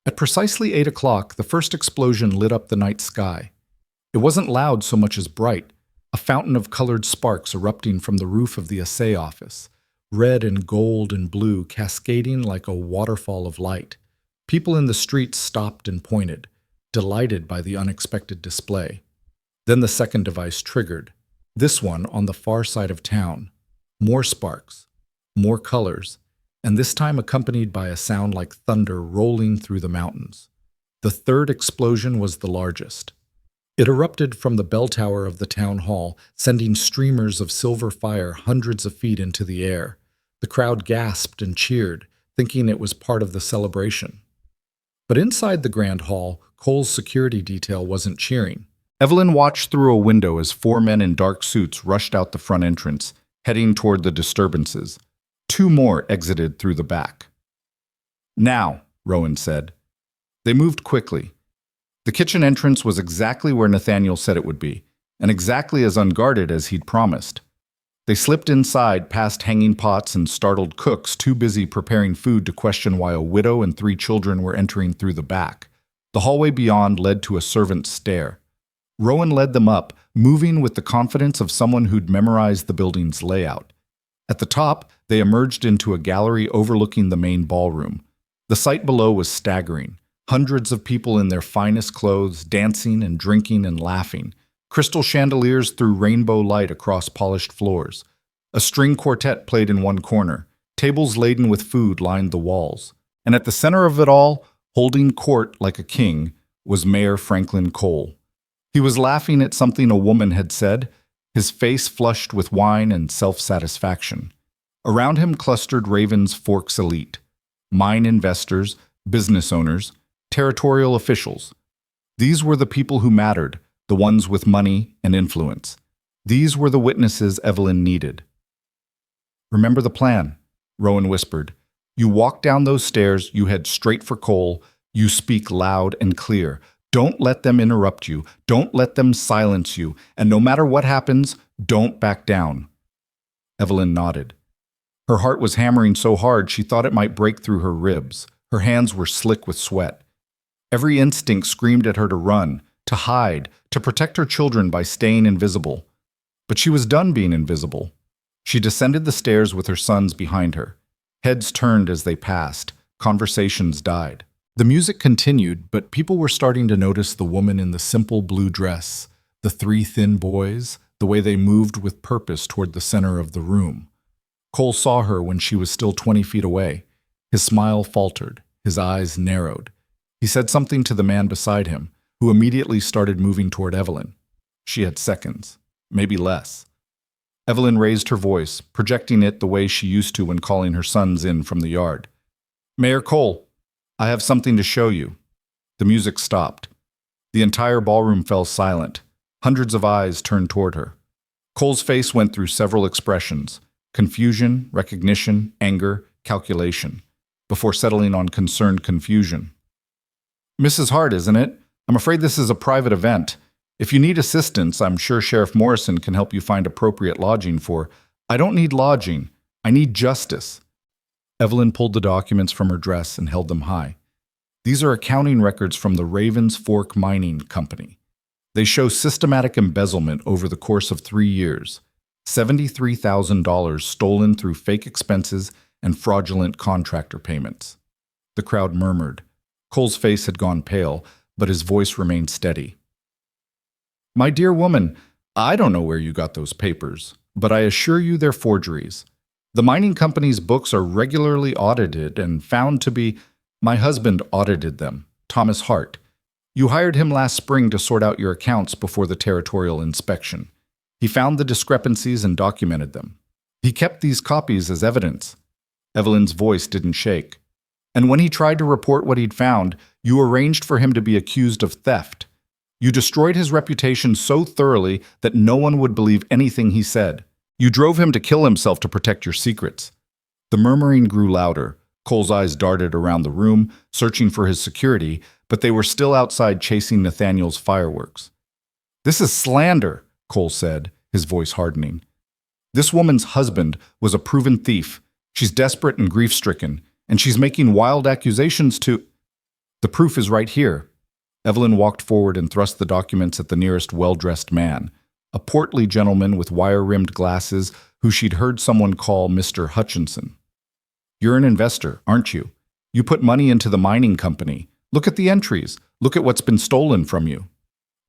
At precisely 8 o'clock, the first explosion lit up the night sky. It wasn't loud so much as bright, a fountain of colored sparks erupting from the roof of the assay office, red and gold and blue cascading like a waterfall of light. People in the streets stopped and pointed, delighted by the unexpected display. Then the second device triggered, this one on the far side of town. More sparks, more colors, and this time accompanied by a sound like thunder rolling through the mountains. The third explosion was the largest. It erupted from the bell tower of the town hall, sending streamers of silver fire hundreds of feet into the air. The crowd gasped and cheered, thinking it was part of the celebration. But inside the Grand Hall, Cole's security detail wasn't cheering. Evelyn watched through a window as 4 men in dark suits rushed out the front entrance, heading toward the disturbances. 2 more exited through the back. Now, Rowan said. They moved quickly. The kitchen entrance was exactly where Nathaniel said it would be, and exactly as unguarded as he'd promised. They slipped inside past hanging pots and startled cooks too busy preparing food to question why a widow and 3 children were entering through the back. The hallway beyond led to a servant's stair. Rowan led them up, moving with the confidence of someone who'd memorized the building's layout. At the top, they emerged into a gallery overlooking the main ballroom. The sight below was staggering. Hundreds of people in their finest clothes, dancing and drinking and laughing. Crystal chandeliers threw rainbow light across polished floors. A string quartet played in one corner. Tables laden with food lined the walls. And at the center of it all, holding court like a king, was Mayor Franklin Cole. He was laughing at something a woman had said, his face flushed with wine and self-satisfaction. Around him clustered Ravens Fork's elite, mine investors, business owners, territorial officials. These were the people who mattered, the ones with money and influence. These were the witnesses Evelyn needed. "Remember the plan," Rowan whispered. "You walk down those stairs, you head straight for Cole, you speak loud and clear. Don't let them interrupt you. Don't let them silence you. And no matter what happens, don't back down." Evelyn nodded. Her heart was hammering so hard she thought it might break through her ribs. Her hands were slick with sweat. Every instinct screamed at her to run, to hide, to protect her children by staying invisible. But she was done being invisible. She descended the stairs with her sons behind her. Heads turned as they passed. Conversations died. The music continued, but people were starting to notice the woman in the simple blue dress, the three thin boys, the way they moved with purpose toward the center of the room. Cole saw her when she was still 20 feet away. His smile faltered, his eyes narrowed. He said something to the man beside him, who immediately started moving toward Evelyn. She had seconds, maybe less. Evelyn raised her voice, projecting it the way she used to when calling her sons in from the yard. "Mayor Cole, I have something to show you." The music stopped. The entire ballroom fell silent. Hundreds of eyes turned toward her. Cole's face went through several expressions: confusion, recognition, anger, calculation, before settling on concerned confusion. "Mrs. Hart, isn't it? I'm afraid this is a private event. If you need assistance, I'm sure Sheriff Morrison can help you find appropriate lodging for—" "I don't need lodging. I need justice." Evelyn pulled the documents from her dress and held them high. "These are accounting records from the Ravens Fork Mining Company. They show systematic embezzlement over the course of 3 years. $73,000 stolen through fake expenses and fraudulent contractor payments." The crowd murmured. Cole's face had gone pale, but his voice remained steady. "My dear woman, I don't know where you got those papers, but I assure you they're forgeries. The mining company's books are regularly audited and found to be— My husband audited them, Thomas Hart. You hired him last spring to sort out your accounts before the territorial inspection. He found the discrepancies and documented them. He kept these copies as evidence." Evelyn's voice didn't shake. "And when he tried to report what he'd found, you arranged for him to be accused of theft. You destroyed his reputation so thoroughly that no one would believe anything he said. You drove him to kill himself to protect your secrets." The murmuring grew louder. Cole's eyes darted around the room, searching for his security, but they were still outside chasing Nathaniel's fireworks. "This is slander," Cole said, his voice hardening. "This woman's husband was a proven thief. She's desperate and grief-stricken, and she's making wild accusations to—" "The proof is right here." Evelyn walked forward and thrust the documents at the nearest well-dressed man, a portly gentleman with wire-rimmed glasses who she'd heard someone call Mr. Hutchinson. "You're an investor, aren't you? You put money into the mining company. Look at the entries. Look at what's been stolen from you."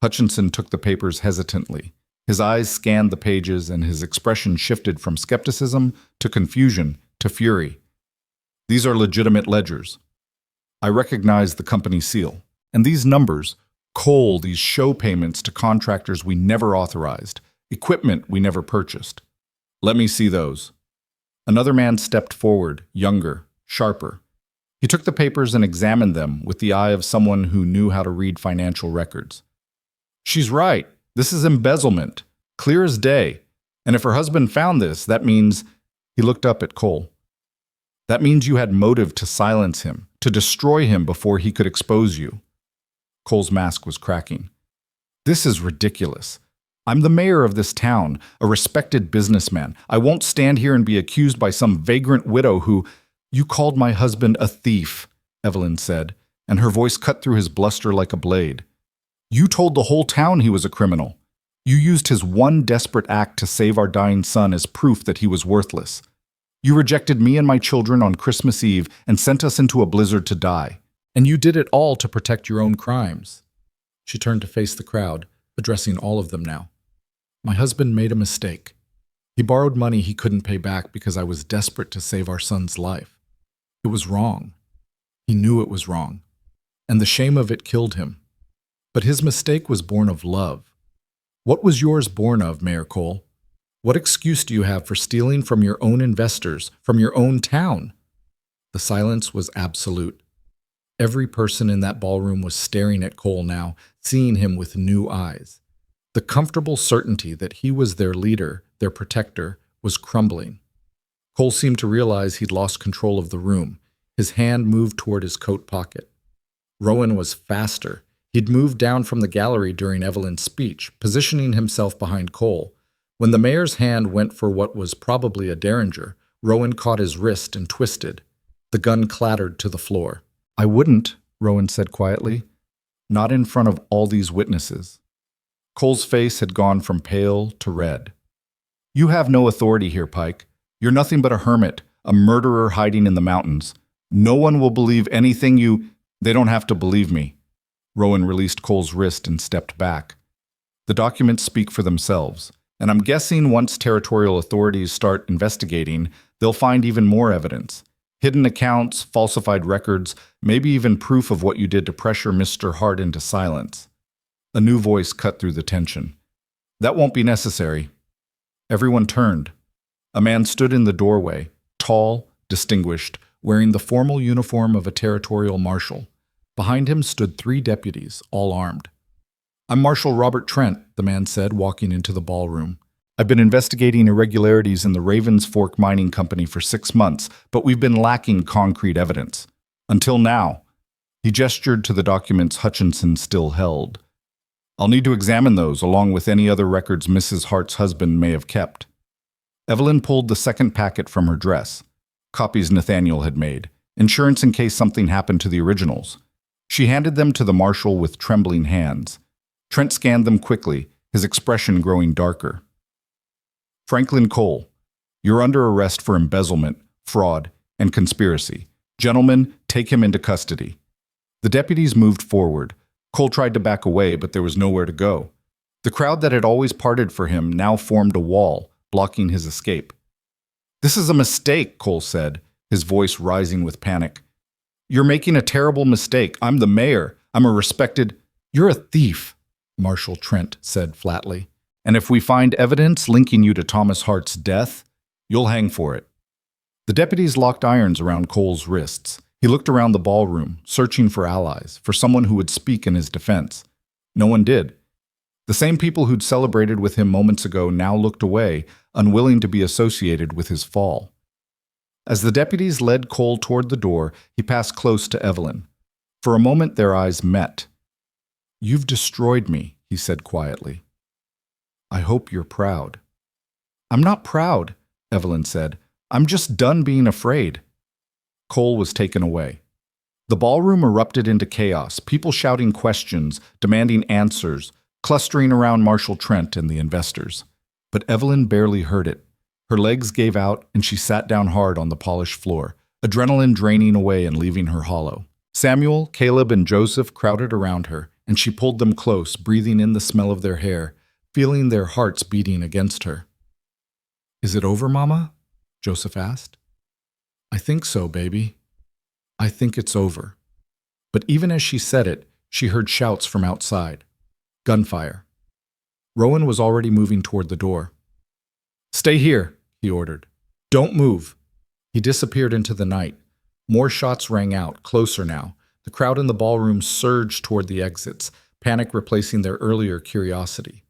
Hutchinson took the papers hesitantly. His eyes scanned the pages and his expression shifted from skepticism to confusion to fury. "These are legitimate ledgers. I recognize the company seal. And these numbers— Cole, these show payments to contractors we never authorized, equipment we never purchased. Let me see those." Another man stepped forward, younger, sharper. He took the papers and examined them with the eye of someone who knew how to read financial records. "She's right. This is embezzlement, clear as day. And if her husband found this, that means—" He looked up at Cole. "That means you had motive to silence him, to destroy him before he could expose you." Cole's mask was cracking. "This is ridiculous. I'm the mayor of this town, a respected businessman. I won't stand here and be accused by some vagrant widow who—" "You called my husband a thief," Evelyn said, and her voice cut through his bluster like a blade. "You told the whole town he was a criminal. You used his one desperate act to save our dying son as proof that he was worthless. You rejected me and my children on Christmas Eve and sent us into a blizzard to die. And you did it all to protect your own crimes." She turned to face the crowd, addressing all of them now. "My husband made a mistake. He borrowed money he couldn't pay back because I was desperate to save our son's life. It was wrong. He knew it was wrong, and the shame of it killed him. But his mistake was born of love. What was yours born of, Mayor Cole? What excuse do you have for stealing from your own investors, from your own town? The silence was absolute. Every person in that ballroom was staring at Cole now, seeing him with new eyes. The comfortable certainty that he was their leader, their protector, was crumbling. Cole seemed to realize he'd lost control of the room. His hand moved toward his coat pocket. Rowan was faster. He'd moved down from the gallery during Evelyn's speech, positioning himself behind Cole. When the mayor's hand went for what was probably a derringer, Rowan caught his wrist and twisted. The gun clattered to the floor. "I wouldn't," Rowan said quietly. "Not in front of all these witnesses." Cole's face had gone from pale to red. "You have no authority here, Pike. You're nothing but a hermit, a murderer hiding in the mountains. No one will believe anything you— They don't have to believe me." Rowan released Cole's wrist and stepped back. "The documents speak for themselves, and I'm guessing once territorial authorities start investigating, they'll find even more evidence. Hidden accounts, falsified records, maybe even proof of what you did to pressure Mr. Hart into silence." A new voice cut through the tension. "That won't be necessary." Everyone turned. A man stood in the doorway, tall, distinguished, wearing the formal uniform of a territorial marshal. Behind him stood 3 deputies, all armed. "I'm Marshal Robert Trent," the man said, walking into the ballroom. "I've been investigating irregularities in the Ravens Fork Mining Company for 6 months, but we've been lacking concrete evidence. Until now." He gestured to the documents Hutchinson still held. "I'll need to examine those, along with any other records Mrs. Hart's husband may have kept." Evelyn pulled the second packet from her dress. Copies Nathaniel had made, insurance in case something happened to the originals. She handed them to the marshal with trembling hands. Trent scanned them quickly, his expression growing darker. "Franklin Cole, you're under arrest for embezzlement, fraud, and conspiracy. Gentlemen, take him into custody." The deputies moved forward. Cole tried to back away, but there was nowhere to go. The crowd that had always parted for him now formed a wall, blocking his escape. "This is a mistake," Cole said, his voice rising with panic. "You're making a terrible mistake. I'm the mayor. I'm a respected—" "You're a thief," Marshal Trent said flatly. "And if we find evidence linking you to Thomas Hart's death, you'll hang for it." The deputies locked irons around Cole's wrists. He looked around the ballroom, searching for allies, for someone who would speak in his defense. No one did. The same people who'd celebrated with him moments ago now looked away, unwilling to be associated with his fall. As the deputies led Cole toward the door, he passed close to Evelyn. For a moment their eyes met. "You've destroyed me," he said quietly. "I hope you're proud." "I'm not proud," Evelyn said. "I'm just done being afraid." Cole was taken away. The ballroom erupted into chaos, people shouting questions, demanding answers, clustering around Marshal Trent and the investors. But Evelyn barely heard it. Her legs gave out, and she sat down hard on the polished floor, adrenaline draining away and leaving her hollow. Samuel, Caleb, and Joseph crowded around her, and she pulled them close, breathing in the smell of their hair, feeling their hearts beating against her. "Is it over, Mama?" Joseph asked. "I think so, baby. I think it's over." But even as she said it, she heard shouts from outside. Gunfire. Rowan was already moving toward the door. "Stay here," he ordered. "Don't move." He disappeared into the night. More shots rang out, closer now. The crowd in the ballroom surged toward the exits, panic replacing their earlier curiosity.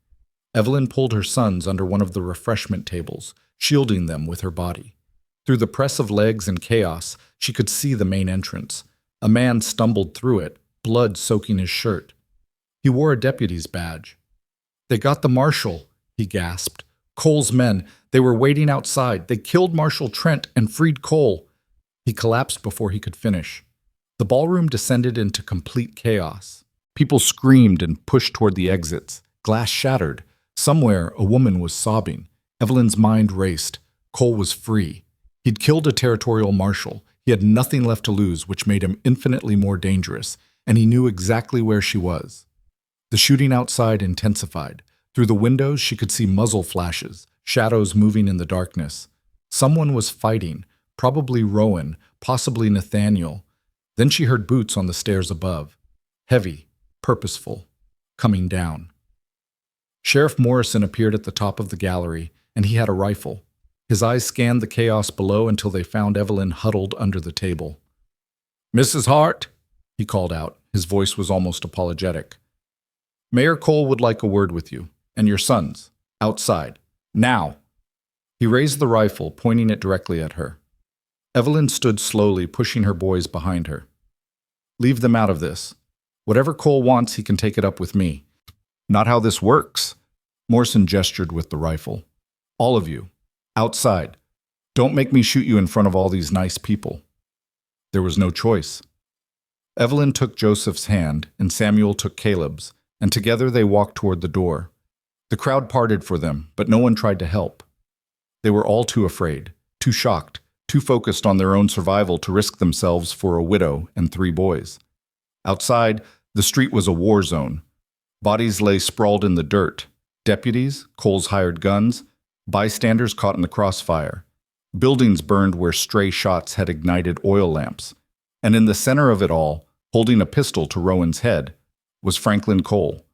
Evelyn pulled her sons under one of the refreshment tables, shielding them with her body. Through the press of legs and chaos, she could see the main entrance. A man stumbled through it, blood soaking his shirt. He wore a deputy's badge. "They got the marshal," he gasped. "Cole's men. They were waiting outside. They killed Marshal Trent and freed Cole." He collapsed before he could finish. The ballroom descended into complete chaos. People screamed and pushed toward the exits. Glass shattered. Somewhere, a woman was sobbing. Evelyn's mind raced. Cole was free. He'd killed a territorial marshal. He had nothing left to lose, which made him infinitely more dangerous, and he knew exactly where she was. The shooting outside intensified. Through the windows, she could see muzzle flashes, shadows moving in the darkness. Someone was fighting, probably Rowan, possibly Nathaniel. Then she heard boots on the stairs above, heavy, purposeful, coming down. Sheriff Morrison appeared at the top of the gallery, and he had a rifle. His eyes scanned the chaos below until they found Evelyn huddled under the table. "Mrs. Hart," he called out. His voice was almost apologetic. "Mayor Cole would like a word with you, and your sons, outside, now." He raised the rifle, pointing it directly at her. Evelyn stood slowly, pushing her boys behind her. "Leave them out of this. Whatever Cole wants, he can take it up with me." "Not how this works." Morrison gestured with the rifle. "All of you, outside. Don't make me shoot you in front of all these nice people." There was no choice. Evelyn took Joseph's hand, and Samuel took Caleb's, and together they walked toward the door. The crowd parted for them, but no one tried to help. They were all too afraid, too shocked, too focused on their own survival to risk themselves for a widow and 3 boys. Outside, the street was a war zone. Bodies lay sprawled in the dirt. Deputies, Cole's hired guns, bystanders caught in the crossfire. Buildings burned where stray shots had ignited oil lamps. And in the center of it all, holding a pistol to Rowan's head, was Franklin Cole.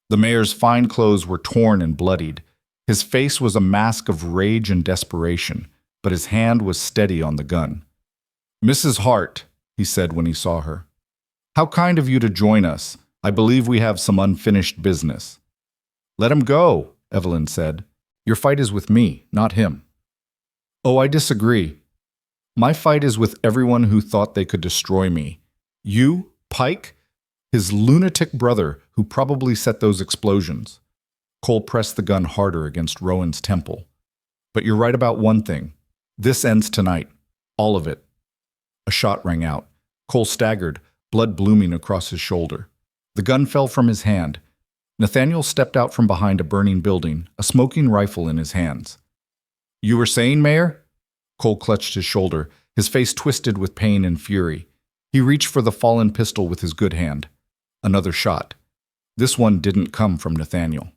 The mayor's fine clothes were torn and bloodied. His face was a mask of rage and desperation, but his hand was steady on the gun. "Mrs. Hart," he said when he saw her. "How kind of you to join us. I believe we have some unfinished business." "Let him go," Evelyn said. "Your fight is with me, not him." "Oh, I disagree. My fight is with everyone who thought they could destroy me. You, Pike, his lunatic brother who probably set those explosions." Cole pressed the gun harder against Rowan's temple. "But you're right about one thing. This ends tonight. All of it." A shot rang out. Cole staggered, blood blooming across his shoulder. The gun fell from his hand. Nathaniel stepped out from behind a burning building, a smoking rifle in his hands. "You were saying, Mayor?" Cole clutched his shoulder, his face twisted with pain and fury. He reached for the fallen pistol with his good hand. Another shot. This one didn't come from Nathaniel.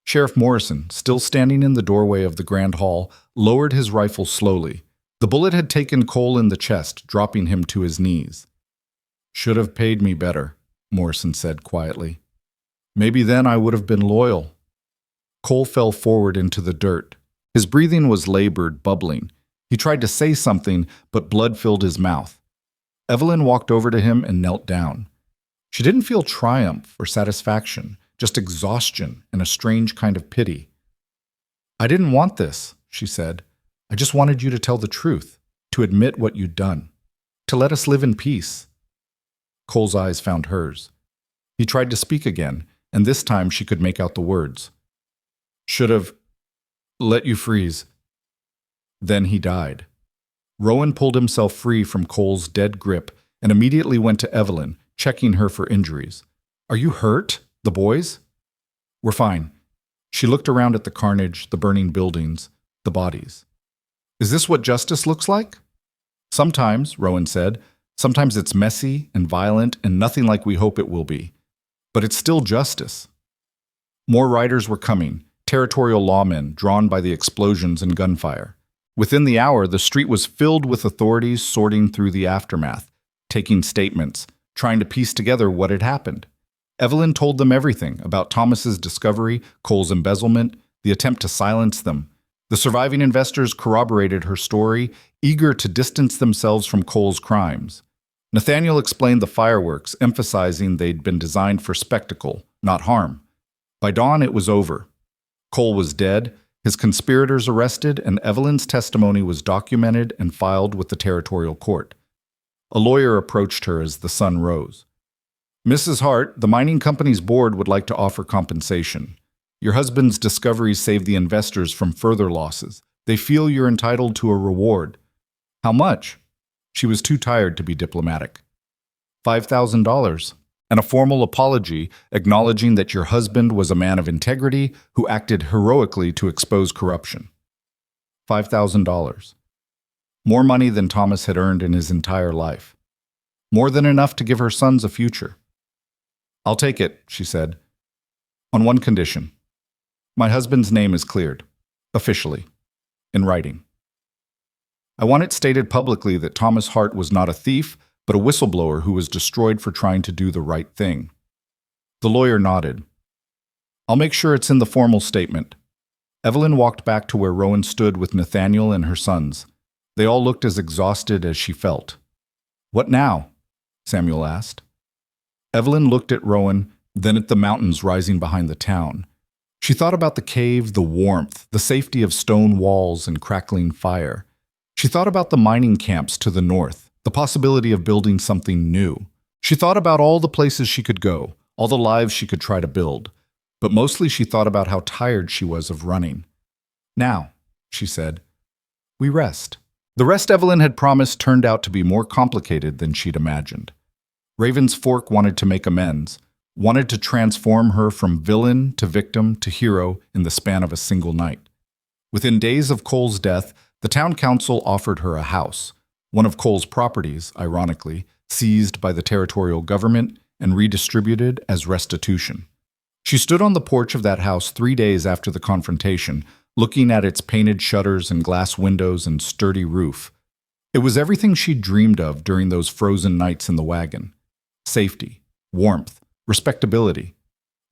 Sheriff Morrison, still standing in the doorway of the Grand Hall, lowered his rifle slowly. The bullet had taken Cole in the chest, dropping him to his knees. "Should have paid me better," Morrison said quietly. "Maybe then I would have been loyal." Cole fell forward into the dirt. His breathing was labored, bubbling. He tried to say something, but blood filled his mouth. Evelyn walked over to him and knelt down. She didn't feel triumph or satisfaction, just exhaustion and a strange kind of pity. "I didn't want this," she said. "I just wanted you to tell the truth, to admit what you'd done, to let us live in peace." Cole's eyes found hers. He tried to speak again, and this time she could make out the words. "Should have let you freeze." Then he died. Rowan pulled himself free from Cole's dead grip and immediately went to Evelyn, checking her for injuries. "Are you hurt? The boys?" "We're fine." She looked around at the carnage, the burning buildings, the bodies. "Is this what justice looks like?" "Sometimes," Rowan said. "Sometimes it's messy and violent and nothing like we hope it will be. But it's still justice." More riders were coming, territorial lawmen drawn by the explosions and gunfire. Within the hour, the street was filled with authorities sorting through the aftermath, taking statements, trying to piece together what had happened. Evelyn told them everything about Thomas's discovery, Cole's embezzlement, the attempt to silence them. The surviving investors corroborated her story, eager to distance themselves from Cole's crimes. Nathaniel explained the fireworks, emphasizing they'd been designed for spectacle, not harm. By dawn, it was over. Cole was dead, his conspirators arrested, and Evelyn's testimony was documented and filed with the territorial court. A lawyer approached her as the sun rose. "Mrs. Hart, the mining company's board would like to offer compensation. Your husband's discoveries saved the investors from further losses. They feel you're entitled to a reward." "How much?" She was too tired to be diplomatic. $5,000. And a formal apology acknowledging that your husband was a man of integrity who acted heroically to expose corruption. $5,000. More money than Thomas had earned in his entire life. More than enough to give her sons a future. "I'll take it," she said. "On one condition. My husband's name is cleared. Officially. In writing. I want it stated publicly that Thomas Hart was not a thief, but a whistleblower who was destroyed for trying to do the right thing. The lawyer nodded. I'll make sure it's in the formal statement. Evelyn walked back to where Rowan stood with Nathaniel and her sons. They all looked as exhausted as she felt. What now? Samuel asked. Evelyn looked at Rowan, then at the mountains rising behind the town. She thought about the cave, the warmth, the safety of stone walls and crackling fire. She thought about the mining camps to the north, the possibility of building something new. She thought about all the places she could go, all the lives she could try to build. But mostly she thought about how tired she was of running. Now, she said, we rest. The rest Evelyn had promised turned out to be more complicated than she'd imagined. Raven's Fork wanted to make amends, wanted to transform her from villain to victim to hero in the span of a single night. Within days of Cole's death, the town council offered her a house, one of Cole's properties, ironically, seized by the territorial government and redistributed as restitution. She stood on the porch of that house 3 days after the confrontation, looking at its painted shutters and glass windows and sturdy roof. It was everything she'd dreamed of during those frozen nights in the wagon. Safety, warmth, respectability.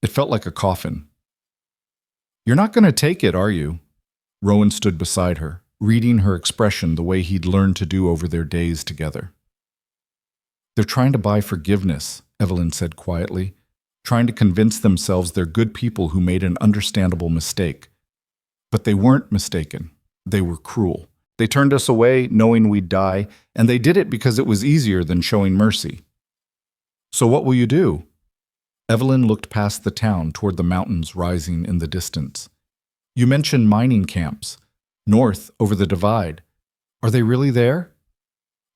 It felt like a coffin. You're not going to take it, are you? Rowan stood beside her, reading her expression the way he'd learned to do over their days together. They're trying to buy forgiveness, Evelyn said quietly, trying to convince themselves they're good people who made an understandable mistake. But they weren't mistaken. They were cruel. They turned us away knowing we'd die, and they did it because it was easier than showing mercy. So what will you do? Evelyn looked past the town toward the mountains rising in the distance. You mentioned mining camps. North, over the divide. Are they really there?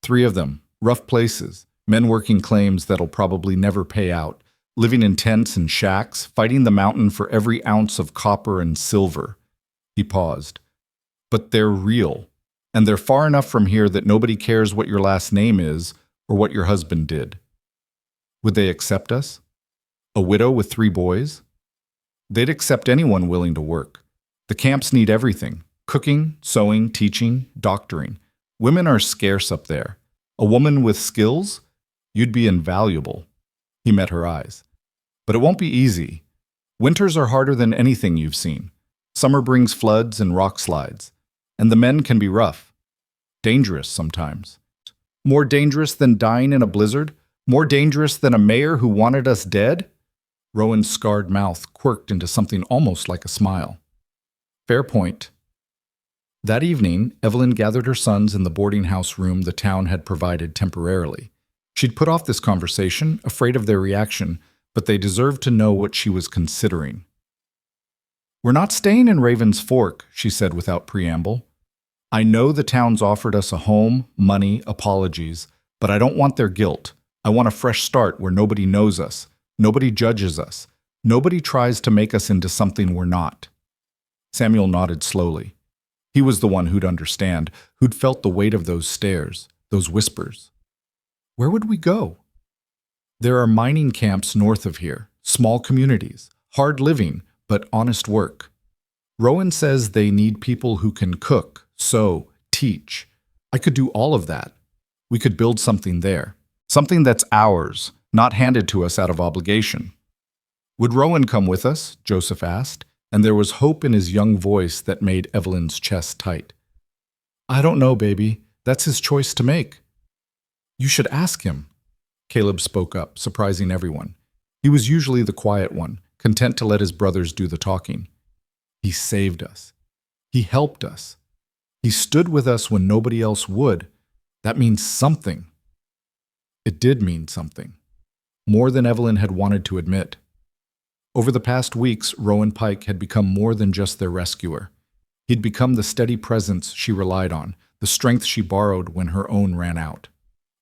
3 of them. Rough places. Men working claims that'll probably never pay out. Living in tents and shacks, fighting the mountain for every ounce of copper and silver. He paused. But they're real. And they're far enough from here that nobody cares what your last name is or what your husband did. Would they accept us? A widow with 3 boys? They'd accept anyone willing to work. The camps need everything. Cooking, sewing, teaching, doctoring. Women are scarce up there. A woman with skills? You'd be invaluable. He met her eyes. But it won't be easy. Winters are harder than anything you've seen. Summer brings floods and rock slides. And the men can be rough. Dangerous sometimes. More dangerous than dying in a blizzard? More dangerous than a mayor who wanted us dead? Rowan's scarred mouth quirked into something almost like a smile. Fair point. That evening, Evelyn gathered her sons in the boarding house room the town had provided temporarily. She'd put off this conversation, afraid of their reaction, but they deserved to know what she was considering. We're not staying in Raven's Fork, she said without preamble. I know the town's offered us a home, money, apologies, but I don't want their guilt. I want a fresh start where nobody knows us, nobody judges us, nobody tries to make us into something we're not. Samuel nodded slowly. He was the one who'd understand, who'd felt the weight of those stares, those whispers. Where would we go? There are mining camps north of here, small communities, hard living, but honest work. Rowan says they need people who can cook, sew, teach. I could do all of that. We could build something there. Something that's ours, not handed to us out of obligation. Would Rowan come with us? Joseph asked, and there was hope in his young voice that made Evelyn's chest tight. I don't know, baby. That's his choice to make. You should ask him. Caleb spoke up, surprising everyone. He was usually the quiet one, content to let his brothers do the talking. He saved us. He helped us. He stood with us when nobody else would. That means something. It did mean something. More than Evelyn had wanted to admit. Over the past weeks, Rowan Pike had become more than just their rescuer. He'd become the steady presence she relied on, the strength she borrowed when her own ran out.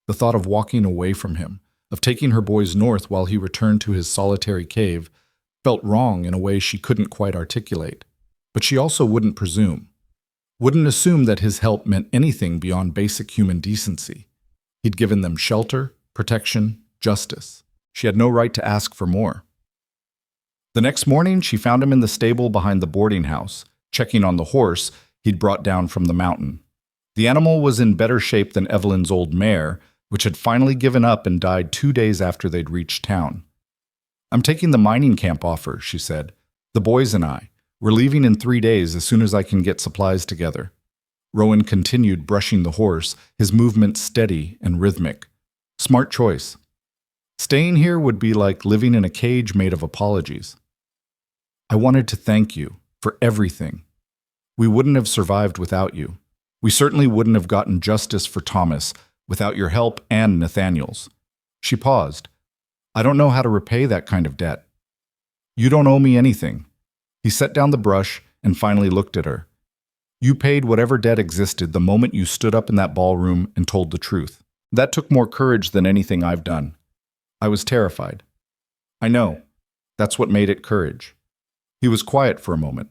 The thought of walking away from him, of taking her boys north while he returned to his solitary cave, felt wrong in a way she couldn't quite articulate. But she also wouldn't presume. Wouldn't assume that his help meant anything beyond basic human decency. He'd given them shelter, protection, justice. She had no right to ask for more. The next morning, she found him in the stable behind the boarding house, checking on the horse he'd brought down from the mountain. The animal was in better shape than Evelyn's old mare, which had finally given up and died 2 days after they'd reached town. "I'm taking the mining camp offer," she said. "The boys and I. We're leaving in 3 days as soon as I can get supplies together." Rowan continued brushing the horse, his movements steady and rhythmic. "Smart choice. Staying here would be like living in a cage made of apologies. I wanted to thank you for everything. We wouldn't have survived without you. We certainly wouldn't have gotten justice for Thomas without your help and Nathaniel's." She paused. "I don't know how to repay that kind of debt." "You don't owe me anything." He set down the brush and finally looked at her. "You paid whatever debt existed the moment you stood up in that ballroom and told the truth. That took more courage than anything I've done. I was terrified." "I know. That's what made it courage." He was quiet for a moment.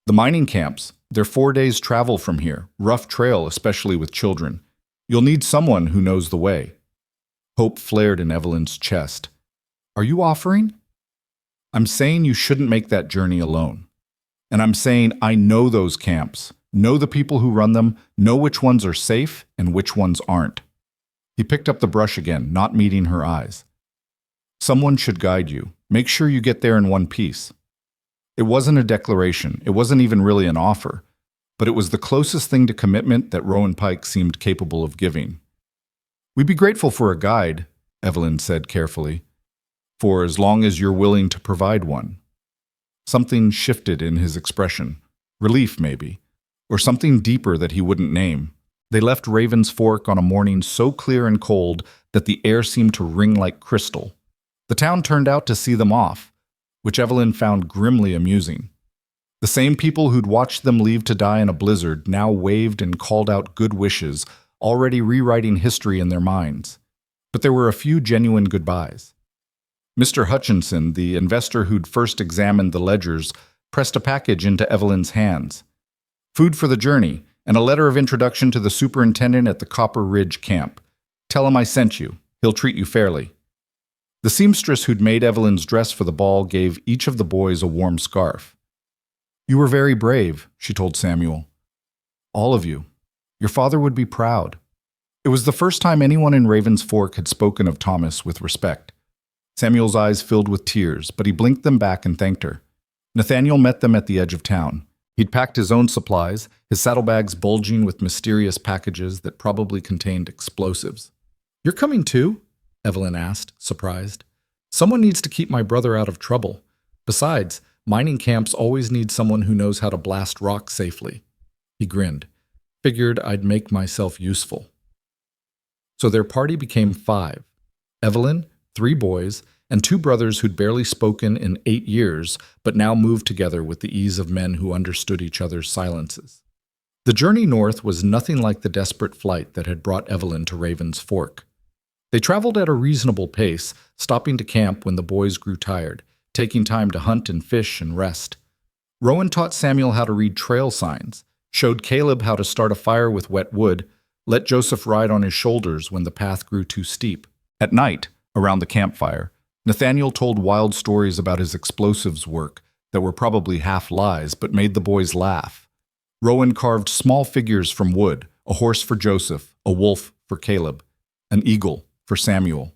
"The mining camps, they're 4 days' travel from here, rough trail, especially with children. You'll need someone who knows the way." Hope flared in Evelyn's chest. "Are you offering?" "I'm saying you shouldn't make that journey alone. And I'm saying I know those camps, know the people who run them, know which ones are safe and which ones aren't." He picked up the brush again, not meeting her eyes. "Someone should guide you. Make sure you get there in one piece." It wasn't a declaration, it wasn't even really an offer, but it was the closest thing to commitment that Rowan Pike seemed capable of giving. "We'd be grateful for a guide," Evelyn said carefully, "for as long as you're willing to provide one." Something shifted in his expression. Relief, maybe, or something deeper that he wouldn't name. They left Raven's Fork on a morning so clear and cold that the air seemed to ring like crystal. The town turned out to see them off, which Evelyn found grimly amusing. The same people who'd watched them leave to die in a blizzard now waved and called out good wishes, already rewriting history in their minds. But there were a few genuine goodbyes. Mr. Hutchinson, the investor who'd first examined the ledgers, pressed a package into Evelyn's hands. "Food for the journey, and a letter of introduction to the superintendent at the Copper Ridge camp. Tell him I sent you. He'll treat you fairly." The seamstress who'd made Evelyn's dress for the ball gave each of the boys a warm scarf. "You were very brave," she told Samuel. "All of you. Your father would be proud." It was the first time anyone in Raven's Fork had spoken of Thomas with respect. Samuel's eyes filled with tears, but he blinked them back and thanked her. Nathaniel met them at the edge of town. He'd packed his own supplies, his saddlebags bulging with mysterious packages that probably contained explosives. "You're coming too?" Evelyn asked, surprised. "Someone needs to keep my brother out of trouble. Besides, mining camps always need someone who knows how to blast rock safely." He grinned. "Figured I'd make myself useful." So their party became 5. Evelyn, 3 boys, and 2 brothers who'd barely spoken in 8 years, but now moved together with the ease of men who understood each other's silences. The journey north was nothing like the desperate flight that had brought Evelyn to Raven's Fork. They traveled at a reasonable pace, stopping to camp when the boys grew tired, taking time to hunt and fish and rest. Rowan taught Samuel how to read trail signs, showed Caleb how to start a fire with wet wood, let Joseph ride on his shoulders when the path grew too steep. At night, around the campfire, Nathaniel told wild stories about his explosives work that were probably half lies but made the boys laugh. Rowan carved small figures from wood, a horse for Joseph, a wolf for Caleb, an eagle for Samuel.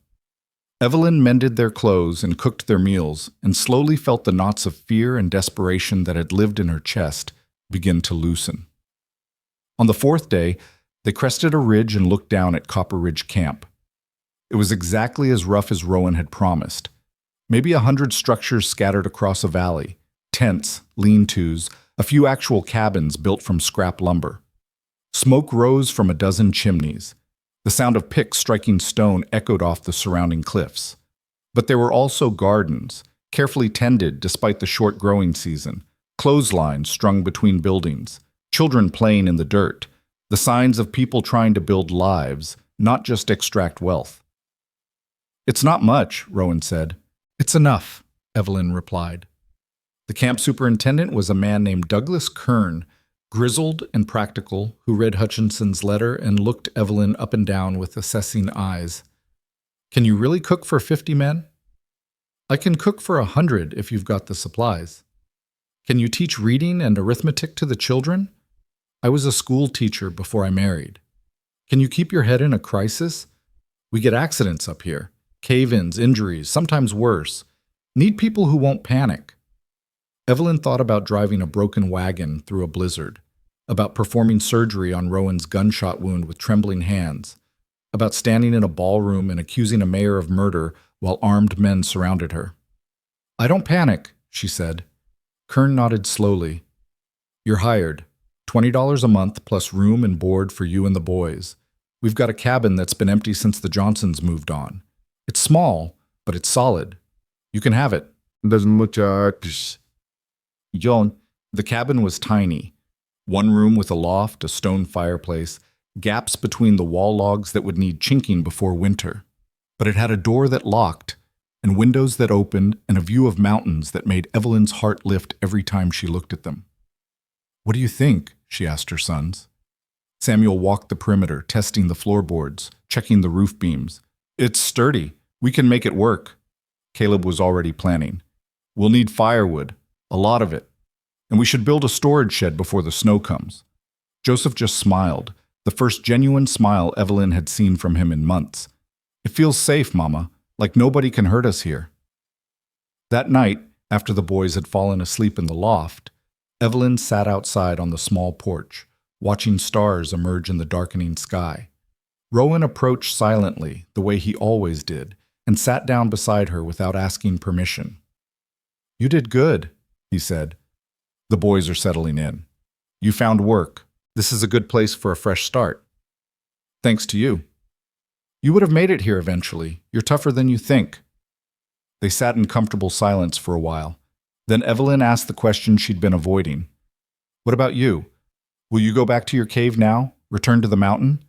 Evelyn mended their clothes and cooked their meals, and slowly felt the knots of fear and desperation that had lived in her chest begin to loosen. On the 4th day, they crested a ridge and looked down at Copper Ridge Camp. It was exactly as rough as Rowan had promised. Maybe 100 structures scattered across a valley, tents, lean-tos, a few actual cabins built from scrap lumber. Smoke rose from a dozen chimneys. The sound of picks striking stone echoed off the surrounding cliffs. But there were also gardens, carefully tended despite the short growing season, clotheslines strung between buildings, children playing in the dirt, the signs of people trying to build lives, not just extract wealth. "It's not much," Rowan said. "It's enough," Evelyn replied. The camp superintendent was a man named Douglas Kern, grizzled and practical, who read Hutchinson's letter and looked Evelyn up and down with assessing eyes. "Can you really cook for 50 men?" "I can cook for 100 if you've got the supplies." Can you teach reading and arithmetic to the children? I was a school teacher before I married. Can you keep your head in a crisis? We get accidents up here. Cave-ins, injuries, sometimes worse. Need people who won't panic. Evelyn thought about driving a broken wagon through a blizzard, about performing surgery on Rowan's gunshot wound with trembling hands, about standing in a ballroom and accusing a mayor of murder while armed men surrounded her. I don't panic, she said. Kern nodded slowly. You're hired. $20 a month plus room and board for you and the boys. We've got a cabin that's been empty since the Johnsons moved on. It's small, but it's solid. You can have it. John, the cabin was tiny. One room with a loft, a stone fireplace, gaps between the wall logs that would need chinking before winter. But it had a door that locked, and windows that opened, and a view of mountains that made Evelyn's heart lift every time she looked at them. What do you think? She asked her sons. Samuel walked the perimeter, testing the floorboards, checking the roof beams. It's sturdy. We can make it work. Caleb was already planning. We'll need firewood, a lot of it. And we should build a storage shed before the snow comes. Joseph just smiled, the first genuine smile Evelyn had seen from him in months. It feels safe, Mama, like nobody can hurt us here. That night, after the boys had fallen asleep in the loft, Evelyn sat outside on the small porch, watching stars emerge in the darkening sky. Rowan approached silently, the way he always did, and sat down beside her without asking permission. You did good, he said. The boys are settling in. You found work. This is a good place for a fresh start. Thanks to you. You would have made it here eventually. You're tougher than you think. They sat in comfortable silence for a while. Then Evelyn asked the question she'd been avoiding. What about you? Will you go back to your cave now? Return to the mountain?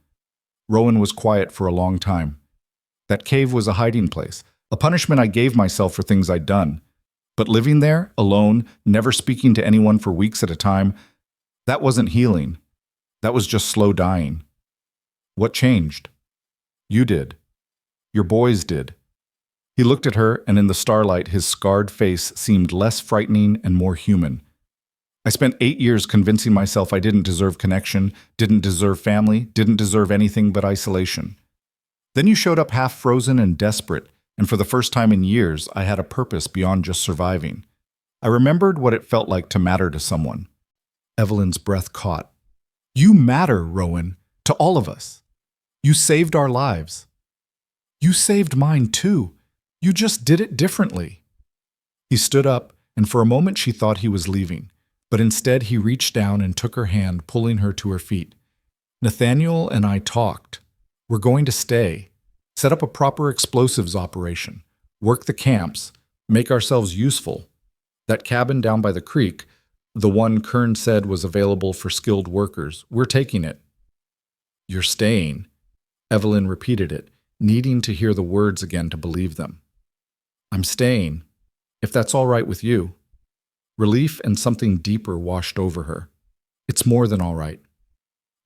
Rowan was quiet for a long time. That cave was a hiding place, a punishment I gave myself for things I'd done. But living there, alone, never speaking to anyone for weeks at a time, that wasn't healing. That was just slow dying. What changed? You did. Your boys did. He looked at her, and in the starlight his scarred face seemed less frightening and more human. I spent 8 years convincing myself I didn't deserve connection, didn't deserve family, didn't deserve anything but isolation. Then you showed up half frozen and desperate, and for the first time in years I had a purpose beyond just surviving. I remembered what it felt like to matter to someone. Evelyn's breath caught. You matter, Rowan, to all of us. You saved our lives. You saved mine too. You just did it differently. He stood up, and for a moment she thought he was leaving, but instead he reached down and took her hand, pulling her to her feet. Nathaniel and I talked. We're going to stay, set up a proper explosives operation, work the camps, make ourselves useful. That cabin down by the creek, the one Kern said was available for skilled workers, we're taking it. You're staying. Evelyn repeated it, needing to hear the words again to believe them. I'm staying, if that's all right with you. Relief and something deeper washed over her. It's more than all right.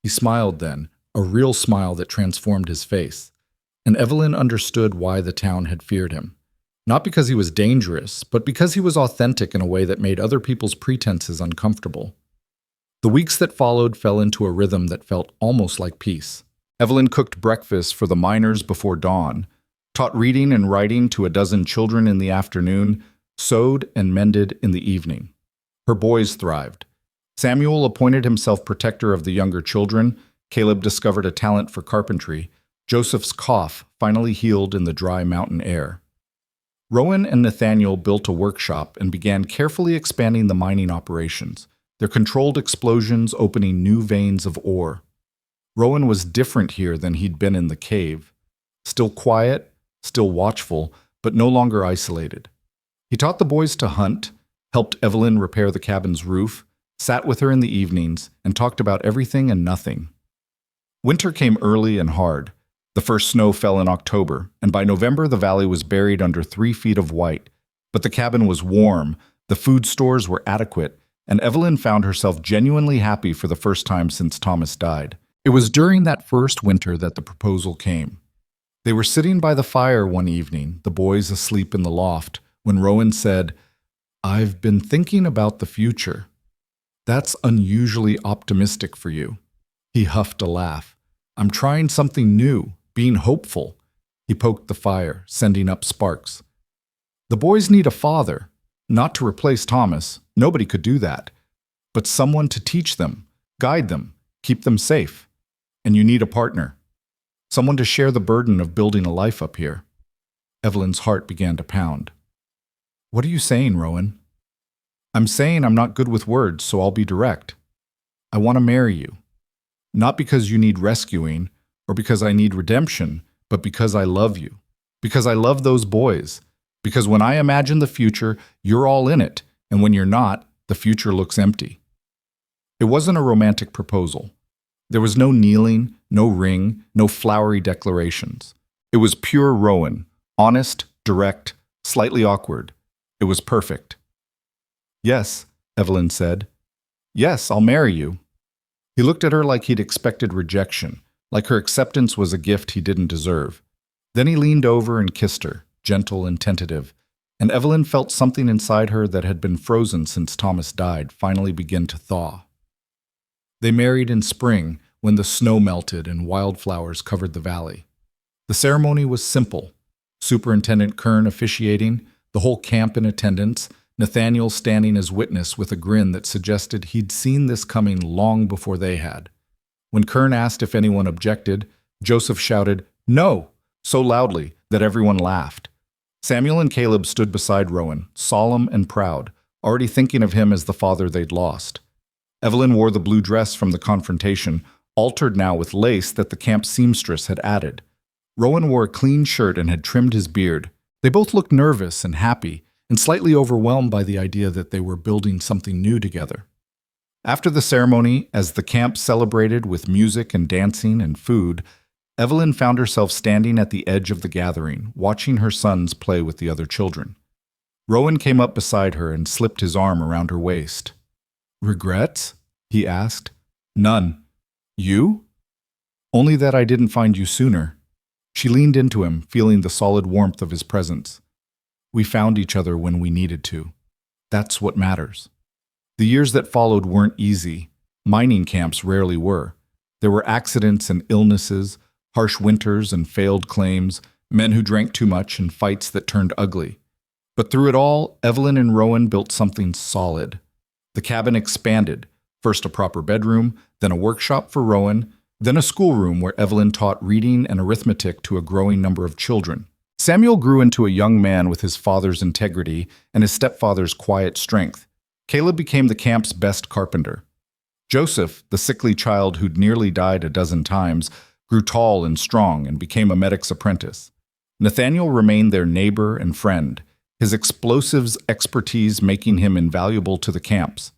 He smiled then, a real smile that transformed his face, and Evelyn understood why the town had feared him. Not because he was dangerous, but because he was authentic in a way that made other people's pretenses uncomfortable. The weeks that followed fell into a rhythm that felt almost like peace. Evelyn cooked breakfast for the miners before dawn, taught reading and writing to a dozen children in the afternoon, sewed and mended in the evening. Her boys thrived. Samuel appointed himself protector of the younger children. Caleb discovered a talent for carpentry. Joseph's cough finally healed in the dry mountain air. Rowan and Nathaniel built a workshop and began carefully expanding the mining operations, their controlled explosions opening new veins of ore. Rowan was different here than he'd been in the cave. Still quiet, still watchful, but no longer isolated. He taught the boys to hunt, helped Evelyn repair the cabin's roof, sat with her in the evenings, and talked about everything and nothing. Winter came early and hard. The first snow fell in October, and by November the valley was buried under 3 feet of white. But the cabin was warm, the food stores were adequate, and Evelyn found herself genuinely happy for the first time since Thomas died. It was during that first winter that the proposal came. They were sitting by the fire one evening, the boys asleep in the loft, when Rowan said, I've been thinking about the future. That's unusually optimistic for you. He huffed a laugh. I'm trying something new, being hopeful. He poked the fire, sending up sparks. The boys need a father, not to replace Thomas. Nobody could do that. But someone to teach them, guide them, keep them safe. And you need a partner. Someone to share the burden of building a life up here. Evelyn's heart began to pound. What are you saying, Rowan? I'm saying I'm not good with words, so I'll be direct. I want to marry you. Not because you need rescuing or because I need redemption, but because I love you. Because I love those boys. Because when I imagine the future, you're all in it, and when you're not, the future looks empty. It wasn't a romantic proposal. There was no kneeling, no ring, no flowery declarations. It was pure Rowan, honest, direct, slightly awkward. It was perfect. Yes, Evelyn said. Yes, I'll marry you. He looked at her like he'd expected rejection, like her acceptance was a gift he didn't deserve. Then he leaned over and kissed her, gentle and tentative, and Evelyn felt something inside her that had been frozen since Thomas died finally begin to thaw. They married in spring when the snow melted and wildflowers covered the valley. The ceremony was simple. Superintendent Kern officiating, the whole camp in attendance, Nathaniel standing as witness with a grin that suggested he'd seen this coming long before they had. When Kern asked if anyone objected, Joseph shouted, "No!" so loudly that everyone laughed. Samuel and Caleb stood beside Rowan, solemn and proud, already thinking of him as the father they'd lost. Evelyn wore the blue dress from the confrontation, altered now with lace that the camp seamstress had added. Rowan wore a clean shirt and had trimmed his beard. They both looked nervous and happy, and slightly overwhelmed by the idea that they were building something new together. After the ceremony, as the camp celebrated with music and dancing and food, Evelyn found herself standing at the edge of the gathering, watching her sons play with the other children. Rowan came up beside her and slipped his arm around her waist. "Regrets?" he asked. "None. You?" "Only that I didn't find you sooner." She leaned into him, feeling the solid warmth of his presence. "We found each other when we needed to. That's what matters." The years that followed weren't easy. Mining camps rarely were. There were accidents and illnesses, harsh winters and failed claims, men who drank too much and fights that turned ugly. But through it all, Evelyn and Rowan built something solid. The cabin expanded, first a proper bedroom, then a workshop for Rowan, then a schoolroom where Evelyn taught reading and arithmetic to a growing number of children. Samuel grew into a young man with his father's integrity and his stepfather's quiet strength. Caleb became the camp's best carpenter. Joseph, the sickly child who'd nearly died a dozen times, grew tall and strong and became a medic's apprentice. Nathaniel remained their neighbor and friend, his explosives expertise making him invaluable to the camps.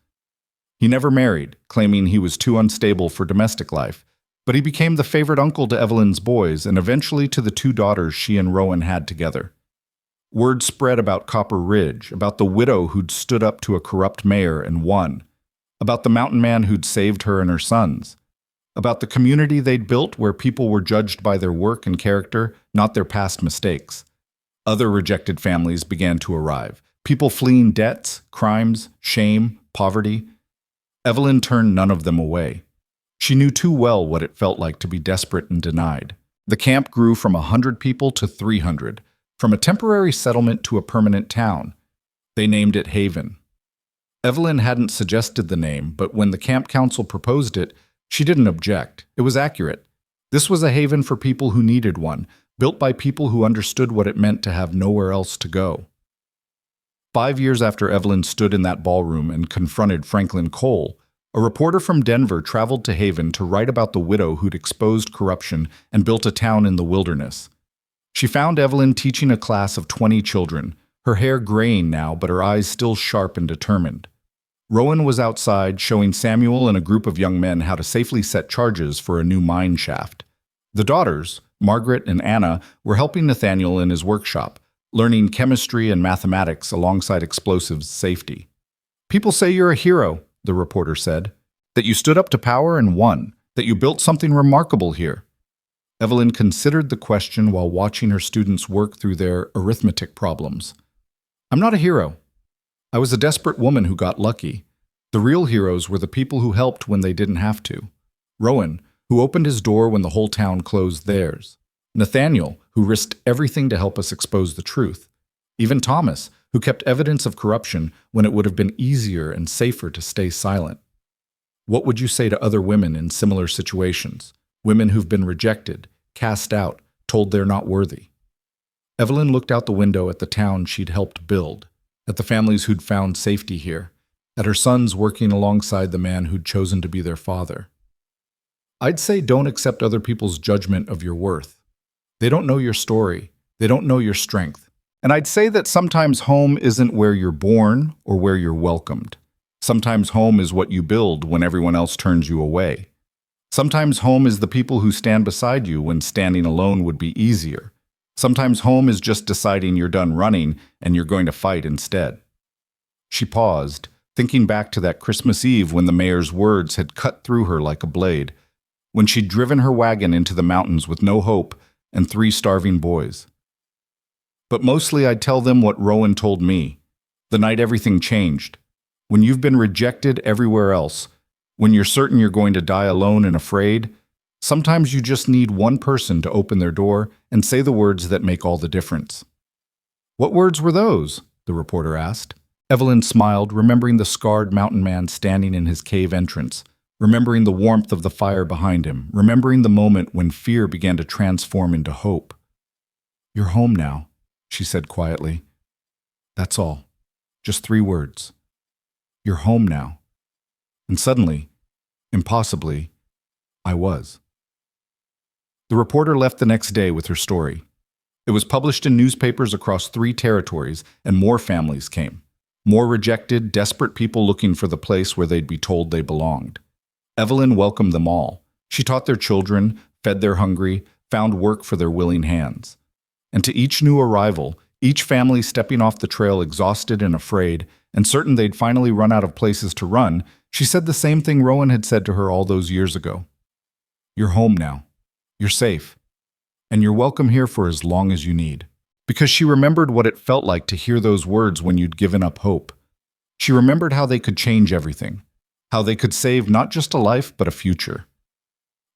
He never married, claiming he was too unstable for domestic life, but he became the favorite uncle to Evelyn's boys and eventually to the 2 daughters she and Rowan had together. Word spread about Copper Ridge, about the widow who'd stood up to a corrupt mayor and won, about the mountain man who'd saved her and her sons, about the community they'd built where people were judged by their work and character, not their past mistakes. Other rejected families began to arrive, people fleeing debts, crimes, shame, poverty. Evelyn turned none of them away. She knew too well what it felt like to be desperate and denied. The camp grew from 100 people to 300, from a temporary settlement to a permanent town. They named it Haven. Evelyn hadn't suggested the name, but when the camp council proposed it, she didn't object. It was accurate. This was a haven for people who needed one, built by people who understood what it meant to have nowhere else to go. 5 years after Evelyn stood in that ballroom and confronted Franklin Cole, a reporter from Denver traveled to Haven to write about the widow who'd exposed corruption and built a town in the wilderness. She found Evelyn teaching a class of 20 children, her hair graying now but her eyes still sharp and determined. Rowan was outside showing Samuel and a group of young men how to safely set charges for a new mine shaft. The daughters, Margaret and Anna, were helping Nathaniel in his workshop, learning chemistry and mathematics alongside explosives safety. "People say you're a hero," the reporter said, "that you stood up to power and won, that you built something remarkable here." Evelyn considered the question while watching her students work through their arithmetic problems. "I'm not a hero. I was a desperate woman who got lucky. The real heroes were the people who helped when they didn't have to. Rowan, who opened his door when the whole town closed theirs. Nathaniel, who risked everything to help us expose the truth. Even Thomas, who kept evidence of corruption when it would have been easier and safer to stay silent. What would you say to other women in similar situations? Women who've been rejected, cast out, told they're not worthy. Evelyn looked out the window at the town she'd helped build, at the families who'd found safety here, at her sons working alongside the man who'd chosen to be their father. I'd say don't accept other people's judgment of your worth. They don't know your story. They don't know your strength. And I'd say that sometimes home isn't where you're born or where you're welcomed. Sometimes home is what you build when everyone else turns you away. Sometimes home is the people who stand beside you when standing alone would be easier. Sometimes home is just deciding you're done running and you're going to fight instead. She paused, thinking back to that Christmas Eve when the mayor's words had cut through her like a blade, when she'd driven her wagon into the mountains with no hope and 3 starving boys. But mostly I'd tell them what Rowan told me, the night everything changed. When you've been rejected everywhere else, when you're certain you're going to die alone and afraid, sometimes you just need one person to open their door and say the words that make all the difference. What words were those? The reporter asked. Evelyn smiled, remembering the scarred mountain man standing in his cave entrance, remembering the warmth of the fire behind him, remembering the moment when fear began to transform into hope. "You're home now," she said quietly. "That's all. Just 3 words. You're home now." And suddenly, impossibly, I was. The reporter left the next day with her story. It was published in newspapers across 3 territories, and more families came. More rejected, desperate people looking for the place where they'd be told they belonged. Evelyn welcomed them all. She taught their children, fed their hungry, found work for their willing hands. And to each new arrival, each family stepping off the trail exhausted and afraid, and certain they'd finally run out of places to run, she said the same thing Rowan had said to her all those years ago. "You're home now. You're safe. And you're welcome here for as long as you need." Because she remembered what it felt like to hear those words when you'd given up hope. She remembered how they could change everything, how they could save not just a life but a future.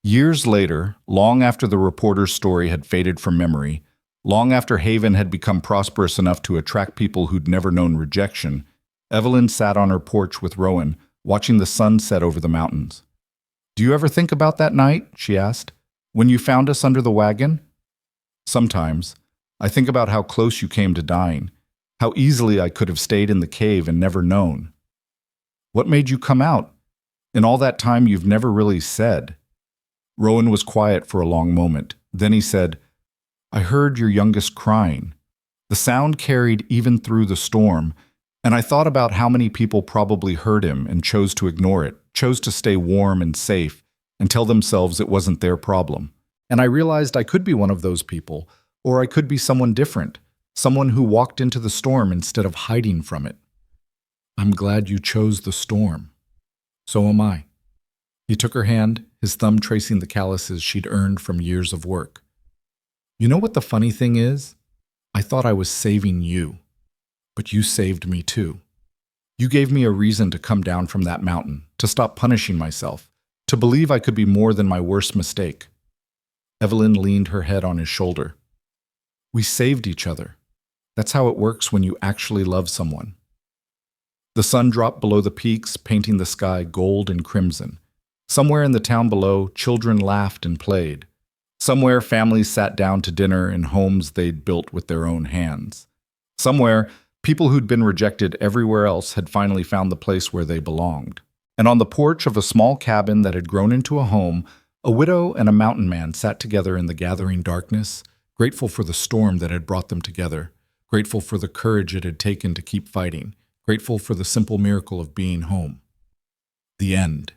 Years later, long after the reporter's story had faded from memory, long after Haven had become prosperous enough to attract people who'd never known rejection, Evelyn sat on her porch with Rowan, watching the sun set over the mountains. "Do you ever think about that night?" she asked. "When you found us under the wagon?" "Sometimes. I think about how close you came to dying, how easily I could have stayed in the cave and never known." "What made you come out? In all that time you've never really said." Rowan was quiet for a long moment. Then he said, "I heard your youngest crying. The sound carried even through the storm, and I thought about how many people probably heard him and chose to ignore it, chose to stay warm and safe, and tell themselves it wasn't their problem. And I realized I could be one of those people, or I could be someone different, someone who walked into the storm instead of hiding from it." "I'm glad you chose the storm." "So am I." He took her hand, his thumb tracing the calluses she'd earned from years of work. "You know what the funny thing is? I thought I was saving you, but you saved me too. You gave me a reason to come down from that mountain, to stop punishing myself, to believe I could be more than my worst mistake." Evelyn leaned her head on his shoulder. "We saved each other. That's how it works when you actually love someone." The sun dropped below the peaks, painting the sky gold and crimson. Somewhere in the town below, children laughed and played. Somewhere, families sat down to dinner in homes they'd built with their own hands. Somewhere, people who'd been rejected everywhere else had finally found the place where they belonged. And on the porch of a small cabin that had grown into a home, a widow and a mountain man sat together in the gathering darkness, grateful for the storm that had brought them together, grateful for the courage it had taken to keep fighting, grateful for the simple miracle of being home. The end.